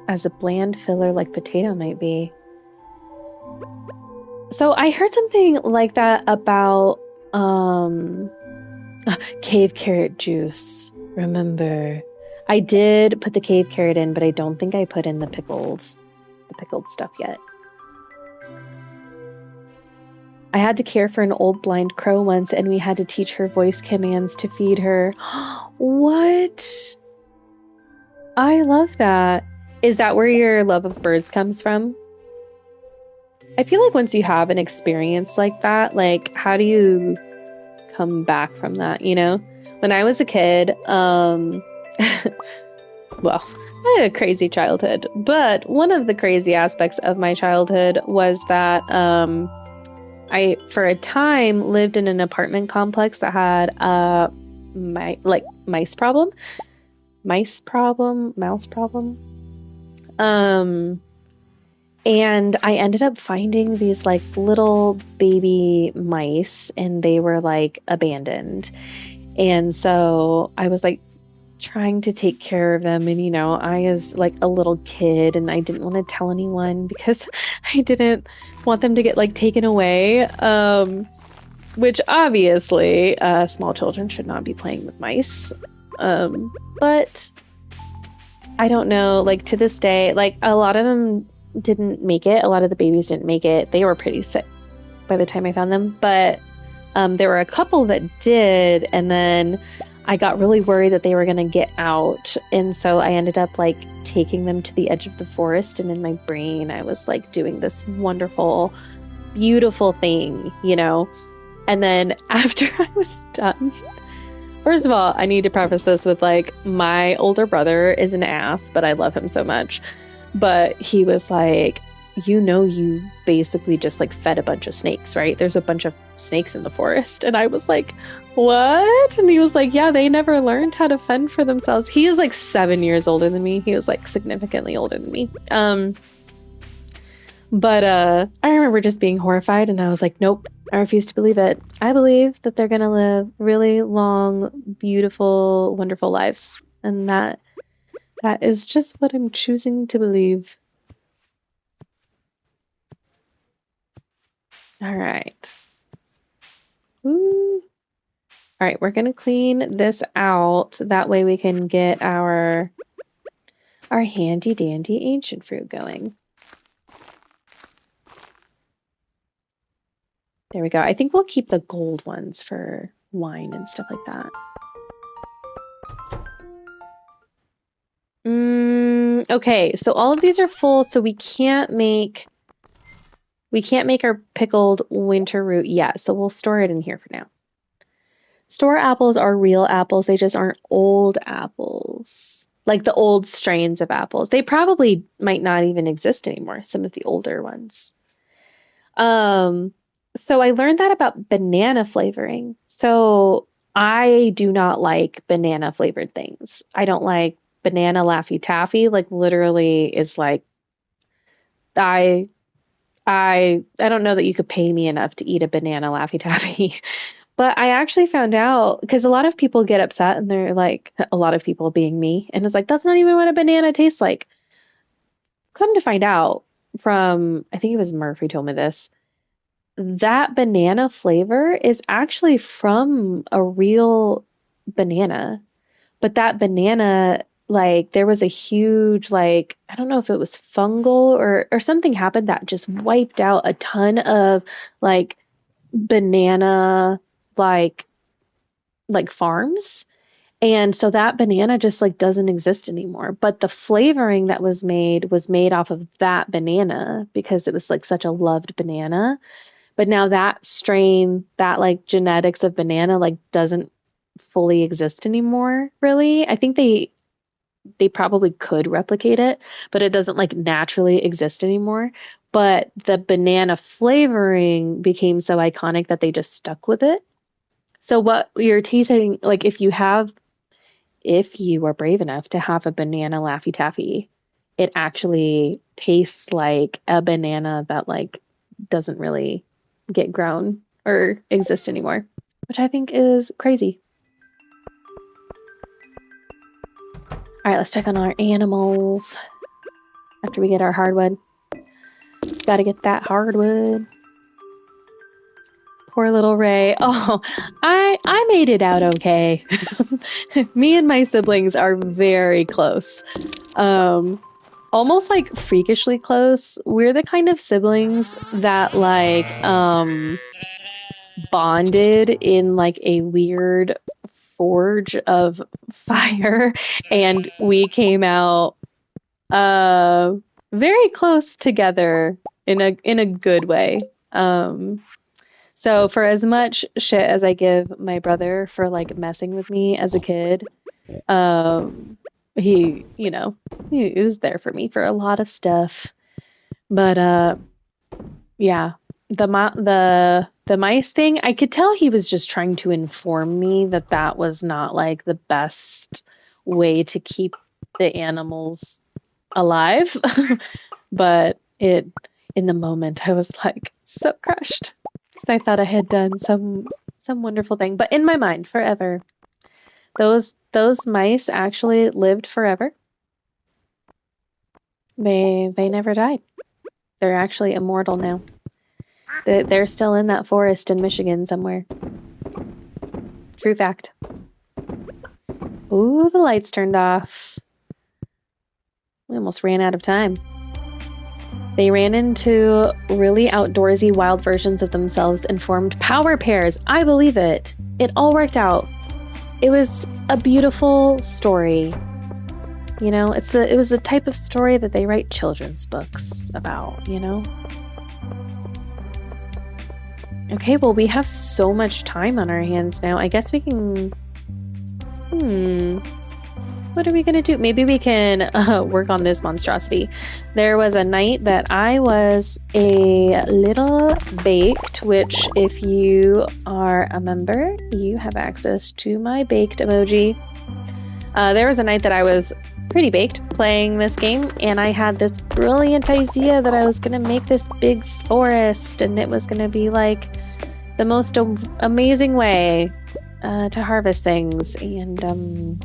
as a bland filler like potato might be. So I heard something like that about cave carrot juice. Remember, I did put the cave carrot in, but I don't think I put in the pickled stuff yet. I had to care for an old blind crow once, and we had to teach her voice commands to feed her. What? I love that. Is that where your love of birds comes from? I feel like once you have an experience like that, like, how do you come back from that, you know? When I was a kid, well, I had a crazy childhood, but one of the crazy aspects of my childhood was that I, for a time, lived in an apartment complex that had mouse problem. And I ended up finding these like little baby mice, and they were like abandoned. And so I was like trying to take care of them. And, you know, I was like a little kid and I didn't want to tell anyone because I didn't want them to get like taken away. Which obviously, small children should not be playing with mice. But I don't know, like to this day, like a lot of them didn't make it. A lot of the babies didn't make it. They were pretty sick by the time I found them. But there were a couple that did. And then I got really worried that they were going to get out. And so I ended up like taking them to the edge of the forest. And in my brain, I was like doing this wonderful, beautiful thing, you know? And then after I was done, first of all, I need to preface this with like, my older brother is an ass, but I love him so much. But he was like, you know, you basically just like fed a bunch of snakes, right? There's a bunch of snakes in the forest. And I was like, what? And he was like, yeah, they never learned how to fend for themselves. He is like 7 years older than me. He was like significantly older than me. But I remember just being horrified, and I was like, nope, I refuse to believe it. I believe that they're going to live really long, beautiful, wonderful lives. And that is just what I'm choosing to believe. All right. Ooh. All right, we're going to clean this out. That way we can get our handy dandy ancient fruit going. There we go. I think we'll keep the gold ones for wine and stuff like that. Okay, so all of these are full, so we can't make our pickled winter root yet, so we'll store it in here for now. Store apples are real apples, they just aren't old apples. Like the old strains of apples. They probably might not even exist anymore, some of the older ones. So I learned that about banana flavoring. So I do not like banana flavored things. I don't like banana Laffy Taffy. Like literally is like I don't know that you could pay me enough to eat a banana Laffy Taffy. But I actually found out because a lot of people get upset and they're like, a lot of people being me, and it's like, that's not even what a banana tastes like. Come to find out from, I think it was Murphy told me this, that banana flavor is actually from a real banana. But that banana, like, there was a huge, like, I don't know if it was fungal or something happened that just wiped out a ton of, like, banana, like farms. And so that banana just, like, doesn't exist anymore. But the flavoring that was made off of that banana because it was, like, such a loved banana. But now that strain, that like genetics of banana, like doesn't fully exist anymore, really. I think they probably could replicate it, but it doesn't like naturally exist anymore. But the banana flavoring became so iconic that they just stuck with it. So what you're tasting, like if you are brave enough to have a banana Laffy Taffy, it actually tastes like a banana that like doesn't really get grown or exist anymore, which I think is crazy. All right, let's check on our animals after we get our hardwood. Got to get that hardwood. Poor little Ray. Oh, I made it out okay. Me and my siblings are very close. Almost like freakishly close. We're the kind of siblings that like bonded in like a weird forge of fire, and we came out very close together in a good way. So for as much shit as I give my brother for like messing with me as a kid, he, you know, he was there for me for a lot of stuff. But yeah, the mice thing, I could tell he was just trying to inform me that that was not like the best way to keep the animals alive. But it in the moment I was like so crushed because I thought I had done some wonderful thing. But in my mind, forever. Those mice actually lived forever. They never died. They're actually immortal now. They're still in that forest in Michigan somewhere. True fact. Ooh, the lights turned off. We almost ran out of time. They ran into really outdoorsy, wild versions of themselves and formed power pairs. I believe it. It all worked out. It was a beautiful story. You know, it was the type of story that they write children's books about, you know? Okay, well, we have so much time on our hands now. I guess we can... What are we going to do? Maybe we can work on this monstrosity. There was a night that I was a little baked, which if you are a member, you have access to my baked emoji. There was a night that I was pretty baked playing this game, and I had this brilliant idea that I was going to make this big forest, and it was going to be like the most amazing way to harvest things, and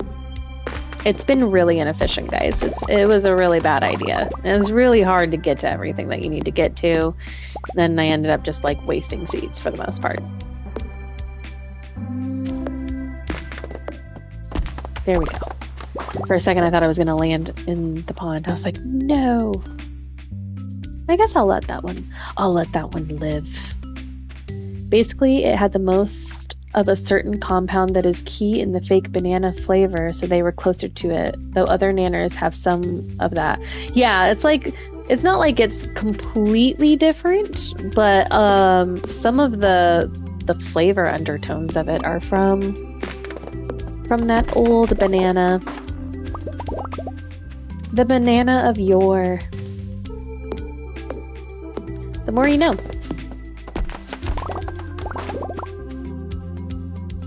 it's been really inefficient, guys. It was a really bad idea. It was really hard to get to everything that you need to get to. Then I ended up just like wasting seeds for the most part. There we go. For a second, I thought I was going to land in the pond. I was like, no. I guess I'll let that one live. Basically, it had the most of a certain compound that is key in the fake banana flavor, so they were closer to it, though other nanners have some of that. Yeah, it's not like it's completely different, but some of the flavor undertones of it are from that old banana. The banana of yore. The more you know.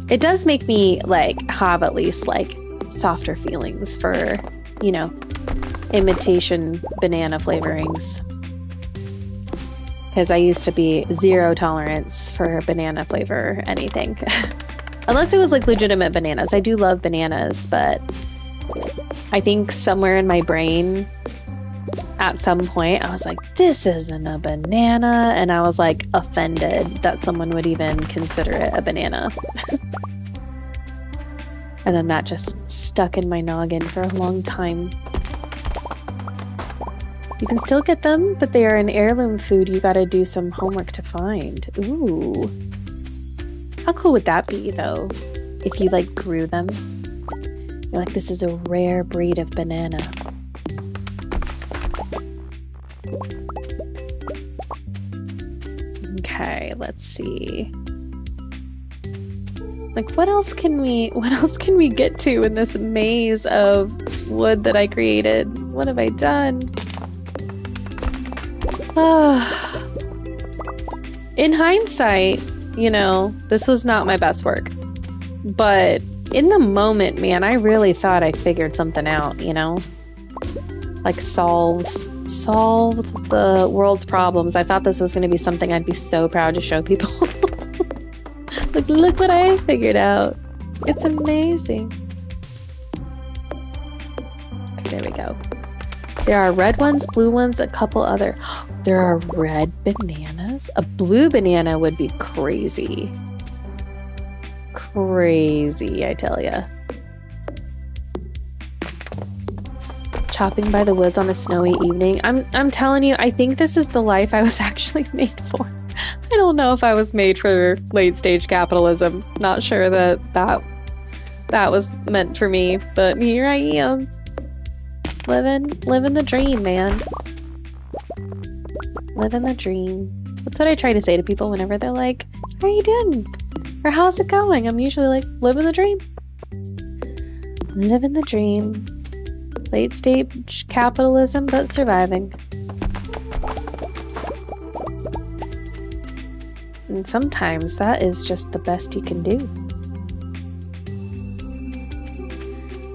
It does make me like have at least like softer feelings for, you know, imitation banana flavorings. Because I used to be zero tolerance for banana flavor anything. Unless it was like legitimate bananas. I do love bananas, but I think somewhere in my brain at some point I was like, this isn't a banana, and I was like offended that someone would even consider it a banana. And then that just stuck in my noggin for a long time. You can still get them, but they are an heirloom food you gotta do some homework to find. Ooh. How cool would that be, though? If you, like, grew them. You're like, this is a rare breed of banana. Okay, let's see. Like, what else can we get to in this maze of wood that I created? What have I done? In hindsight, you know, this was not my best work. But in the moment, man, I really thought I figured something out, you know? Like solved the world's problems. I thought this was going to be something I'd be so proud to show people. Like, look what I figured out. It's amazing. Okay, there we go. There are red ones, blue ones, a couple other. There are red bananas? A blue banana would be crazy. Crazy, I tell ya. Chopping by the woods on a snowy evening. I'm telling you, I think this is the life I was actually made for. I don't know if I was made for late stage capitalism. Not sure that was meant for me, but here I am. Living the dream, man. Living the dream. That's what I try to say to people whenever they're like, how are you doing? Or how's it going? I'm usually like, living the dream. Living the dream. Late stage capitalism, but surviving. And sometimes that is just the best you can do.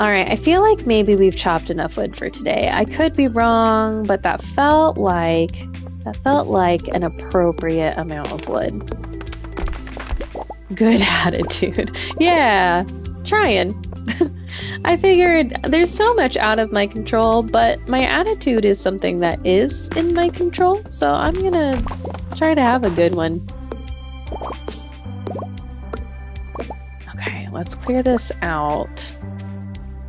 Alright, I feel like maybe we've chopped enough wood for today. I could be wrong, but that felt like an appropriate amount of wood. Good attitude. Yeah, trying. I figured there's so much out of my control, but my attitude is something that is in my control, so I'm gonna try to have a good one. Okay, let's clear this out.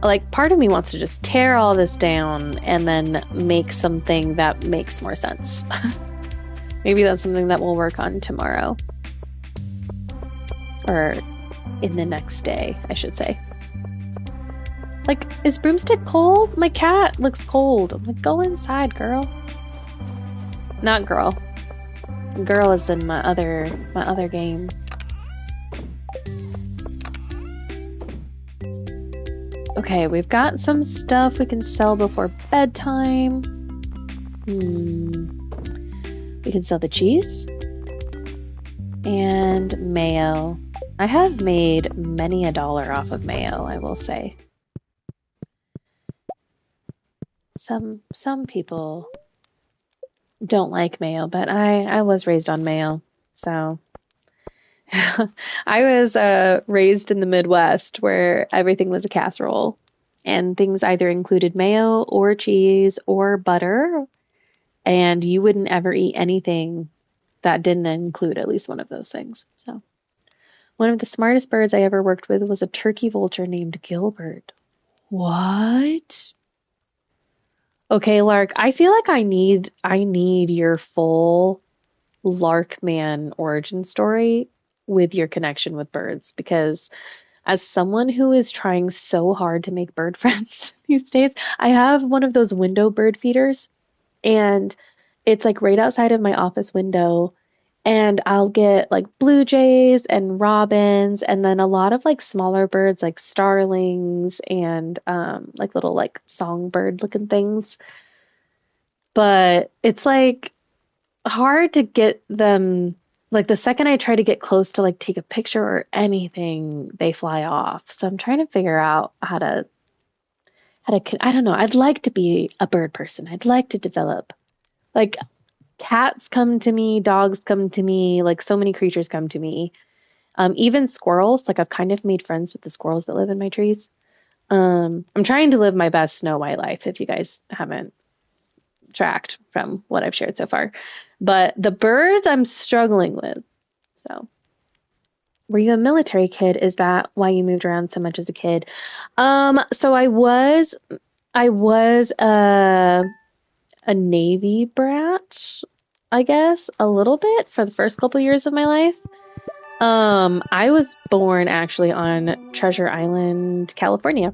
Like, part of me wants to just tear all this down and then make something that makes more sense. Maybe that's something that we'll work on tomorrow. Or in the next day, I should say. Like, is Broomstick cold? My cat looks cold. I'm like, go inside, girl. Not girl. Girl is in my other game. Okay, we've got some stuff we can sell before bedtime. We can sell the cheese. And mayo. I have made many a dollar off of mayo, I will say. Some people don't like mayo, but I was raised on mayo, so... I was raised in the Midwest where everything was a casserole and things either included mayo or cheese or butter, and you wouldn't ever eat anything that didn't include at least one of those things. So one of the smartest birds I ever worked with was a turkey vulture named Gilbert. What? Okay, Lark, I feel like I need your full Larkman origin story with your connection with birds, because as someone who is trying so hard to make bird friends these days, I have one of those window bird feeders, and it's like right outside of my office window, and I'll get like blue jays and robins, and then a lot of like smaller birds like starlings and like little like songbird looking things. But it's like hard to get them. Like the second I try to get close to like take a picture or anything, they fly off. So I'm trying to figure out how to I don't know. I'd like to be a bird person. I'd like to develop. Like cats come to me, dogs come to me, like so many creatures come to me. Even squirrels, like I've kind of made friends with the squirrels that live in my trees. I'm trying to live my best Snow White life, if you guys haven't tracked from what I've shared so far. But the birds I'm struggling with. So, were you a military kid? Is that why you moved around so much as a kid? So I was a Navy brat, I guess, a little bit for the first couple years of my life. I was born actually on Treasure Island, California,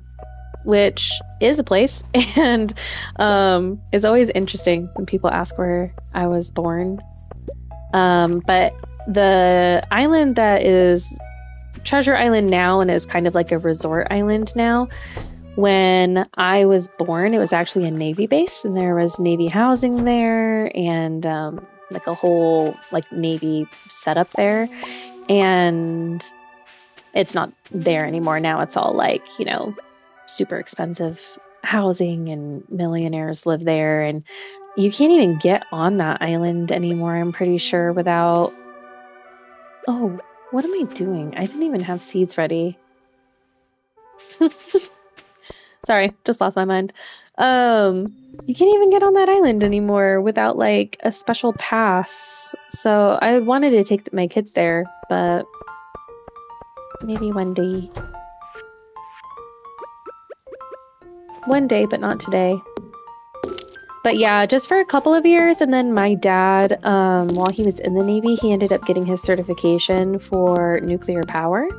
which is a place, and it's always interesting when people ask where I was born. But the island that is Treasure Island now and is kind of like a resort island now, when I was born, it was actually a Navy base, and there was Navy housing there, and like a whole like Navy setup there. And it's not there anymore now. It's all like, you know, super expensive housing, and millionaires live there, and you can't even get on that island anymore, I'm pretty sure, without... Oh, what am I doing? I didn't even have seeds ready. Sorry, just lost my mind. You can't even get on that island anymore without like a special pass. So I wanted to take my kids there, but maybe one day. One day, but not today. But yeah, just for a couple of years, and then my dad, while he was in the Navy, he ended up getting his certification for nuclear power.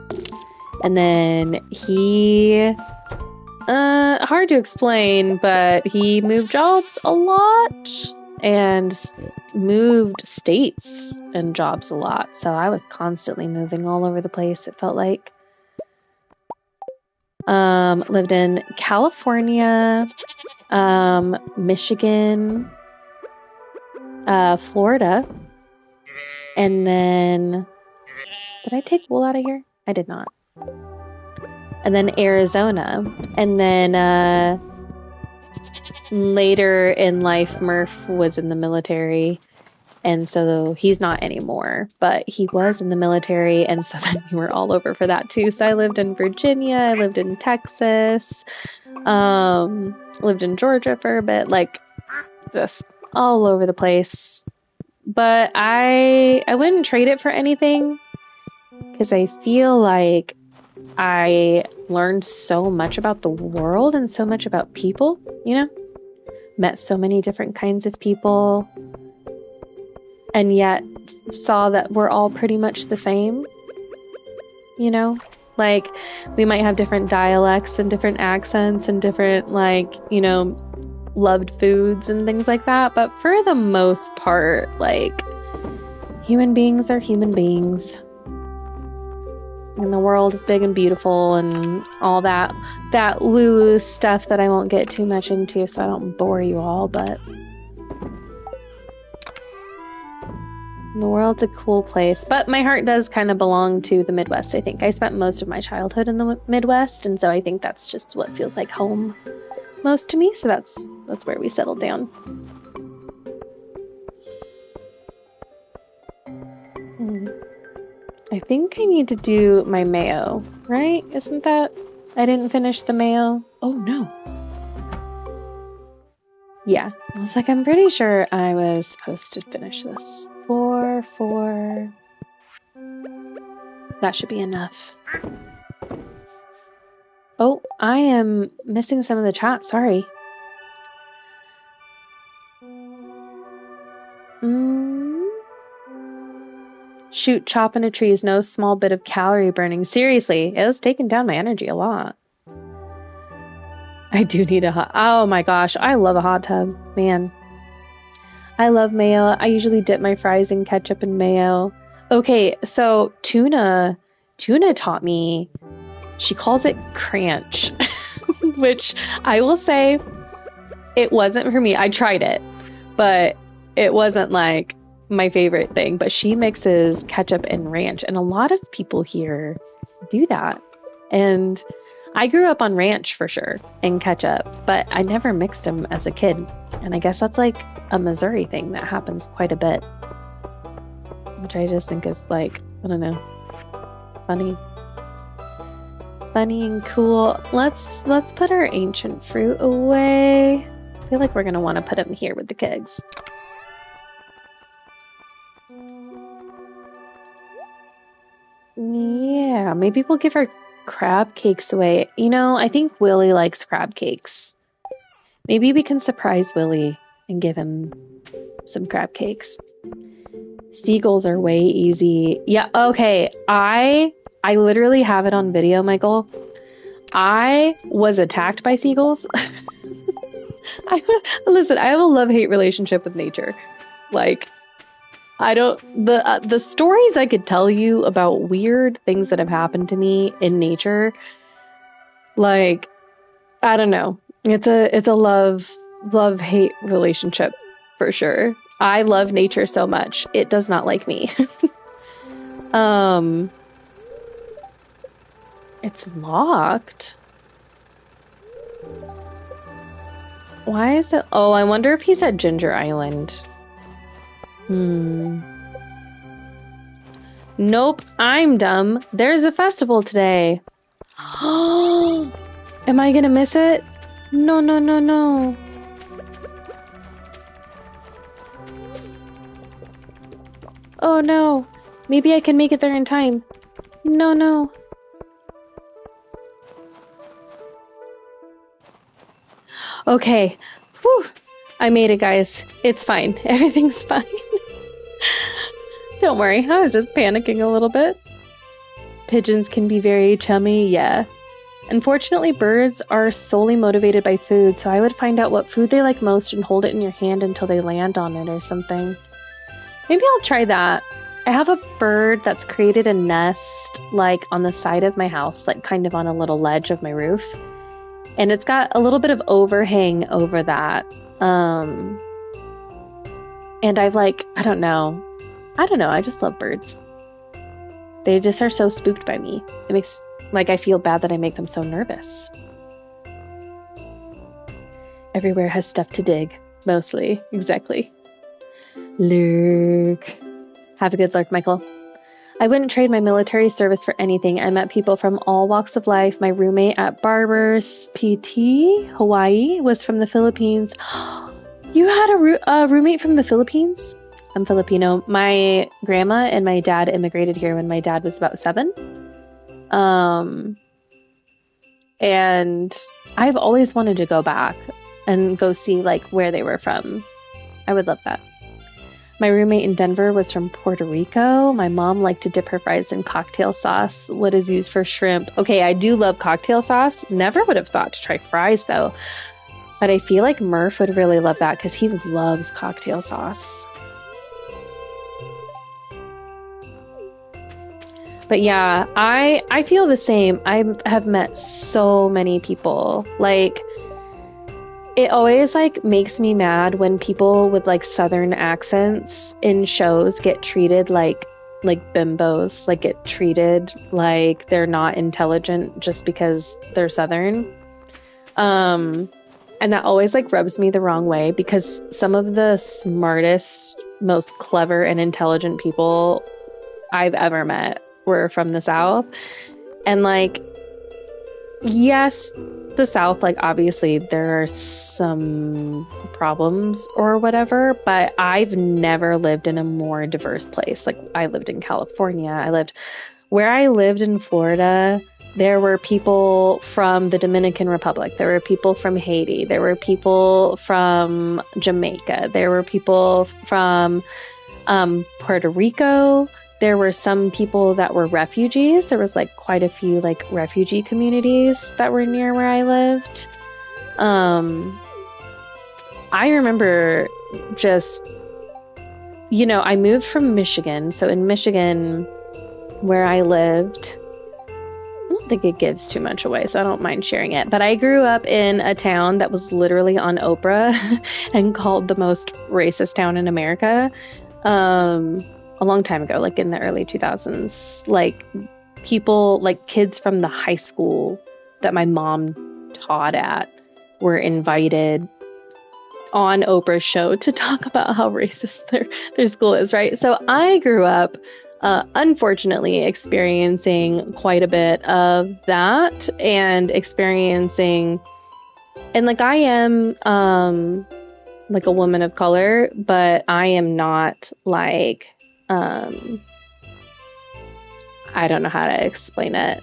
And then he, hard to explain, but he moved jobs a lot and moved states and jobs a lot. So I was constantly moving all over the place, it felt like. Lived in California, Michigan, Florida, and then... Did I take wool out of here? I did not. and then Arizona. And then later in life, Murph was in the military. And so he's not anymore, but he was in the military. And so then we were all over for that too. So I lived in Virginia, I lived in Texas, lived in Georgia for a bit, like just all over the place. But I wouldn't trade it for anything because I feel like I learned so much about the world and so much about people, you know? Met so many different kinds of people. And yet saw that we're all pretty much the same, you know? Like, we might have different dialects and different accents and different, like, you know, loved foods and things like that. But for the most part, like, human beings are human beings. And the world is big and beautiful and all that woo-woo stuff that I won't get too much into so I don't bore you all, but... the world's a cool place, but my heart does kind of belong to the Midwest, I think. I spent most of my childhood in the Midwest, and so I think that's just what feels like home most to me, so that's where we settled down. I think I need to do my mayo, right? Isn't that... I didn't finish the mayo. Oh, no. Yeah, I was like, I'm pretty sure I was supposed to finish this. 4. That should be enough. Oh, I am missing some of the chat. Sorry. Shoot, chopping a tree is no small bit of calorie burning. Seriously, it was taking down my energy a lot. I do need a hot... oh my gosh, I love a hot tub. Man. I love mayo. I usually dip my fries in ketchup and mayo. Okay, so tuna taught me, she calls it cranch, which I will say it wasn't for me. I tried it, but it wasn't like my favorite thing. But she mixes ketchup and ranch, and a lot of people here do that. And I grew up on ranch for sure and ketchup, but I never mixed them as a kid. And I guess that's like a Missouri thing that happens quite a bit, which I just think is like, I don't know, funny and cool. Let's put our ancient fruit away. I feel like we're gonna want to put them here with the kegs. Yeah, maybe we'll give our crab cakes away. You know, I think Willie likes crab cakes. Maybe we can surprise Willie and give him some crab cakes. Seagulls are way easy. Yeah, okay. I literally have it on video, Michael. I was attacked by seagulls. Listen, I have a love-hate relationship with nature. Like, I don't... The stories I could tell you about weird things that have happened to me in nature, like, I don't know. It's a love-hate relationship for sure. I love nature so much. It does not like me. It's locked. Why is it? Oh, I wonder if he's at Ginger Island. Nope, I'm dumb. There's a festival today. Am I gonna miss it? No. Oh no. Maybe I can make it there in time. No. Okay. Whew. I made it, guys. It's fine. Everything's fine. Don't worry. I was just panicking a little bit. Pigeons can be very chummy, yeah. Unfortunately, birds are solely motivated by food, so I would find out what food they like most and hold it in your hand until they land on it or something. Maybe I'll try that. I have a bird that's created a nest, like, on the side of my house, like, kind of on a little ledge of my roof. And it's got a little bit of overhang over that. And I've, like, I don't know. I just love birds. They just are so spooked by me. It makes Like, I feel bad that I make them so nervous. Everywhere has stuff to dig, mostly. Exactly. Lurk. Have a good lurk, Michael. I wouldn't trade my military service for anything. I met people from all walks of life. My roommate at Barber's PT, Hawaii, was from the Philippines. You had a roommate from the Philippines? I'm Filipino. My grandma and my dad immigrated here when my dad was about 7. And I've always wanted to go back and go see like where they were from. I would love that. My roommate in Denver was from Puerto Rico. My mom liked to dip her fries in cocktail sauce. What is used for shrimp? Okay, I do love cocktail sauce. Never would have thought to try fries though. But I feel like Murph would really love that because he loves cocktail sauce. But yeah, I feel the same. I have met so many people. Like, it always like makes me mad when people with like Southern accents in shows get treated like bimbos, like get treated like they're not intelligent just because they're Southern. And that always like rubs me the wrong way because some of the smartest, most clever and intelligent people I've ever met were from the South. And like, yes, the South, like obviously there are some problems or whatever, but I've never lived in a more diverse place. Like I lived in California. Where I lived in Florida, there were people from the Dominican Republic. There were people from Haiti. There were people from Jamaica. There were people from Puerto Rico. There were some people that were refugees. There was like quite a few like refugee communities that were near where I lived. I remember just, I moved from Michigan. So in Michigan, where I lived, I don't think it gives too much away, so I don't mind sharing it. But I grew up in a town that was literally on Oprah and called the most racist town in America. A long time ago, like in the early 2000s, like people, like kids from the high school that my mom taught at were invited on Oprah's show to talk about how racist their school is, right? So I grew up, unfortunately, experiencing quite a bit of that and like I am, like a woman of color, but I am not like, I don't know how to explain it.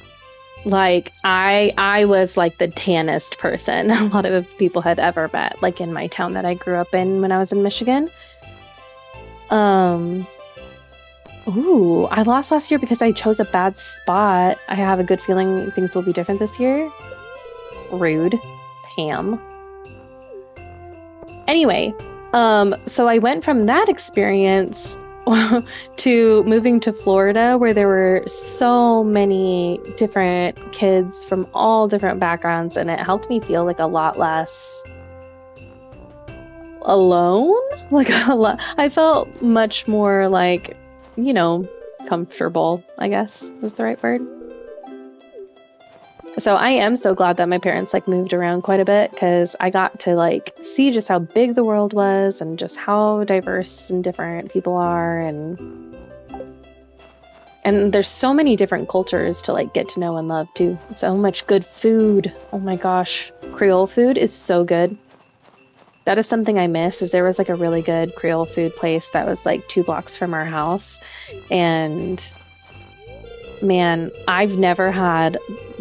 Like I was like the tannest person a lot of people had ever met, like in my town that I grew up in when I was in Michigan. I lost last year because I chose a bad spot. I have a good feeling things will be different this year. Rude, Pam. Anyway, so I went from that experience to moving to Florida, where there were so many different kids from all different backgrounds, and it helped me feel like a lot less alone. Like I felt much more like, comfortable, I guess was the right word. So I am so glad that my parents like moved around quite a bit, because I got to like see just how big the world was and just how diverse and different people are, and there's so many different cultures to like get to know and love too. So much good food. Oh my gosh, Creole food is so good. That is something I miss. Is there was like a really good Creole food place that was like 2 blocks from our house, and man, I've never had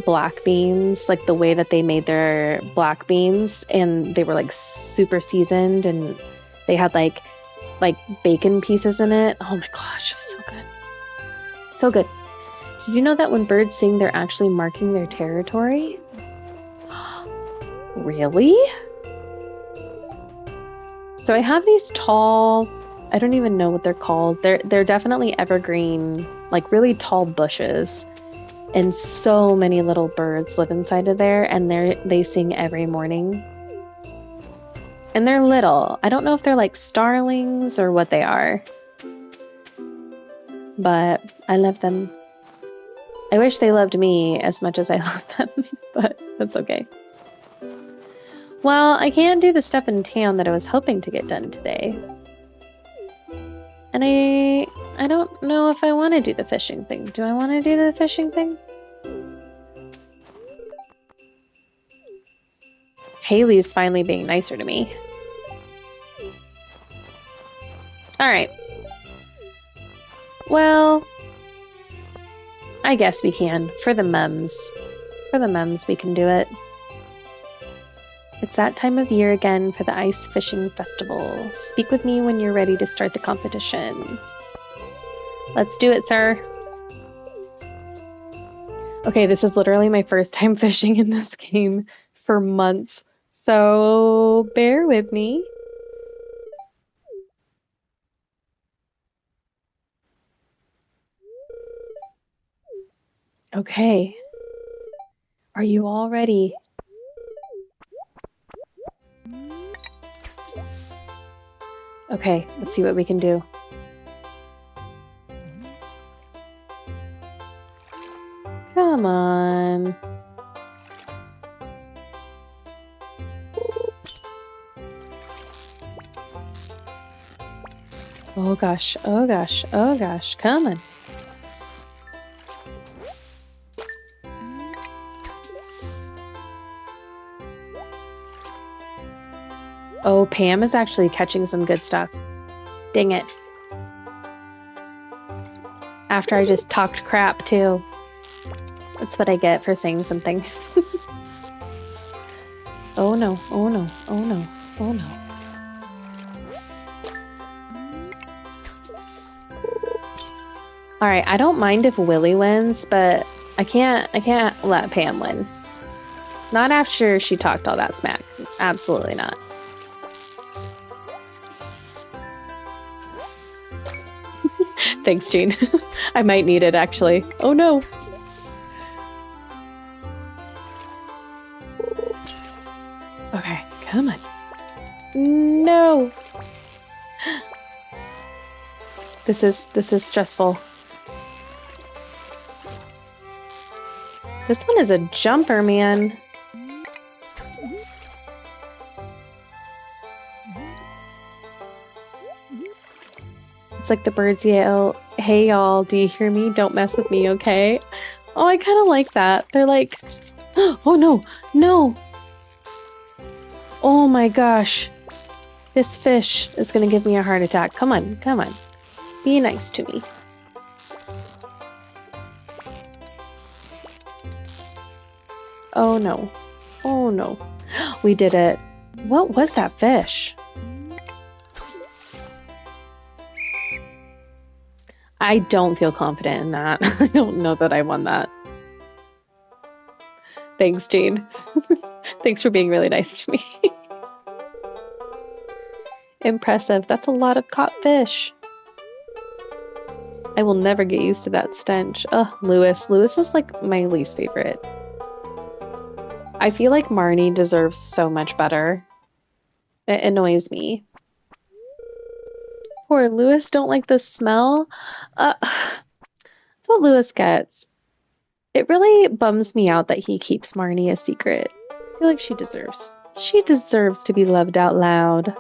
black beans like the way that they made their black beans, and they were like super seasoned, and they had like bacon pieces in it. Oh my gosh, it was so good. So good. Did you know that when birds sing, they're actually marking their territory? Really? So I have these tall, I don't even know what they're called. They're definitely evergreen, like really tall bushes. And so many little birds live inside of there, and they sing every morning. And they're little. I don't know if they're like starlings or what they are. But I love them. I wish they loved me as much as I love them, but that's okay. Well, I can't do the stuff in town that I was hoping to get done today. And I don't know if I want to do the fishing thing. Do I want to do the fishing thing? Haley's finally being nicer to me. Alright. Well, I guess we can. For the mums. For the mums, we can do it. It's that time of year again for the Ice Fishing Festival. Speak with me when you're ready to start the competition. Let's do it, sir. Okay, this is literally my first time fishing in this game for months, so bear with me. Okay. Are you all ready? Okay, let's see what we can do. Come on. Oh gosh, oh gosh, oh gosh, come on. Oh, Pam is actually catching some good stuff. Dang it. After I just talked crap, too. That's what I get for saying something. Oh no, oh no, oh no, oh no. Alright, I don't mind if Willy wins, but I can't let Pam win. Not after she talked all that smack. Absolutely not. Thanks, Jean. I might need it, actually. Oh no! Okay, come on. No! This is stressful. This one is a jumper, man. It's like the birds yell, "Hey y'all, do you hear me? Don't mess with me, okay?" Oh, I kind of like that. They're like, oh no, no! Oh my gosh. This fish is gonna give me a heart attack. Come on, come on. Be nice to me. Oh no. Oh no. We did it. What was that fish? I don't feel confident in that. I don't know that I won that. Thanks, Jean. Thanks for being really nice to me. Impressive. That's a lot of caught fish. I will never get used to that stench. Ugh, Lewis. Lewis is like my least favorite. I feel like Marnie deserves so much better. It annoys me. Poor Lewis don't like the smell. That's what Lewis gets. It really bums me out that he keeps Marnie a secret. I feel like she deserves to be loved out loud.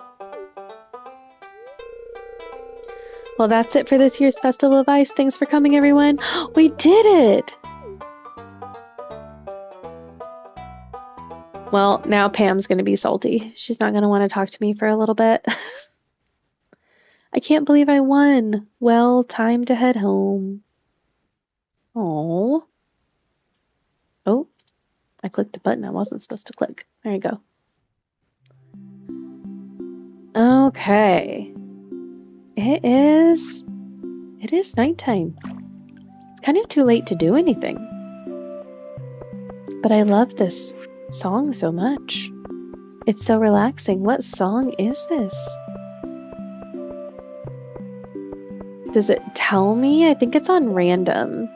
Well, that's it for this year's Festival of Ice. Thanks for coming, everyone. We did it! Well, now Pam's going to be salty. She's not going to want to talk to me for a little bit. I can't believe I won. Well, time to head home. Oh. Oh, I clicked a button I wasn't supposed to click. There you go. Okay. It is nighttime. It's kind of too late to do anything. But I love this song so much. It's so relaxing. What song is this? Does it tell me? I think it's on random.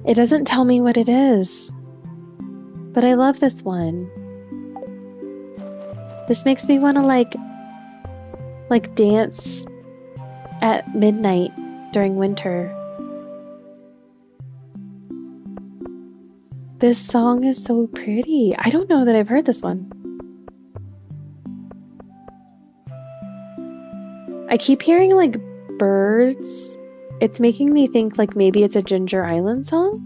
It doesn't tell me what it is. But I love this one. This makes me want to like dance at midnight during winter. This song is so pretty. I don't know that I've heard this one. I keep hearing like birds. It's making me think like maybe it's a Ginger Island song.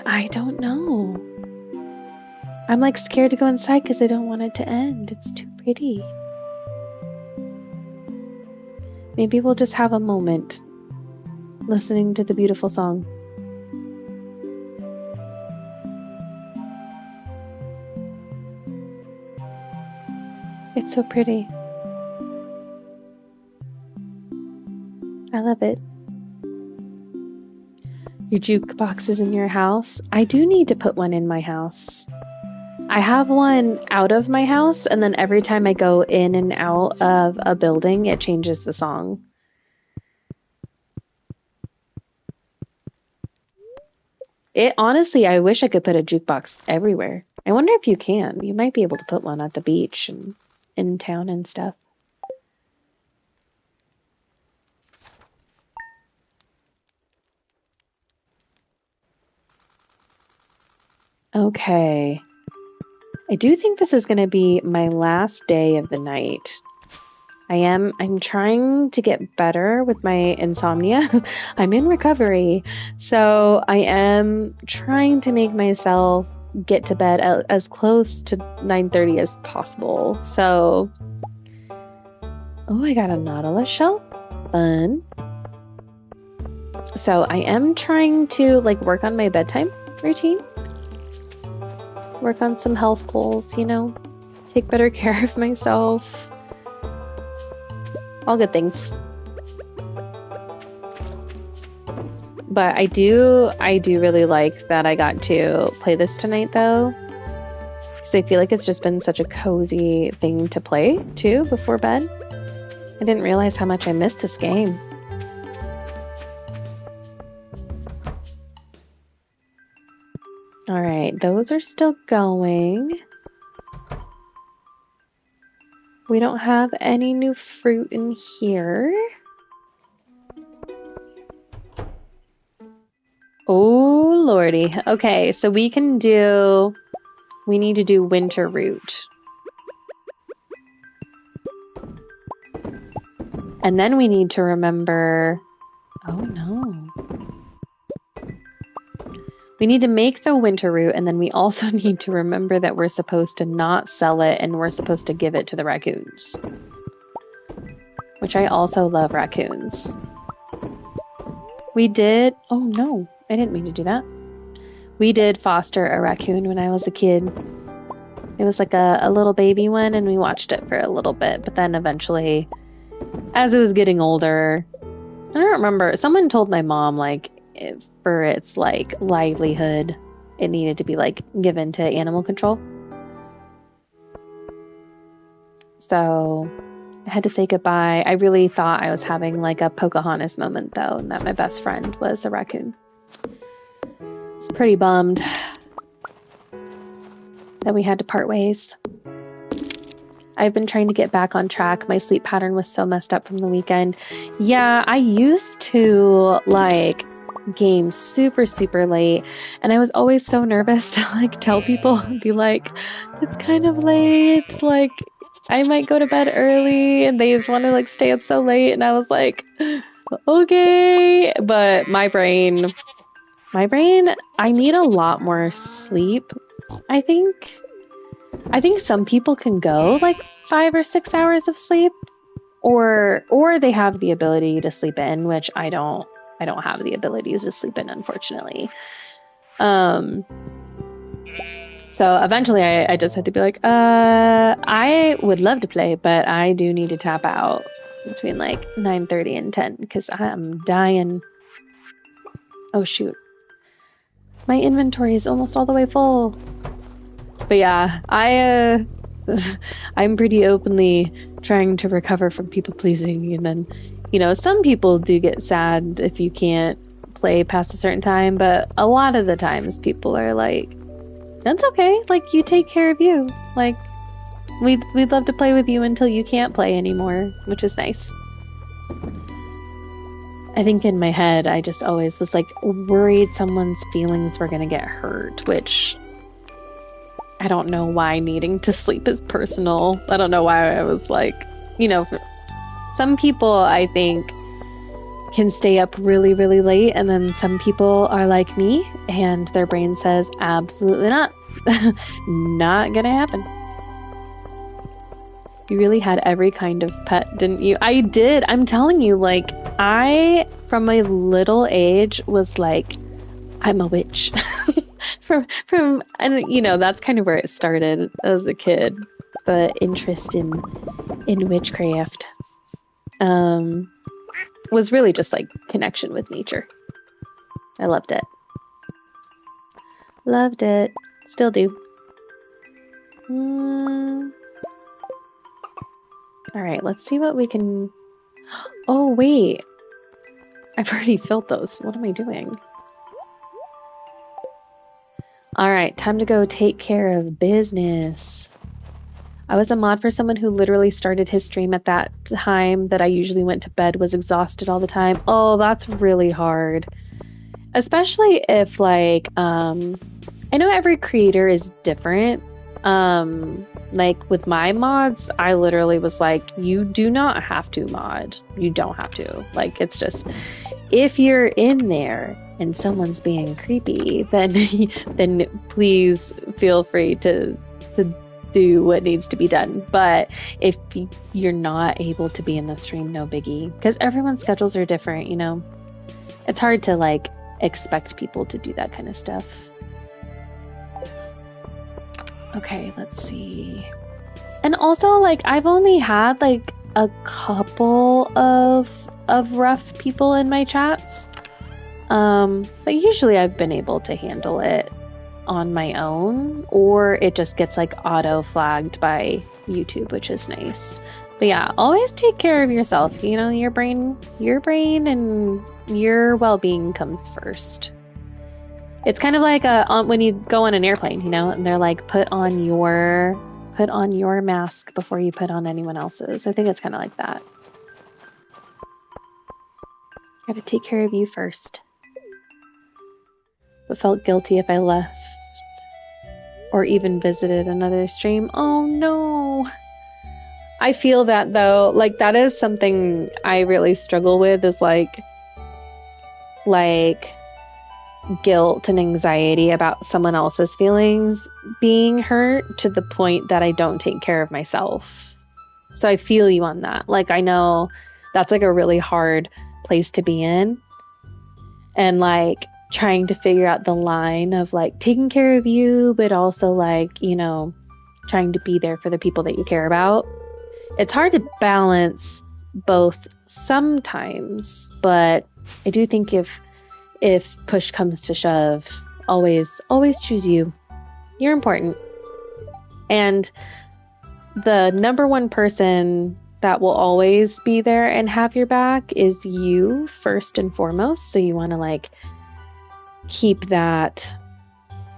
I don't know. I'm like scared to go inside because I don't want it to end. It's too pretty. Maybe we'll just have a moment listening to the beautiful song. It's so pretty. I love it. Your jukebox is in your house? I do need to put one in my house. I have one out of my house, and then every time I go in and out of a building, it changes the song. Honestly, I wish I could put a jukebox everywhere. I wonder if you can. You might be able to put one at the beach and in town and stuff. Okay. I do think this is going to be my last day of the night. I'm trying to get better with my insomnia. I'm in recovery. So I am trying to make myself get to bed as close to 9:30 as possible. So, oh, I got a Nautilus shell. Fun. So I am trying to like work on my bedtime routine. Work on some health goals, you know, take better care of myself. All good things. But I do really like that I got to play this tonight though. Because I feel like it's just been such a cozy thing to play too before bed. I didn't realize how much I missed this game. Alright, those are still going. We don't have any new fruit in here. Oh, lordy. Okay, so we need to do winter root. And then we need to remember, oh no. We need to make the winter root, and then we also need to remember that we're supposed to not sell it and we're supposed to give it to the raccoons. Which I also love raccoons. We did, oh no, I didn't mean to do that. We did foster a raccoon when I was a kid. It was like a little baby one, and we watched it for a little bit, but then eventually, as it was getting older, I don't remember, someone told my mom like, for its like livelihood, it needed to be like given to animal control. So I had to say goodbye. I really thought I was having like a Pocahontas moment though, and that my best friend was a raccoon. I was pretty bummed that we had to part ways. I've been trying to get back on track. My sleep pattern was so messed up from the weekend. Yeah, I used to like game super late, and I was always so nervous to like tell people and be like, it's kind of late, like I might go to bed early, and they want to like stay up so late, and I was like, okay. But my brain, I need a lot more sleep. I think some people can go like 5 or 6 hours of sleep, or they have the ability to sleep in, which I don't have the abilities to sleep in, unfortunately. So eventually I just had to be like, I would love to play, but I do need to tap out between like 9:30 and 10 because I'm dying. Oh shoot. My inventory is almost all the way full. But yeah, I'm pretty openly trying to recover from people pleasing, and then, you know, some people do get sad if you can't play past a certain time, but a lot of the times people are like, that's okay, like, you take care of you, like, We'd love to play with you until you can't play anymore, which is nice. I think in my head, I just always was like worried someone's feelings were gonna get hurt, which I don't know why needing to sleep is personal. I don't know why I was like, some people I think can stay up really, really late, and then some people are like me and their brain says, absolutely not. Not gonna happen. You really had every kind of pet, didn't you? I did. I'm telling you, like, I, from a little age, was like, I'm a witch. And that's kind of where it started as a kid. The interest in witchcraft was really just like connection with nature. I loved it. Loved it. Still do. All right, let's see what we can... Oh, wait. I've already filled those. What am I doing? All right, time to go take care of business. I was a mod for someone who literally started his stream at that time that I usually went to bed, was exhausted all the time. Oh, that's really hard. Especially if, like, I know every creator is different. Like with my mods, I literally was like, you do not have to mod. You don't have to. Like, it's just, if you're in there and someone's being creepy, then please feel free to do what needs to be done. But if you're not able to be in the stream, no biggie. Because everyone's schedules are different, It's hard to, like, expect people to do that kind of stuff. Okay, let's see. And also, like, I've only had, like, a couple of rough people in my chats. But usually I've been able to handle it on my own, or it just gets, like, auto-flagged by YouTube, which is nice. But yeah, always take care of yourself. Your brain and your well-being comes first. It's kind of like when you go on an airplane, and they're like, put on your mask before you put on anyone else's. I think it's kind of like that. I have to take care of you first. But felt guilty if I left or even visited another stream. Oh no. I feel that though, like that is something I really struggle with, is like guilt and anxiety about someone else's feelings being hurt to the point that I don't take care of myself. So I feel you on that. Like, I know that's like a really hard place to be in, and like trying to figure out the line of like taking care of you, but also like, trying to be there for the people that you care about. It's hard to balance both sometimes, but I do think if push comes to shove, always choose you. You're important. And the number one person that will always be there and have your back is you, first and foremost. So you want to like keep that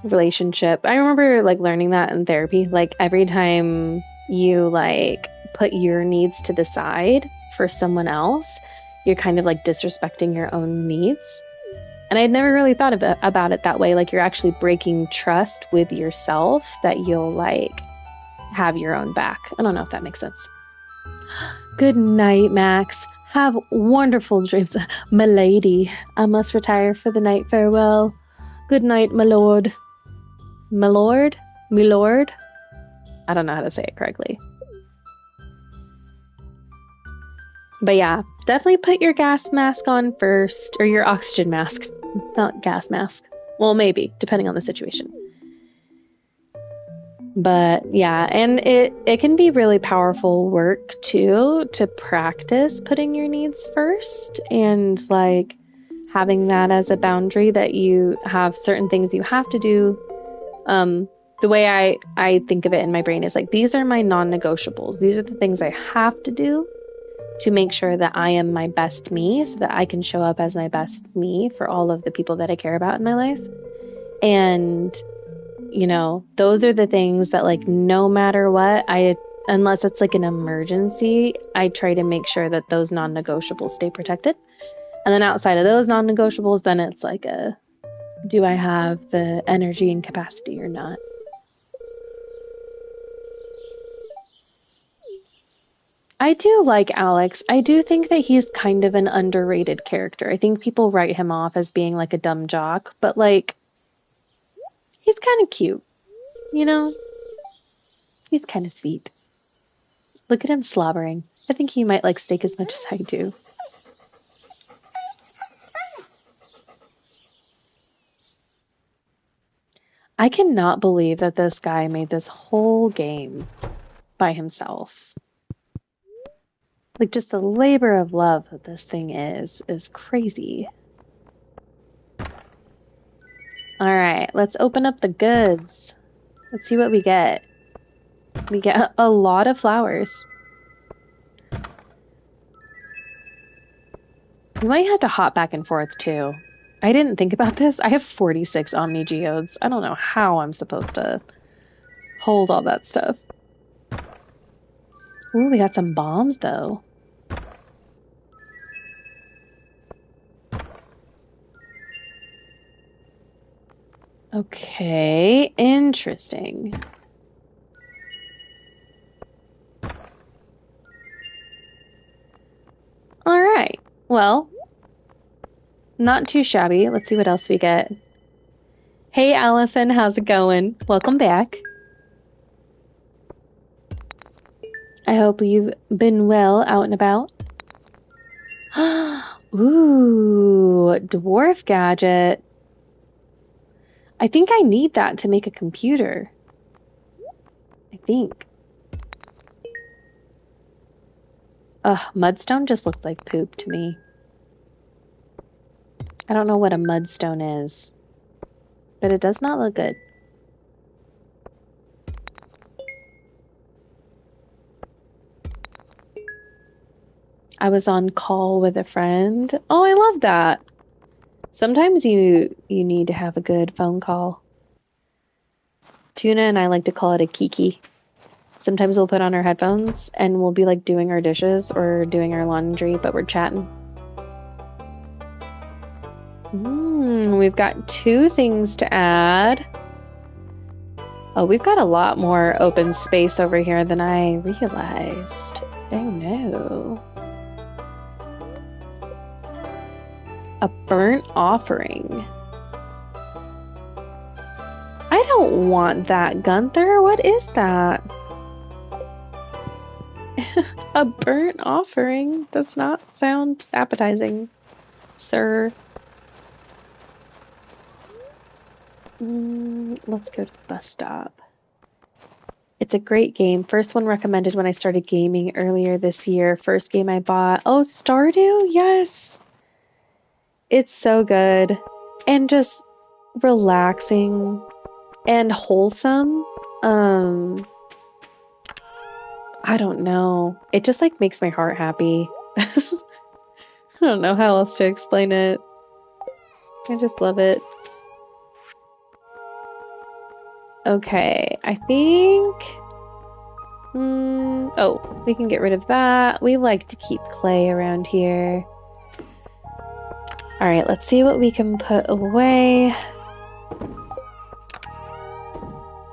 relationship. I remember like learning that in therapy. Like every time you like put your needs to the side for someone else, you're kind of like disrespecting your own needs. And I'd never really thought about it that way. Like you're actually breaking trust with yourself that you'll like have your own back. I don't know if that makes sense. Good night, Max. Have wonderful dreams. Milady, I must retire for the night. Farewell. Good night, my lord. My lord? Me lord? I don't know how to say it correctly. But yeah, definitely put your gas mask on first, or your oxygen mask, not gas mask. Well, maybe, depending on the situation. But yeah, and it can be really powerful work too, to practice putting your needs first and like having that as a boundary, that you have certain things you have to do. The way I think of it in my brain is like, these are my non-negotiables. These are the things I have to do to make sure that I am my best me, so that I can show up as my best me for all of the people that I care about in my life. And, those are the things that like, no matter what, I unless it's like an emergency, I try to make sure that those non-negotiables stay protected. And then outside of those non-negotiables, then it's like a, do I have the energy and capacity or not? I do like Alex. I do think that he's kind of an underrated character. I think people write him off as being like a dumb jock, but like, he's kind of cute, you know? He's kind of sweet. Look at him slobbering. I think he might like steak as much as I do. I cannot believe that this guy made this whole game by himself. Like, just the labor of love that this thing is crazy. Alright, let's open up the goods. Let's see what we get. We get a lot of flowers. We might have to hop back and forth, too. I didn't think about this. I have 46 Omni Geodes. I don't know how I'm supposed to hold all that stuff. Ooh, we got some bombs, though. Okay, interesting. All right, well, not too shabby. Let's see what else we get. Hey, Allison, how's it going? Welcome back. I hope you've been well out and about. Ooh, dwarf gadget. I think I need that to make a computer. I think. Ugh, mudstone just looks like poop to me. I don't know what a mudstone is, but it does not look good. I was on call with a friend. Oh, I love that. Sometimes you need to have a good phone call. Tuna and I like to call it a kiki. Sometimes we'll put on our headphones and we'll be like doing our dishes or doing our laundry, but we're chatting. We've got 2 things to add. Oh, we've got a lot more open space over here than I realized. Oh no. A burnt offering. I don't want that, Gunther. What is that? A burnt offering does not sound appetizing, sir. Let's go to the bus stop. It's a great game. First one recommended when I started gaming earlier this year. First game I bought. Oh, Stardew? Yes! It's so good. And just relaxing and wholesome. I don't know. It just like makes my heart happy. I don't know how else to explain it. I just love it. Okay, I think... oh, we can get rid of that. We like to keep clay around here. Alright, let's see what we can put away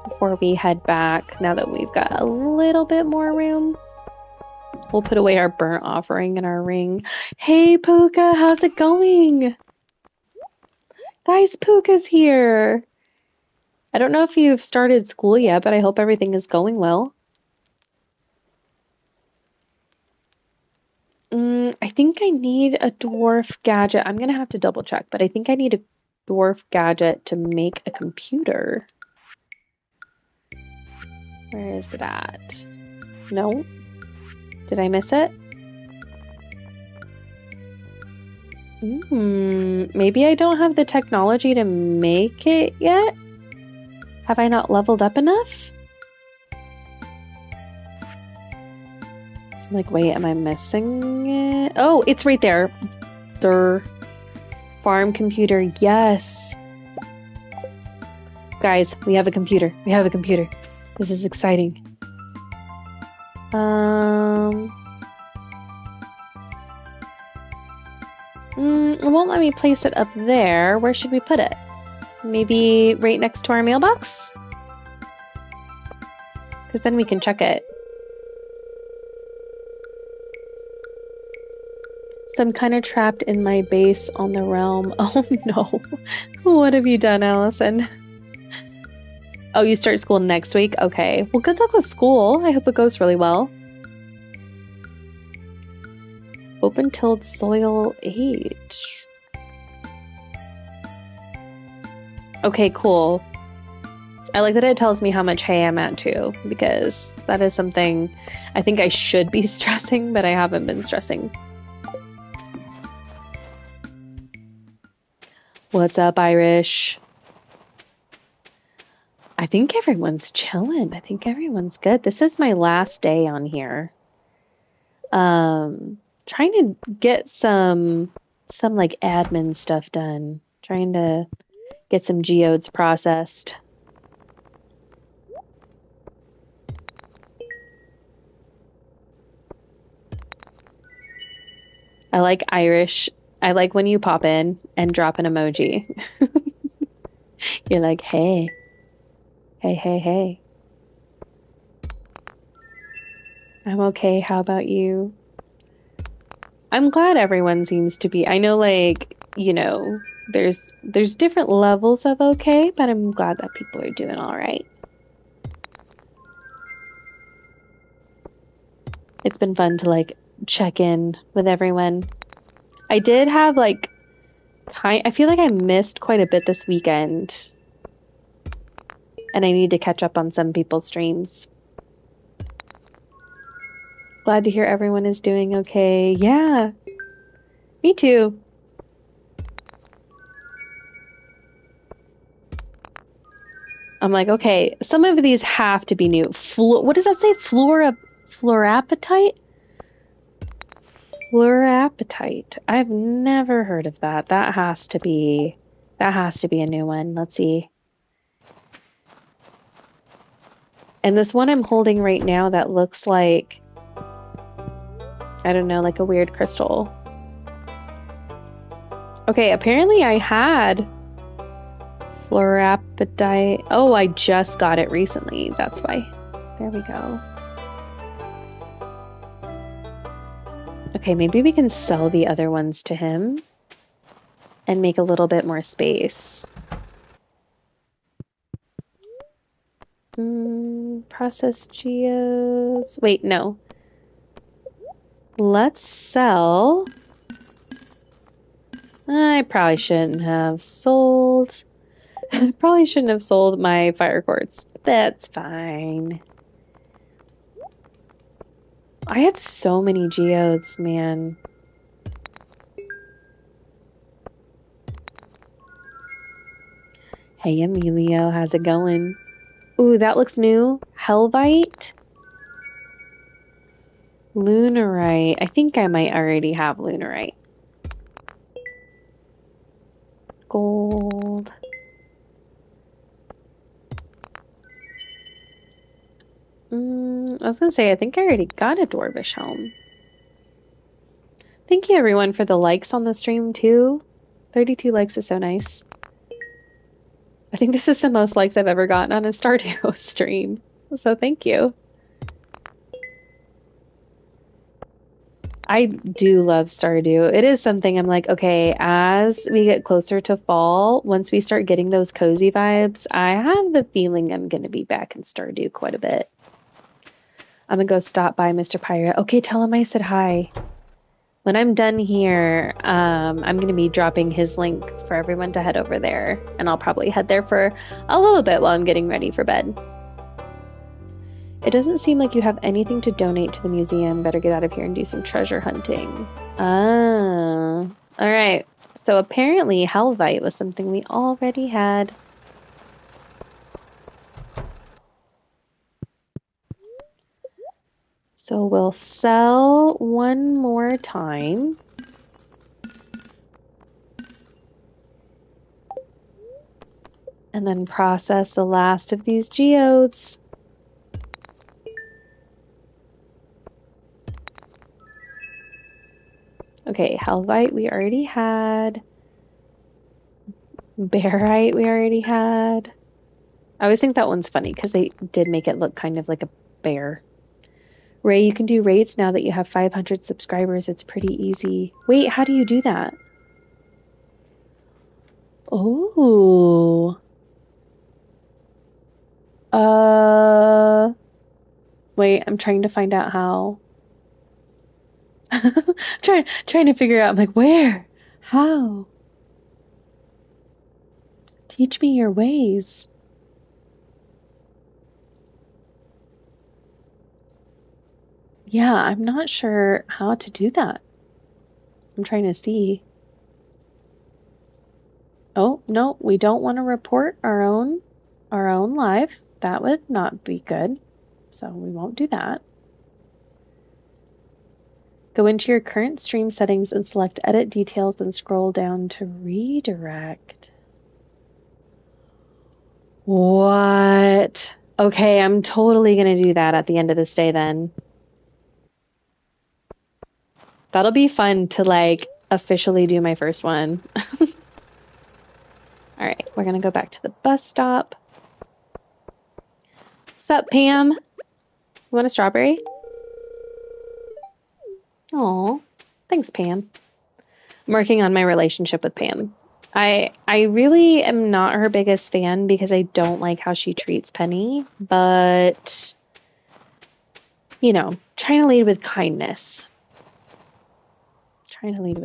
before we head back, now that we've got a little bit more room. We'll put away our burnt offering and our ring. Hey, Puka, how's it going? Guys, Puka's here! I don't know if you've started school yet, but I hope everything is going well. I think I need a dwarf gadget. I'm gonna have to double check, but I think I need a dwarf gadget to make a computer. Where is it at? No? Did I miss it? Maybe I don't have the technology to make it yet? Have I not leveled up enough? Like, wait, am I missing it? Oh, it's right there. Farm computer, yes. Guys, we have a computer. We have a computer. This is exciting. It won't let me place it up there. Where should we put it? Maybe right next to our mailbox? Because then we can check it. So I'm kind of trapped in my base on the realm. Oh no. What have you done, Allison? Oh, you start school next week? Okay. Well, good luck with school. I hope it goes really well. Open-tilled soil 8. Okay, cool. I like that it tells me how much hay I'm at too, because that is something I think I should be stressing, but I haven't been stressing. What's up, Irish? I think everyone's chilling. I think everyone's good. This is my last day on here. Trying to get some like admin stuff done. Trying to get some geodes processed. I like Irish. I like when you pop in and drop an emoji. You're like, hey. Hey, hey, hey. I'm okay. How about you? I'm glad everyone seems to be. I know, like, you know, there's different levels of okay, but I'm glad that people are doing all right. It's been fun to like check in with everyone. I did have like I feel like I missed quite a bit this weekend. And I need to catch up on some people's streams. Glad to hear everyone is doing okay. Yeah. Me too. I'm like, okay, some of these have to be new. What does that say? Fluorapatite? Fluorapatite. I've never heard of that. That has to be a new one. Let's see. And this one I'm holding right now that looks like, I don't know, like a weird crystal. Okay, apparently I had fluorapatite. Oh, I just got it recently. That's why. There we go. Okay, maybe we can sell the other ones to him and make a little bit more space. Process geodes. Wait, no. Let's sell. I probably shouldn't have sold. Probably shouldn't have sold my fire quartz. But that's fine. I had so many geodes, man. Hey, Emilio, how's it going? Ooh, that looks new. Helvite? Lunarite. I think I might already have Lunarite. Gold. I was gonna say, I think I already got a Dwarvish helm. Thank you everyone for the likes on the stream too. 32 likes is so nice. I think this is the most likes I've ever gotten on a Stardew stream. So thank you. I do love Stardew. It is something I'm like, okay, as we get closer to fall, once we start getting those cozy vibes, I have the feeling I'm going to be back in Stardew quite a bit. I'm going to go stop by Mr. Pirate. Okay, tell him I said hi. When I'm done here, I'm going to be dropping his link for everyone to head over there. And I'll probably head there for a little bit while I'm getting ready for bed. It doesn't seem like you have anything to donate to the museum. Better get out of here and do some treasure hunting. Ah, all right. So apparently Helvite was something we already had. So we'll sell one more time. And then process the last of these geodes. Okay, Helvite we already had. Bearite we already had. I always think that one's funny because they did make it look kind of like a bear. Ray, you can do raids now that you have 500 subscribers. It's pretty easy. Wait, how do you do that? Oh. Wait, I'm trying to find out how. trying to figure out, I'm like, where? How? Teach me your ways. Yeah, I'm not sure how to do that. I'm trying to see. Oh, no, we don't want to report our own live. That would not be good. So we won't do that. Go into your current stream settings and select edit details, then scroll down to redirect. What? Okay, I'm totally gonna do that at the end of this day then. That'll be fun to like officially do my first one. All right, we're gonna go back to the bus stop. What's up, Pam? You want a strawberry? Aw, thanks, Pam. I'm working on my relationship with Pam. I really am not her biggest fan because I don't like how she treats Penny, but you know, trying to lead with kindness. Trying to lead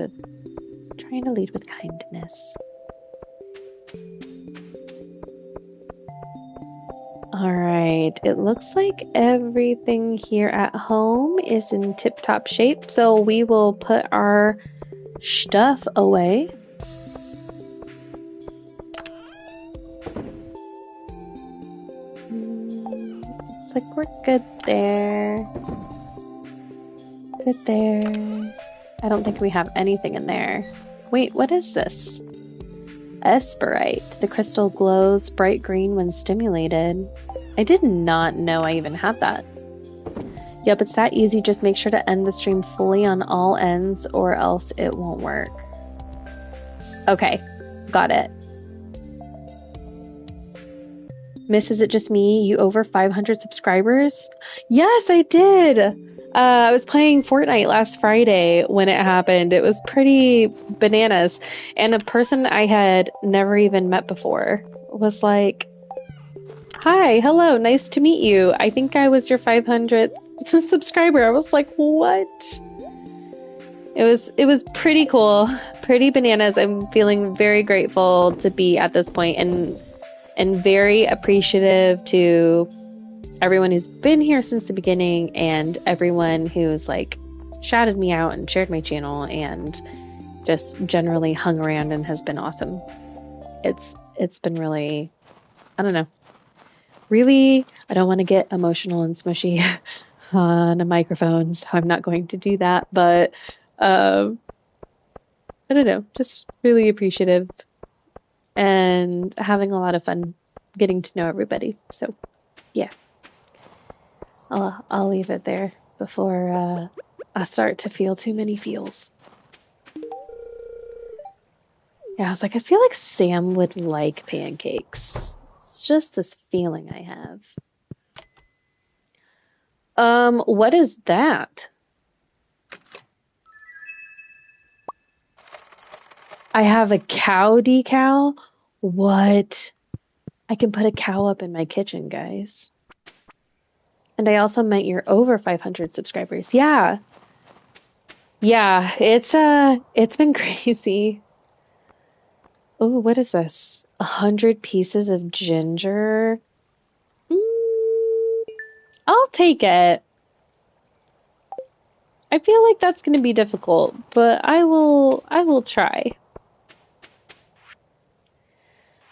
with kindness. All right, it looks like everything here at home is in tip-top shape, so we will put our stuff away. Looks like we're good there. Good there. I don't think we have anything in there. Wait, what is this? Esperite. The crystal glows bright green when stimulated. I did not know I even had that. Yep, it's that easy. Just make sure to end the stream fully on all ends or else it won't work. Okay, got it. Miss, is it just me? You over 500 subscribers? Yes, I did. I was playing Fortnite last Friday when it happened. It was pretty bananas. And a person I had never even met before was like, hi, hello, nice to meet you. I think I was your 500th subscriber. I was like, what? It was pretty cool, pretty bananas. I'm feeling very grateful to be at this point and very appreciative to everyone who's been here since the beginning and everyone who's like shouted me out and shared my channel and just generally hung around and has been awesome. It's been really, I don't know, really, I don't want to get emotional and smushy on a microphone, so I'm not going to do that, but I don't know, just really appreciative and having a lot of fun getting to know everybody. So yeah, I'll leave it there before I start to feel too many feels. Yeah, I was like, I feel like Sam would like pancakes. It's just this feeling I have. What is that? I have a cow decal? What? I can put a cow up in my kitchen, guys. And I also meant you're over 500 subscribers. Yeah. Yeah, it's been crazy. Oh, what is this? 100 pieces of ginger. I'll take it. I feel like that's going to be difficult, but I will try.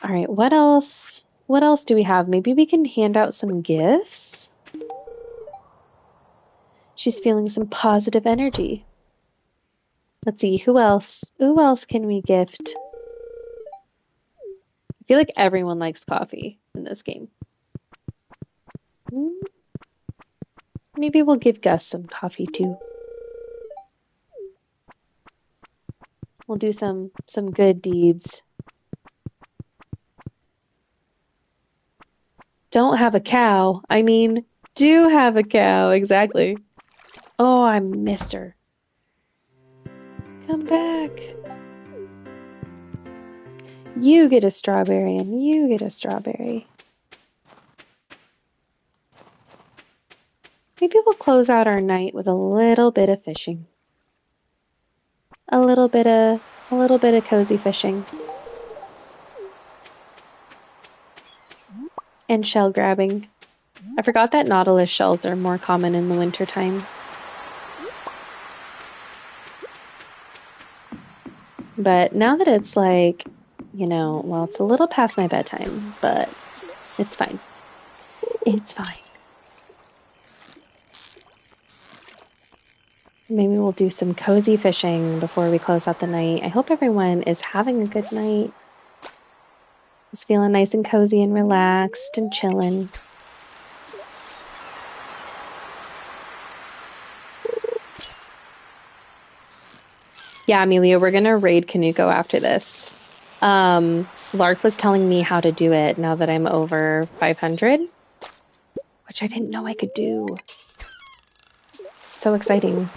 All right, what else? What else do we have? Maybe we can hand out some gifts. She's feeling some positive energy. Let's see, who else? Who else can we gift? I feel like everyone likes coffee in this game. Maybe we'll give Gus some coffee too. We'll do some good deeds. Don't have a cow. I mean, do have a cow. Exactly. Oh, I missed her. Come back. You get a strawberry and you get a strawberry. Maybe we'll close out our night with a little bit of fishing. A little bit of cozy fishing. And shell grabbing. I forgot that nautilus shells are more common in the wintertime. But now that it's like, you know, well, it's a little past my bedtime, but it's fine. It's fine. Maybe we'll do some cozy fishing before we close out the night. I hope everyone is having a good night. Is feeling nice and cozy and relaxed and chilling. Yeah, Amelia, we're gonna raid Kanuko after this. Lark was telling me how to do it now that I'm over 500, which I didn't know I could do. So exciting.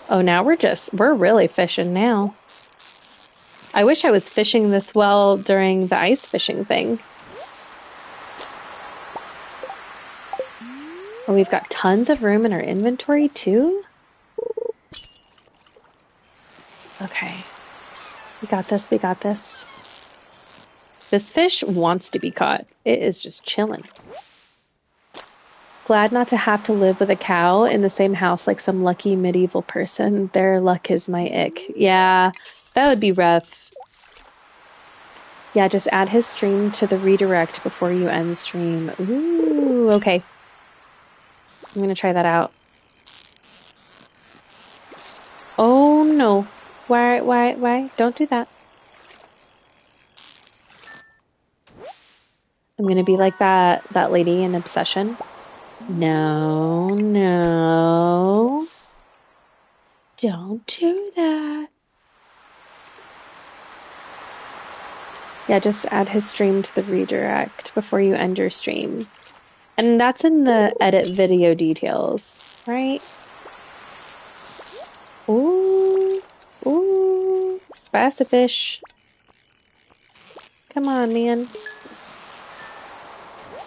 Oh, now we're really fishing now. I wish I was fishing this well during the ice fishing thing. Oh, we've got tons of room in our inventory too? Okay. We got this, we got this. This fish wants to be caught. It is just chilling. Glad not to have to live with a cow in the same house like some lucky medieval person. Their luck is my ick. Yeah, that would be rough. Yeah, just add his stream to the redirect before you end stream. Ooh, okay. I'm gonna try that out. Oh no. Why? Don't do that. I'm gonna be like that lady in Obsession. No. Don't do that. Yeah, just add his stream to the redirect before you end your stream. And that's in the edit video details, right? Ooh, Spacifish. Come on, man.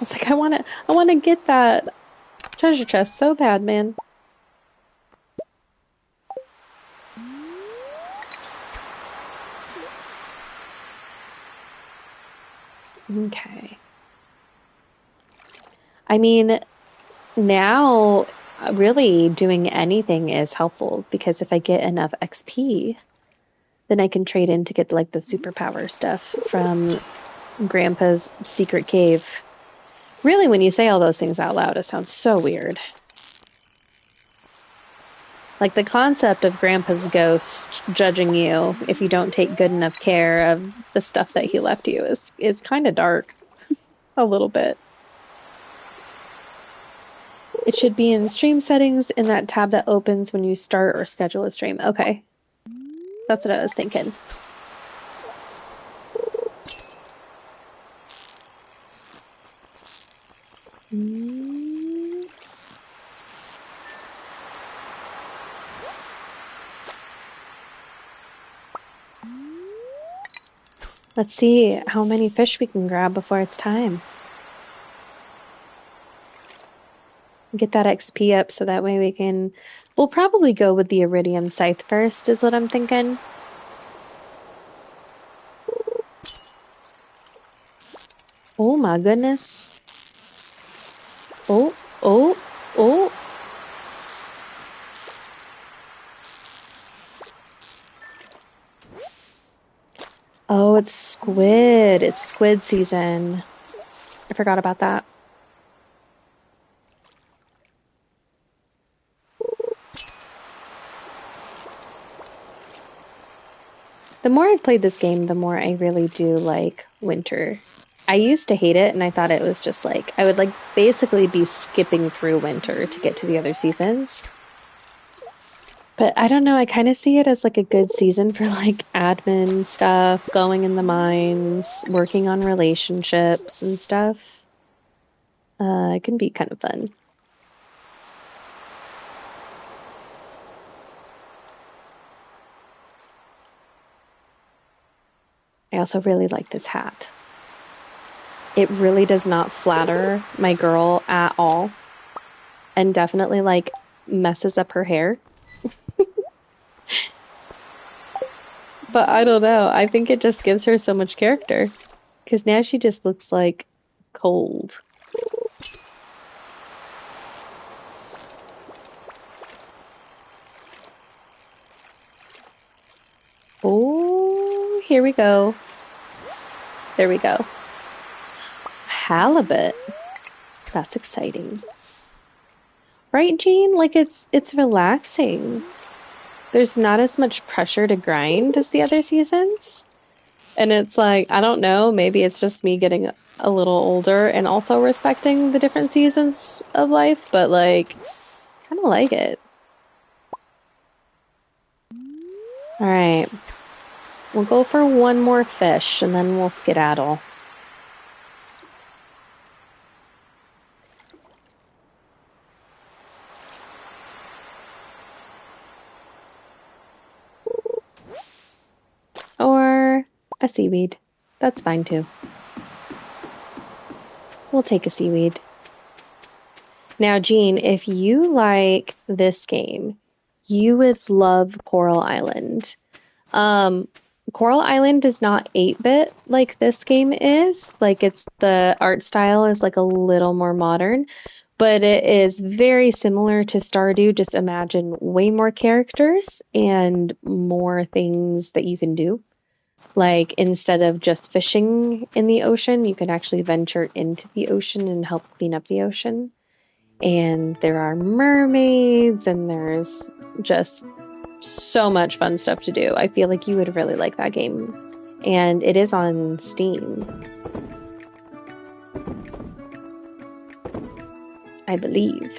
It's like I wanna get that treasure chest so bad, man. Okay. I mean, now really doing anything is helpful because if I get enough XP, then I can trade in to get like the superpower stuff from Grandpa's secret cave. Really, when you say all those things out loud, it sounds so weird. Like the concept of Grandpa's ghost judging you if you don't take good enough care of the stuff that he left you is kind of dark. A little bit. It should be in stream settings in that tab that opens when you start or schedule a stream. Okay. That's what I was thinking. Let's see how many fish we can grab before it's time. Get that XP up so that way we'll probably go with the iridium scythe first is what I'm thinking. Oh my goodness. Oh. Oh, it's squid. It's squid season. I forgot about that. The more I've played this game, the more I really do like winter. I used to hate it, and I thought it was just like, I would like basically be skipping through winter to get to the other seasons. But I don't know, I kind of see it as like a good season for like admin stuff, going in the mines, working on relationships and stuff. It can be kind of fun. I also really like this hat. It really does not flatter my girl at all. And definitely like messes up her hair. But I don't know. I think it just gives her so much character. Because now she just looks like cold. Oh, here we go. There we go. Halibut. That's exciting. Right, Jean? Like it's relaxing. There's not as much pressure to grind as the other seasons. And it's like, I don't know, maybe it's just me getting a little older and also respecting the different seasons of life, but like, kind of like it. All right. We'll go for one more fish and then we'll skedaddle. Or a seaweed. That's fine too. We'll take a seaweed. Now, Jean, if you like this game, you would love Coral Island. Coral Island is not 8-bit like this game is. Like it's the art style is like a little more modern, but it is very similar to Stardew. Just imagine way more characters and more things that you can do. Like instead of just fishing in the ocean, you can actually venture into the ocean and help clean up the ocean. And there are mermaids and there's just so much fun stuff to do. I feel like you would really like that game. And it is on Steam, I believe.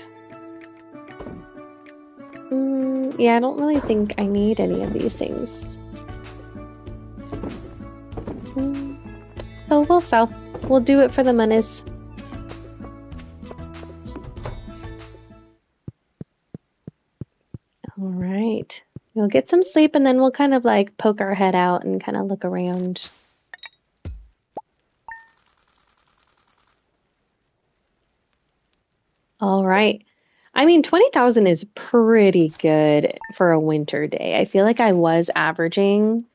Yeah, I don't really think I need any of these things. So we'll sell. We'll do it for the monies. All right. We'll get some sleep and then we'll kind of like poke our head out and kind of look around. All right. I mean, 20,000 is pretty good for a winter day. I feel like I was averaging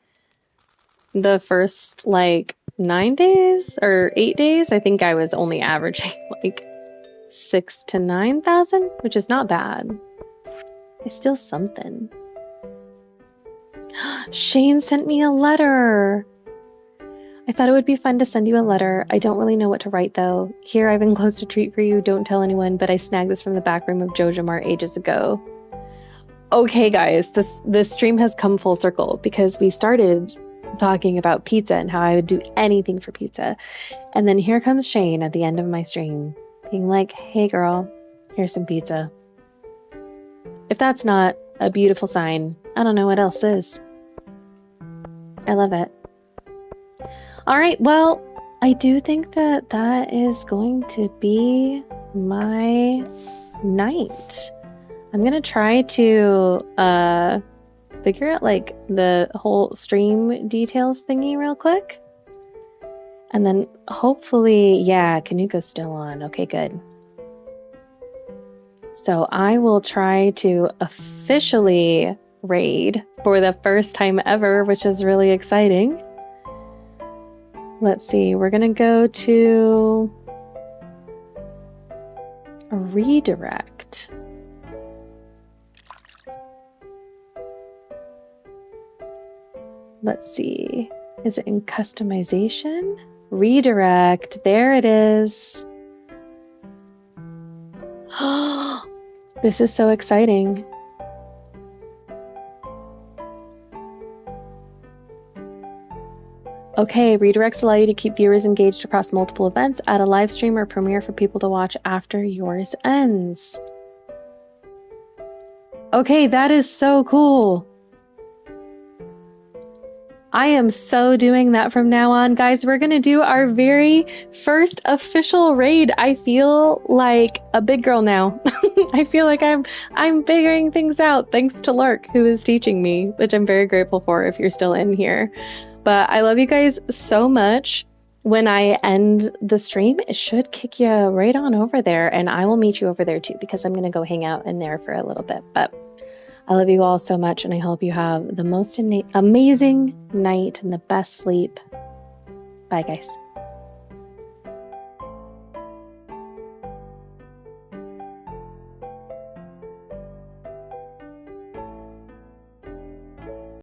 the first like 9 days or 8 days. I think I was only averaging like 6,000 to 9,000, which is not bad. It's still something. Shane sent me a letter. I thought it would be fun to send you a letter. I don't really know what to write though. Here, I've enclosed a treat for you. Don't tell anyone, but I snagged this from the back room of Jojo Mart ages ago. Okay, guys, this stream has come full circle because we started talking about pizza and how I would do anything for pizza. And then here comes Shane at the end of my stream being like, hey girl, here's some pizza. If that's not a beautiful sign, I don't know what else is. I love it. All right, well, I do think that that is going to be my night. I'm going to try to figure out like the whole stream details thingy real quick. And then hopefully, yeah, Kanuka's still on. Okay, good. So I will try to officially raid for the first time ever, which is really exciting. Let's see, we're going to go to a redirect. Let's see, is it in customization? Redirect, there it is. This is so exciting. Okay, redirects allow you to keep viewers engaged across multiple events, add a live stream or premiere for people to watch after yours ends. Okay, that is so cool. I am so doing that from now on. Guys, we're going to do our very first official raid. I feel like a big girl now. I feel like I'm figuring things out thanks to Lark, who is teaching me, which I'm very grateful for if you're still in here. But I love you guys so much. When I end the stream, it should kick you right on over there, and I will meet you over there too, because I'm going to go hang out in there for a little bit. But I love you all so much, and I hope you have the most amazing night and the best sleep. Bye, guys.